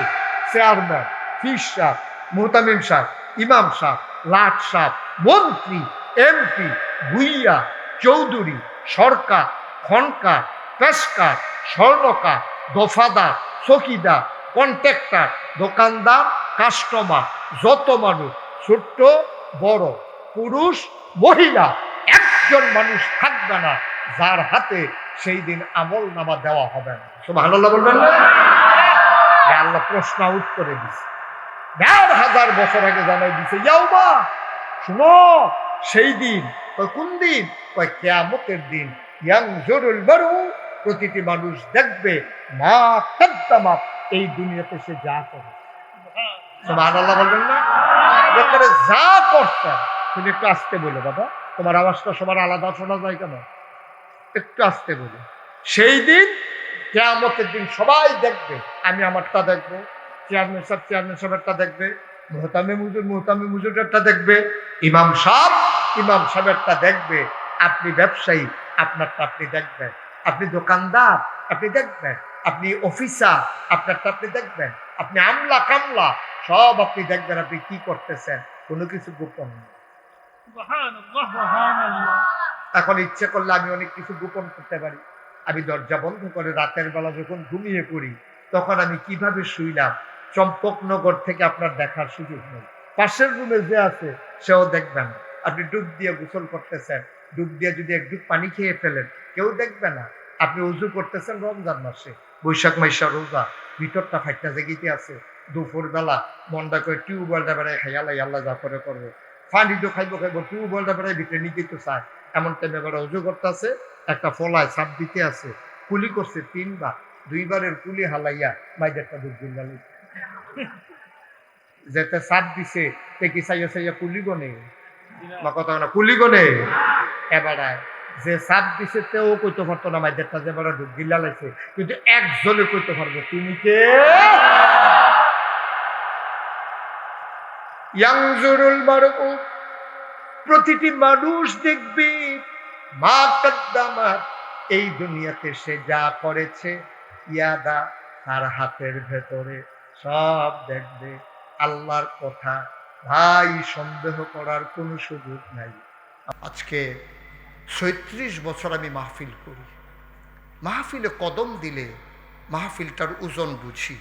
চেয়ারম্যান, ফিস সাহেব, মুহতামিম সাহেব, ইমাম সাহেব, লাট সাহেব, মন্ত্রী, এমপি, ভুইয়া, চৌধুরী, সরকার, খনকার, পেশকার, স্বর্ণকার, দফাদার, চকিদার, কন্ট্রাক্টর, দোকানদার, কাস্টমার, যত মানুষ, ছোট্ট বড়, পুরুষ মহিলা, একজন মানুষ থাকবে না যার হাতে সেই দিন আমল নামা দেওয়া হবে না। সুবহানাল্লাহ বলবেন না? আল্লাহ প্রশ্ন আউট করে দিছে, ১,৫০০ বছর আগে জানাই দিছে। ইয়াউমা, শুনো, সেই দিন। কোন দিন? কয় কিয়ামতের দিন। ইয়ানজুরুল মারউ, প্রতিটি মানুষ দেখবে মা কাদ্দামাত, এই দুনিয়াতে সে যা করে। সুবহানাল্লাহ বলবেন না? এবারে যা করছেন। তুমি একটু আসতে বলো বাবা, তোমার আওয়াজটা সবার আলাদা শোনা যায় কেন? একটু আসতে বলো। সেই দিন, কিয়ামতের দিন সবাই দেখবে। আমি আমারটা দেখবো, চেয়ারম্যান সাহেবেরটা দেখবে, মুহতামিম হুজুরেরটা দেখবে, ইমাম সাহেবেরটা দেখবে। আপনি ব্যবসায়ী, আপনারটা আপনি দেখবেন। আপনি দোকানদার, আপনি দেখবেন। আপনি অফিসার, আপনারটা আপনি দেখবেন। আপনি আমলা কামলা, সব আপনি দেখবেন। আপনি কি করতেছেন, কোনো কিছু গোপন নেই। এখন ইচ্ছে করলে আমি অনেক কিছু গোপন করতে পারি। আমি দরজা বন্ধ করে রাতের বেলা যখন ঘুমিয়ে পড়ি, তখন আমি কিভাবে শুইলাম চম্পকনগর থেকে আপনার দেখার সুযোগ নেই। পাশের রুমে যে আছে সেও দেখবেন। আপনি ডুব দিয়ে গোসল করতেছেন, ডুব দিয়ে যদি এক ডুব পানি খেয়ে ফেলেন, কেউ দেখবে না। আপনি উজু করতেছেন রমজান মাসে, বৈশাখ মাসে রোজা, ভিতরটা ফাইটটা জেগিতে আছে। দুপুর বেলা মনটা করে টিউবওয়েলটা বেড়ায় খাইয়ালাই আল্লাহ যা করে করবো। পানি তো খাইবো টিউবওয়েলটা বেড়ায় ভিতরে নিতে তো চায়। এমন টাইমে বেড়া উজু করতে আছে, একটা ফলায় সাপ দিতে আছে, কুলি করছে 3 বার, 2 বারের কুলি হালাইয়া মাইদেরটা দুধ দিল্লা যেতে সাপ দিছে কি চাইয়া কুলি গনে বা কথা না, কুলি গনে। এবারে যে সাপ দিছে তেও কইতে পারতো না মাইদেরটা, যে বেড়া দুধ দিল্লা লাইছে, কিন্তু একজনে কইতে পারবো তুমি কে। ইয়ানজুরুল মারউ, প্রতিটি মানুষ দেখবে মা কাদ্দামাত, এই দুনিয়াতে সে যা করেছে। ইয়াদা, তার হাতের ভেতরে সব দেখবে। আল্লাহর কথা ভাই, সন্দেহ করার কোনো সুযোগ নাই। আজকে ৩৬ বছর আমি মাহফিল করি। মাহফিলে কদম দিলে মাহফিলটার ওজন বুঝি।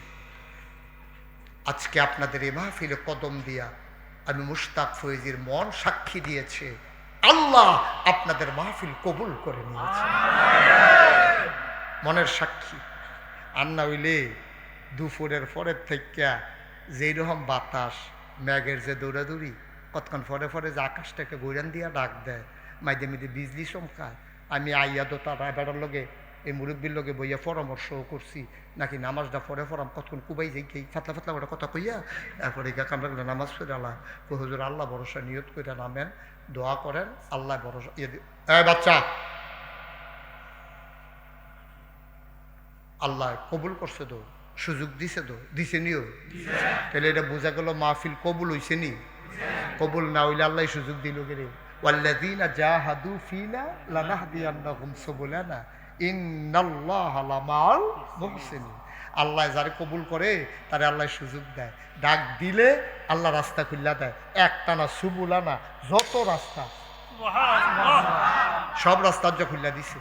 আজকে আপনাদের এই মাহফিলে কদম দিয়া আমি মুশতাক ফয়েজির মন সাক্ষী দিয়েছে, আল্লাহ আপনাদের মাহফিল কবুল করে নিয়েছে। মনের সাক্ষী। আর না হইলে দুপুরের পরের থেকে যেই রকম বাতাস, মেঘের যে দৌড়াদৌড়ি, কতক্ষণ পরে পরে যে আকাশটাকে গৈরান দিয়া ডাক দেয়, মাইদে মিদে বিজলি চমকায়। আমি আইয়া তো তার বেড়ার লগে, এই মুরব্বীর লগে বইয়া পরামর্শও করছি, নাকি নামাজটা পরে পড়াম, কতক্ষণ কুবাই যাই খেয়ে ফাতলা ফাতলা ওটা কথা কইয়া তারপরে কামড়া নামাজ পড়ে আল্লাহ হুজুর আল্লাহ ভরসা নিয়ত করে নামেন, দোয়া করেন, আল্লাহ ভরসা বাচ্চা আল্লাহ কবুল করছে, তো সুযোগ দিছে, তো দিছে নিও। তাহলে এটা বোঝা গেল মাহফিল কবুল হইছে নি। কবুল না হইলে আল্লাহ সুযোগ দিল গেলে, ওয়াল্লাযীনা জাহাদু ফীনা লানাহদিয়ান্নাহুম সুবুলানা ইন্নাল্লাহা লামাল মুহসিনিন। আল্লাহ যারে কবুল করে তারে আল্লাহ সুযোগ দেয়, ডাক দিলে আল্লাহ রাস্তা খুল্লা দেয়। একটা না, সুবুলা না, যত রাস্তা সব রাস্তা যে খুল্লা দিছে,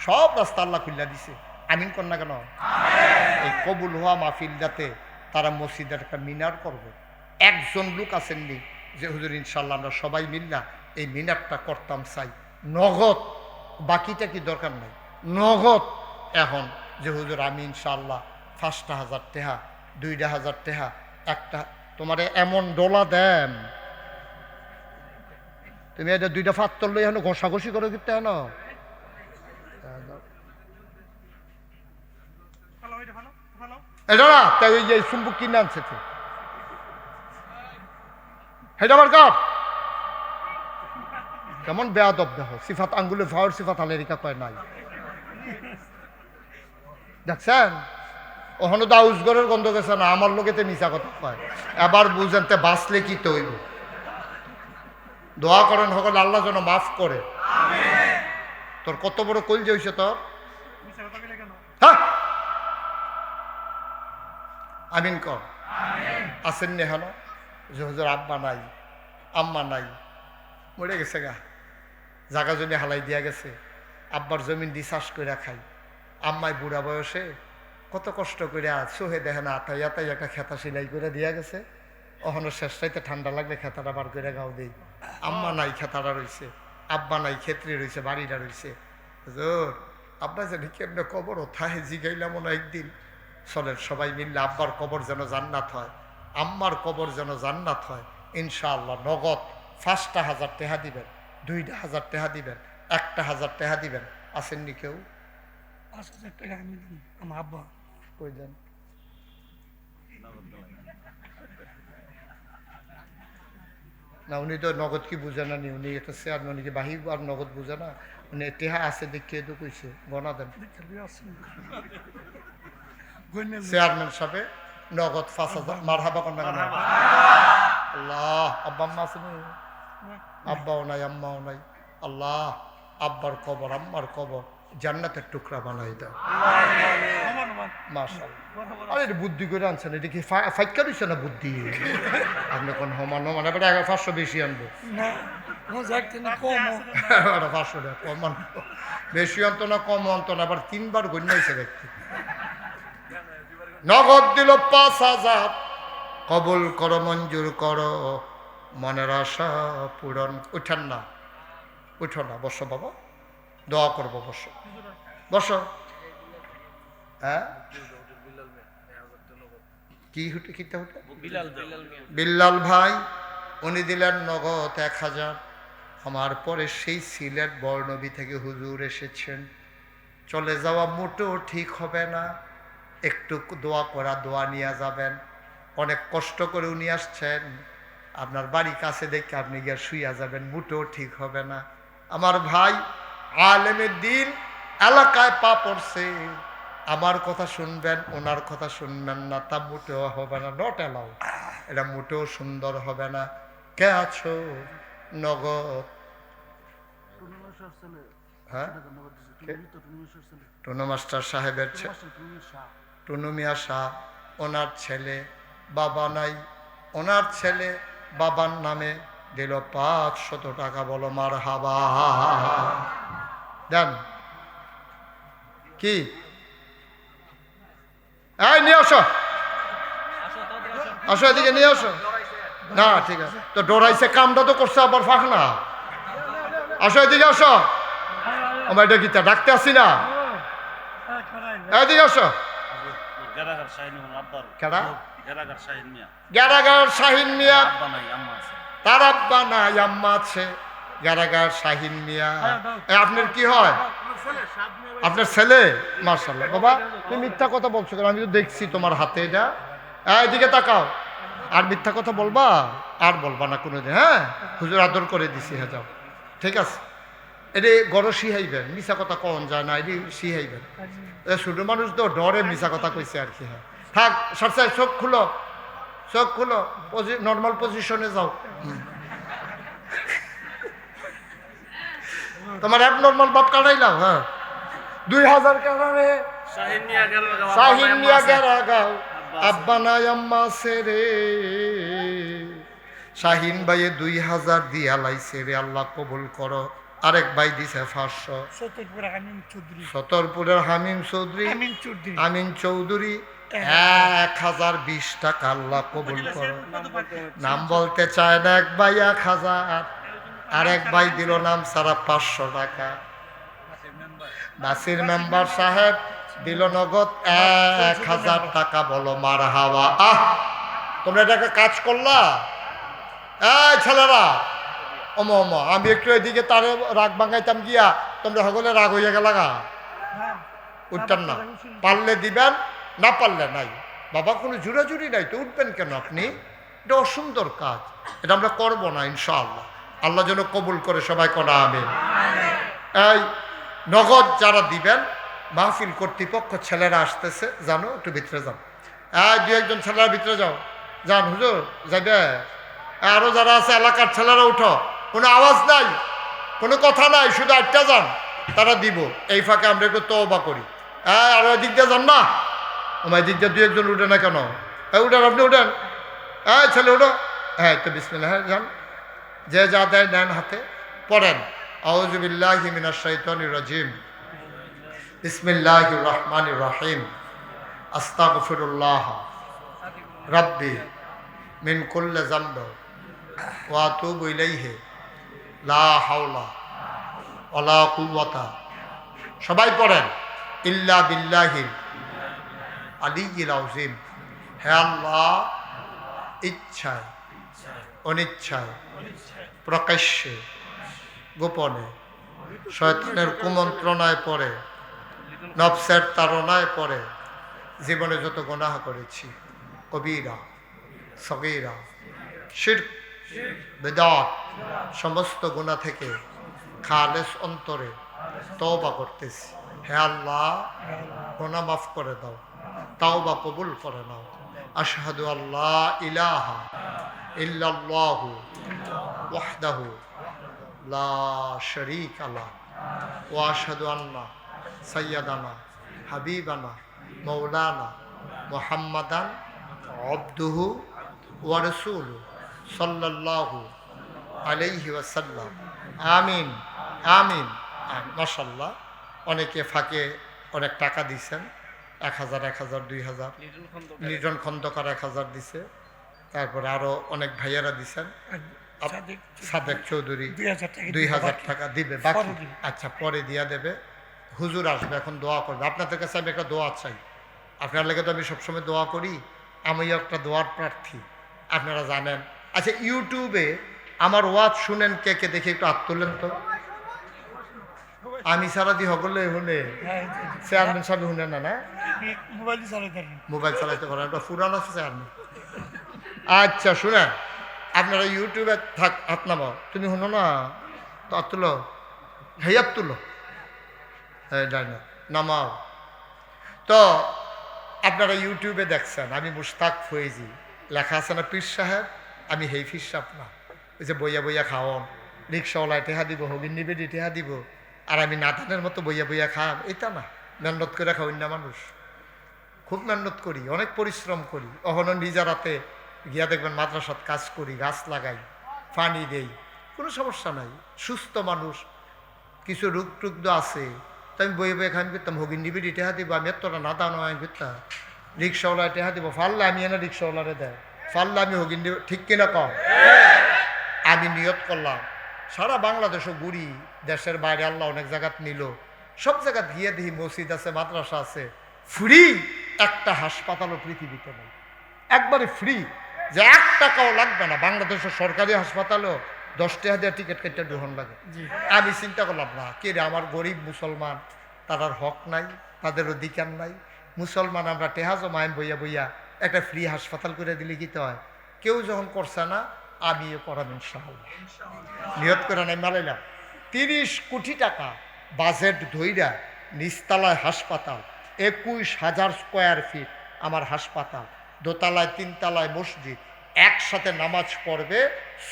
সব রাস্তা আল্লাহ খুল্লা দিছে। আমিন কর না কেন? এই কবুল হওয়া মাহফিল যাতে তারা মসজিদের একটা মিনার করবে। একজন লোক আসেননি যে হুজুর ইনশাল্লাহ আমরা সবাই মিল্লা এই মিনারটা করতাম চাই, নগদ, বাকিটা কি দরকার নাই, নগদ। এখন যে হুজুর আমি ইনশাল্লাহ 5,000 টাকা, 2,000 টাকা, একটা তোমারে এমন ডোলা দেন, তুমি এটা 2টা ফাত্তর লই এখন ঘষাঘষি করে দিতে হেন। এটা না তাই ওই যে চুম্বুক কিনে আনছে তো হেটা আবার কাপ কেমন বেয়াদব দেখো, সিফাত আঙ্গুলে ভাওয়ার সিফাত আলেরিকা কয় নাই, দেখছেন? ওখানে তো আউসগরের গন্ধ গেছে না, আমার লোকেতে মিশা কথা কয়। এবার বুঝেন তে বাঁচলে কি তৈব। দোয়া করেন সকল আল্লাহ যেন মাফ করে। তোর কত বড় কল যে হইছে তোর, হ্যাঁ আমিন কর। আসেন নি হেন যে হুজুর আব্বা নাই, আম্মা নাই, মরে গেছে গা, জাগা জমি হালাই দিয়া গেছে, আব্বার জমিন দিয়ে চাষ করে খাই, আম্মাই বুড়া বয়সে কত কষ্ট করে সোহে দেখে না আতাই আতাই একটা খেতা সিলাই করে দিয়া গেছে। ওখানে শেষ চাইতে ঠান্ডা লাগলে খেতাটা বার করে গাও দেই। আম্মা নাই, খেতাটা রয়েছে, আব্বা নাই, ক্ষেত্রে রয়েছে, বাড়িটা রয়েছে। হুজুর আব্বা জানি কেমনে কবর থাহে জিগাইলাম না একদিন। চলেন সবাই মিললে আব্বার কবর যেন জান্নাত হয়, আম্মার কবর যেন জান্নাত হয় ইনশাআল্লাহ। নগদ 5,000 টাকা দিবেন, 2,000 টাকা দিবেন, 1,000 টাকা দিবেন। আসেননি কেউ? 5,000 টাকা আমি দিই আমার আব্বা। কই দেন? না উনি তো নগদ কি বুঝে না নি, উনি একটা চেয়ারম্যান, উনি কি বাহি আর নগদ বুঝে না, উনি টেহা আছে দেখে তো কইছে গনা দেন। চেয়ারম্যান সাহেব নগদ 5,000 মারহাবা কন্যা কেন? আল্লাহ আব্বা আম্মা আছে নি? আব্বাও নাই আম্মাও নাই। আল্লাহ আব্বার কবর আম্মার কবর জান্নাতের টুকরা বানাই দাও মাশাআল্লাহ। আরে বুদ্ধি করে আনছেন, এটা কি ফাইকা দিচ্ছে না বুদ্ধি? আপনি কোন সমান মানে 500 বেশি আনবো, 500 টাকা কম আনবো, বেশি আনতো না কম আনতো না, আবার 3বার গণ্যাইছে ব্যক্তি। নগদ দিল 5,000, কবুল করো, মঞ্জুর করো, মনের আশা পূরণ। উঠেন না, উঠো না, বসো বাবা, দোয়া করবো, বসো বসো। হ্যাঁ কি হুটে কিতা হুটে? বিল্লাল ভাই উনি দিলেন নগদ 1,000। আমার পরে সেই সিলেট বর্ণবী থেকে হুজুর এসেছেন, চলে যাওয়া মোটেও ঠিক হবে না, একটু দোয়া করা, দোয়া নিয়ে যাবেন। অনেক কষ্ট করে উনি আসছেন, আপনার বাড়ি কাছে দেখে আপনি গিয়ে শুইয়া যাবেন, মোটেও ঠিক হবে না। আমার ভাই আলেমের দিন এলাকায় পা পড়ছে, আমার কথা শুনবেন, ওনার কথা শুনবেন না, তা মোটেও হবে না, নট অ্যালাউ। এটা মোটেও সুন্দর হবে না। কে আছো? নগদ। হ্যাঁ টুনু মাস্টার সাহেবের টুনু মিয়া শাহ, ওনার ছেলে, বাবা নাই, ওনার ছেলে বাবার নামে দিল 500 টাকা। বলো মার হাবা দেন। কি এই নিয়ে আসো, আসো এদিকে নিয়ে আসো। না ঠিক আছে তো, ডরাইছে, কামটা তো করছে আবার ফাঁক না। আসো এদিকে আসো, আমার এটা গীতা ডাকতে আসি না, এদিকে আসো। গ্যারাগার শাহিন মিয়া, তার আব্বা নাই আম্মা আছে। গ্যারাগার শাহিন মিয়া, আপনার কি হয়? আপনার ছেলে? মাশাআল্লাহ। বাবা তুমি মিথ্যা কথা বলছো কেন? আমি তো দেখছি তোমার হাতে এটা। এদিকে তাকাও, আর মিথ্যা কথা বলবা? আর বলবা না কোনোদিন। হ্যাঁ হুজুর আদর করে দিছি, হ্যাঁ যাও, ঠিক আছে। এটি গড় শিহাইবেন, মিশা কথা কন যায় না, এটি শিহাইবেন। ছোট মানুষ তো ডরে মিশা কথা কইছে আর কি। হ্যাঁ থাক, সবসাই চোখ খুলো, চোখ খুলো, নর্মাল পজিশনে যাও। তোমার অ্যাব নর্মাল বাপ কাটাইলাম। হ্যাঁ 2,000 কাটারে শাহিন নিয়া গেরা গাও আব্বা নাই আম্মা সেরে শাহিন ভাইয়ে 2000 দিয়া লাইছে রে আল্লাহ কবুল করো। আরেক ভাই দিছে 500। সতরপুরের হামিম চৌধুরী আমিন চৌধুরী 1020 টাকা আল্লাহ কবুল করো। নাম বলতে চায় না এক ভাই 1000, আরেক ভাই দিল নাম সারা 500 টাকা। নাসির মেম্বার সাহেব দিল নগদ 1000 টাকা। বলো মার হাওয়া। তোমরা এটাকে কাজ করলা? এই ছেলেরা, ওমো ওমো, আমি একটু এদিকে তারে রাগ ভাঙাইতাম গিয়া তোমরা সকলে রাগ হইয়া গেলা গা। উঠতাম না, পারলে দিবেন, না পারলে নাই। বাবা কোনো জুড়াজুড়ি নাই তো, উঠবেন কেন আপনি? এটা অসুন্দর কাজ, এটা আমরা করবো না ইনশাআল্লাহ। আল্লাহ যেন কবুল করে সবাই করা আমিন। এই নগদ যারা দিবেন, মাহফিল কর্তৃপক্ষ ছেলেরা আসতেছে, জানো একটু ভিতরে যাও। দু একজন ছেলেরা ভিতরে যাও, যান হুজুর যাবে। আরো যারা আছে এলাকার ছেলেরা উঠো, কোনো আওয়াজ নাই, কোনো কথা নাই, শুধু আটটা যান, তারা দিব। এই ফাঁকে আমরা একটু তওবা করি। আর ওই দিক দিয়ে যান না, আমার দিক দিয়ে 2 একজন উঠে না কেন? উঠেন, আপনি উঠেন। ছেলে উঠো। হ্যাঁ তো বিসমিল্লাহ, যান। যে যা দেয় নেন হাতে, পড়েন আউযু বিল্লাহি মিনাশ শাইতানির রাজিম, বিসমিল্লাহির রহমানির রহিম, আস্তাগফিরুল্লাহ রাব্বি মিন কুল্লি যামব ওয়া আতুবু ইলাইহি লা হাওলা ওয়ালা কুওয়াতা। সবাই পড়েন ইল্লা বিল্লাহিল আলিয়্যিল আযীম। হে আল্লাহ, ইচ্ছায় অনিচ্ছায় প্রকাশ্যে গোপনে শয়তানের কুমন্ত্রণায় পড়ে, নফসের তাড়নায় পড়ে জীবনে যত গুনাহ করেছি, কবিরা সগীরা শিরক বিদআত, সমস্ত গুনাহ থেকে খালেস অন্তরে তওবা করতেছি। হে আল্লাহ, গুনাহ মাফ করে দাও, তাওবা কবুল করে নাও। আশহাদু আল্লা ইলাহা ইল্লাল্লাহু ওয়াহদাহু লা শারীকা লাহু ওয়া আশহাদু আন্না সাইয়্যিদানা হাবিবানা মাওলানা মুহাম্মাদান আবদুহু ওয়া রাসূলুহু সাল্লাল্লাহু আলাইহি ওয়াসাল্লাম। আমিন আমিন। মাশাআল্লাহ, অনেকে ফাঁকে অনেক টাকা দিছেন, 1000 1000 2000। লিটন খন্দকার 1000 দিছে, তারপরে আরো অনেক ভাইয়ারা দিছেন। সাদেক চৌধুরী 2000 টাকা দিবে বাকি। আচ্ছা, পরে দিয়া দেবে। হুজুর আসবে, এখন দোয়া করবে। আপনাদের কাছে আমি একটা দোয়া চাই। আপনার লেগে তো আমি সবসময় দোয়া করি, আমিও একটা দোয়ার প্রার্থী, আপনারা জানেন। আচ্ছা, ইউটিউবে আমার ওয়াজ শুনেন কে কে, দেখে একটু হাত তুললেন তো। আমি সারা দি হগলে শুনে, চেয়ারম্যান সাহেব শুনে না? না, মোবাইল চালাইতে পারেন, একটা ফুরান আছে চেয়ারম্যান। আচ্ছা শুনেন, আপনারা ইউটিউবে থাক, হাত নামাও। তুমি শুনো না তো, হাত তুলো, হেয়াত তুলো, হ্যাঁ যাই না, নামাও। তো আপনারা ইউটিউবে দেখছেন আমি মুশতাক ফয়েজি, লেখা আছে না পীর সাহেব, আমি হেই পীর সাহেব না। ওই যে বইয়া বইয়া খাওয়ান, রিক্সাওয়ালায় টেহা দিব, হগিন নিবে টেহা দিব, আর আমি নাতানের মতো বইয়া বইয়া খাম, এটা না। মেহনত করে খাওয়াই না মানুষ, খুব মেহনত করি, অনেক পরিশ্রম করি। অহনো নিজের রাতে গিয়া দেখবেন মাদ্রাসাত কাজ করি, গাছ লাগাই, পানি দেই, কোনো সমস্যা নাই, সুস্থ মানুষ। কিছু রোগ টুগ আছে, তো আমি বইয়ে বইয়ে খান করতাম, হগিন নিবে টেহা দিব, আমি এতটা নাতা নয় করতাম। রিক্সাওয়ালায় টেহা দিব, ফাললে আমি এনে রিক্সাওয়ালারে দেয়, ফাললে আমি হগিন দিব, ঠিক কিনা কম? আমি নিয়ত করলাম সারা বাংলাদেশও ঘুরি, দেশের বাইরে আল্লাহ অনেক জায়গাত নিল, সব জায়গাত গিয়ে দেখি মসজিদ আছে, মাদ্রাসা আছে, ফ্রি একটা হাসপাতালও পৃথিবীতে নেই, একবারে ফ্রি, যে 1 টাকাও লাগবে না। বাংলাদেশের সরকারি হাসপাতালেও 10 টাকা দিয়ে টিকিট কেটে গ্রহণ লাগে। আমি চিন্তা করলাম না, কে রে আমার গরিব মুসলমান, তার হক নাই, তাদের অধিকার নাই। মুসলমান আমরা টেহা জমায় বইয়া বইয়া একটা ফ্রি হাসপাতাল করে দিলে কি তো হয়? কেউ যখন করছে না, আমিও করাম ইনশাআল্লাহ। নিয়ত করে নাই মালাইলাম 30 কোটি টাকা বাজেট ধইরা, নিচতলায় হাসপাতাল, 21,000 স্কোয়ার ফিট আমার হাসপাতাল, দোতলায় 3 তলায় মসজিদ, একসাথে নামাজ পড়বে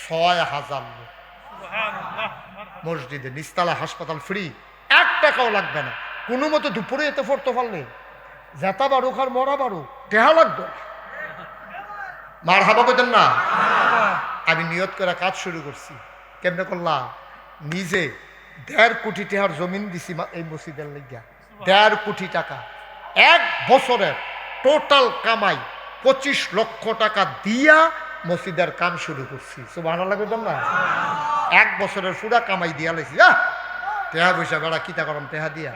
6,000 লোক মসজিদে। নিচতলা হাসপাতাল ফ্রি, 1 টাকাও লাগবে না। কোনো মতো দুপুরে এতে পড়তে পারলে জেতা বারুক আর মরা বারুক টেহা লাগবে মার হাবা কইতেন না। আমি নিয়ত করে কাজ শুরু করছি। কেমনে করলাম? নিজে 1.5 কোটি টাকার জমিন দিছি এই মসজিদের লাগিয়া। 1.5 কোটি টাকা 1 বছরের টোটাল কামাই 25 লক্ষ টাকা দিয়া মসজিদের কাম শুরু করছি। সুবহানাল্লাহ কইতাম না? 1 বছরের পুরা কামাই দিয়া লাইছি। টেহা পয়সা বেড়া কিতা করম টেহা দিয়া।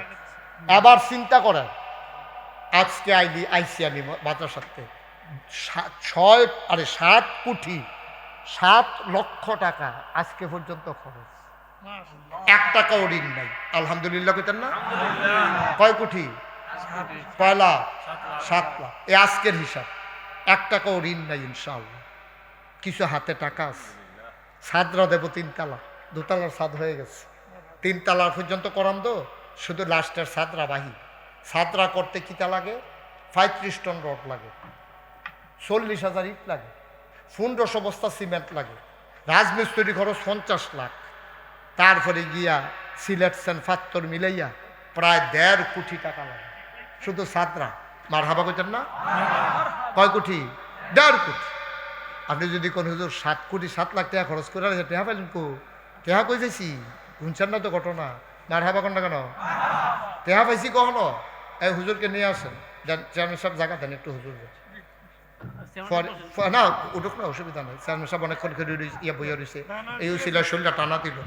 আবার চিন্তা করেন, আজকে আইসি আমি মাদ্রাসাতে 7 কোটি 7 লক্ষ টাকা আজকে পর্যন্ত খরচ, 1 টাকাও ঋণ নাই। আলহামদুলিল্লাহ কইতেন না? কয় কোটি? পয়লা 7 লাখ। এ আজকের হিসাব। 1 টাকাও ঋণ নাই ইনশাআল্লাহ। কিছু হাতে টাকা আছে। ছাদরা দেব 3 তালা, 2 তালার ছাদ হয়ে গেছে। 3 তালা পর্যন্ত করাম তো, শুধু লাস্টের ছাদরা বাহি। ছাদরা করতে কিতা লাগে? 35 টন রড লাগে, 40,000 ইট লাগে, 1500 বস্তা সিমেন্ট লাগে, রাজমিস্ত্রি খরচ 50 লাখ। তারপরে গিয়া সিলেট পাথর মিলাইয়া প্রায় 1.5 কোটি টাকা লাগে শুধু ছাদরা। মার হাবা কইতেন না? কয় কোটি? 1.5 কোটি। আপনি যদি কোন হুজুর 7 কোটি 7 লাখ টাকা খরচ করে টেহা পাইলেন কো? টেহা কই যাইছি শুনছেন না তো ঘটনা? মার হাবা কন না কেন? টেহা পাইছি কখনো? এই হুজুরকে নিয়ে আসেন, চেয়ারম্যান সাহেব জায়গা দেন একটু হুজুর না উঠুক না, অসুবিধা নেই। চেয়ারম্যান সাহেব অনেকক্ষণ ইয়ে বইয়া রয়েছে, এই উচিলা শরীরটা টানা দিল।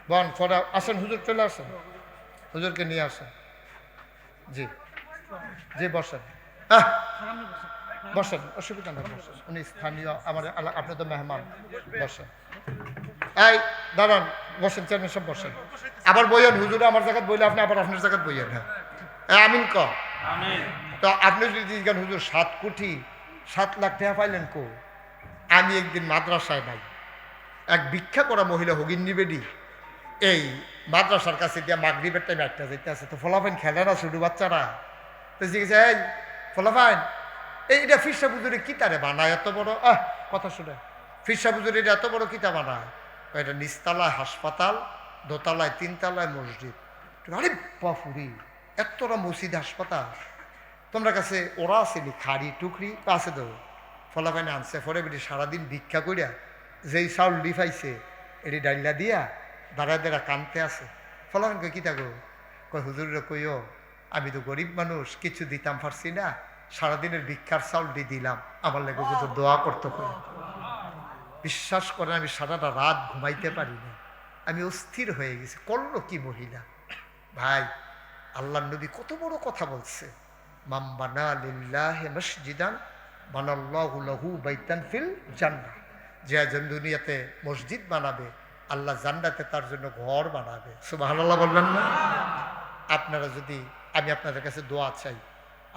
বন পরে আসেন, হুজুর চলে আসেন, হুজুরকে নিয়ে আসেন। জি জি বসেন, বসেন, অসুবিধা নেই বসেন। উনি স্থানীয় আমার, আপনি তো মেহমান, বসেন। এই দাঁড়ান, বসেন, চেয়ারম্যান সাহেব বসেন। আবার বইয়েন, হুজুরে আমার জায়গায় বইলে আপনি আবার আপনার জায়গায় বইয়েন। হ্যাঁ আমিন ক। তো আপনি যদি জিজ্ঞান হুজুর 7 কোটি 7 লাখ টাকা পাইলেন কো? আমি একদিন মাদ্রাসায় নাই, এক ভিক্ষা করা মহিলা হগিন্নি বেডি এই মাদ্রাসার কাছে দিয়া মাগরিবের টাইমে একটা যেতে আছে। তো ফলাফাইন খেলে না ছোট বাচ্চারা, তো জিজ্ঞেস এই ফলাফাইন এইটা ফিরসা বুজুরে কিতারে বানায় এত বড়? কথা শুনে, ফিরসা বুজুরে এত বড় কিতা বানায়? এটা নিচতলায় হাসপাতাল, দোতলায় 3 তলায় মসজিদ। আরে বাপুরি, এতটা মসজিদ হাসপাতাল তোমরা কাছে ওরা আসেনি? খাড়ি টুকরি আছে তো ফলাফাইনে আনছে। পরে বেটি সারাদিন ভিক্ষা করিয়া যেই চাউল পাইছে এটি ডাইলা দিয়া দাঁড়া দাঁড়া কানতে আছে। ফলাফাইন কই কিতা গো? কয় হুজুরে কইও আমি তো গরিব মানুষ, কিছু দিতাম পারছি না, সারাদিনের ভিক্ষার চাউল দিলাম, আমার লেগে কিন্তু দোয়া করতে কই। বিশ্বাস করেন আমি সারাটা রাত ঘুমাইতে পারি না, আমি অস্থির হয়ে গেছি। করলো কি মহিলা? ভাই আল্লাহ নবী কত বড় কথা বলছে, মাম বানা লিল্লাহি মসজিদান বানাল্লাহু লাহু বাইতান ফিল জান্নাহ। যে দুনিয়াতে মসজিদ বানাবে, আল্লাহ জান্নাতে তার জন্য ঘর বানাবে। সুবহানাল্লাহ বলবেন না? আপনারা যদি, আমি আপনাদের কাছে দোয়া চাই,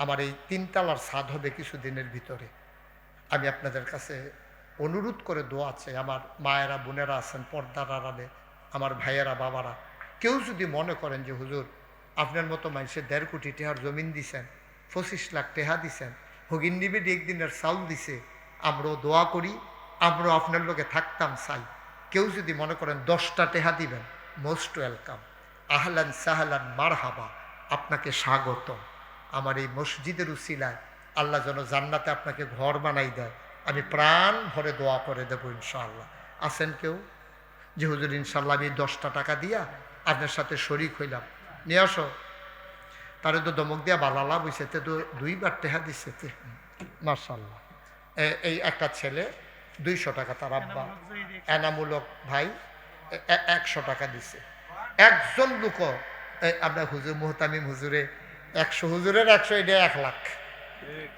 আমার এই 3 তলার ছাদ হবে কিছুদিনের ভিতরে। আমি আপনাদের কাছে অনুরোধ করে দোয়া চাই। আমার মায়েরা বোনেরা আছেন পর্দার আড়ালে, আমার ভাইয়েরা বাবারা, কেউ যদি মনে করেন যে হুজুর আপনার মতো মানুষের 1.5 কোটি টাকার জমিন দিছেন, 25 লাখ টাকা দিছেন, হগিন্নি বেডি একদিনের চাউল দিছে, আমরাও দোয়া করি, আমরাও আপনার লোকে থাকতাম চাই। কেউ যদি মনে করেন 10টা টাকা দিবেন, মোস্ট ওয়েলকাম, আহলান সাহলান মারহাবা, আপনাকে স্বাগত। আমার এই মসজিদের উসিলায় আল্লাহ যেন জান্নাতে আপনাকে ঘর বানাই দেয়, আমি প্রাণ ভরে দোয়া করে দেবো ইনশাআল্লাহ। আছেন কেউ যে হুজুর ইনশাল্লাহ আমি 10টা টাকা দিয়া আপনার সাথে শরিক হইলাম, নিয়ে আসো। তারে তো দমক দিয়া বালালা বইছে, তো 2বার টেহা দিচ্ছে। মাশাআল্লাহ। এই একটা ছেলে 200 টাকা, তার আব্বা এনামূলক ভাই 100 টাকা দিছে। একজন লোক আপনার হুজুর মুহতামিম হুজুরে 100, হুজুরের 100, এটা 1 লাখ।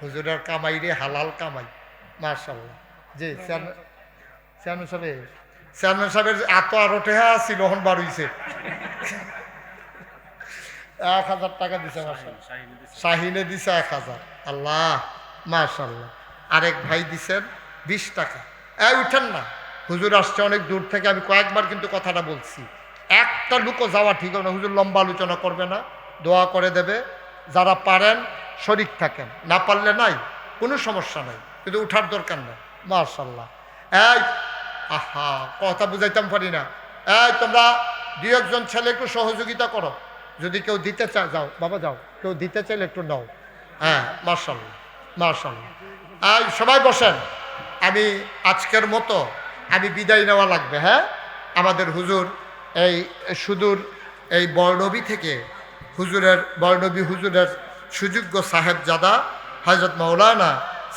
হুজুরের কামাই রে হালাল কামাই। মাশাআল্লাহ। জি চেয়ারম্যান সাহেবের এত আরো টেহা ছিল, হন বাড়ইছে 1000 টাকা দিছে। শাহিনে দিছে 1000। আল্লাহ মাশাআল্লাহ। আরেক ভাই দিছেন 20 টাকা। উঠেন না, হুজুর আসছে অনেক দূর থেকে, আমি কয়েকবার কিন্তু কথাটা বলছি, একটা লুকো যাওয়া ঠিক হবে না। হুজুর লম্বা আলোচনা করবে না, দোয়া করে দেবে। যারা পারেন শরীক থাকেন, না পারলে নাই, কোনো সমস্যা নাই, কিন্তু উঠার দরকার নেই। মাশাআল্লাহ। কথা বুঝাইতাম পারি না। তোমরা 2-1 জন ছেলে একটু সহযোগিতা করো, যদি কেউ দিতে চায় যাও বাবা যাও, কেউ দিতে চাইলে একটু নাও। হ্যাঁ মার্শাল্লাহ মার্শাল্লাহ। আর সবাই বসেন, আমি আজকের মতো আমি বিদায় নেওয়া লাগবে। হ্যাঁ, আমাদের হুজুর এই সুদূর এই বর্ণবী থেকে বর্ণবী হুজুরের সুযোগ্য সাহেবজাদা হযরত মাওলানা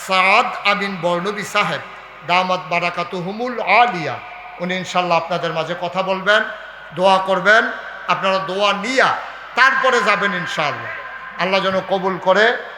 সাদ আমিন বর্ণবী সাহেব দামাত বারাকাতুহুমুল আলিয়া, উনি ইনশাল্লাহ আপনাদের মাঝে কথা বলবেন, দোয়া করবেন। আপনারা দোয়া নিয়া তারপরে যাবেন ইনশাআল্লাহ। আল্লাহ যেন কবুল করে।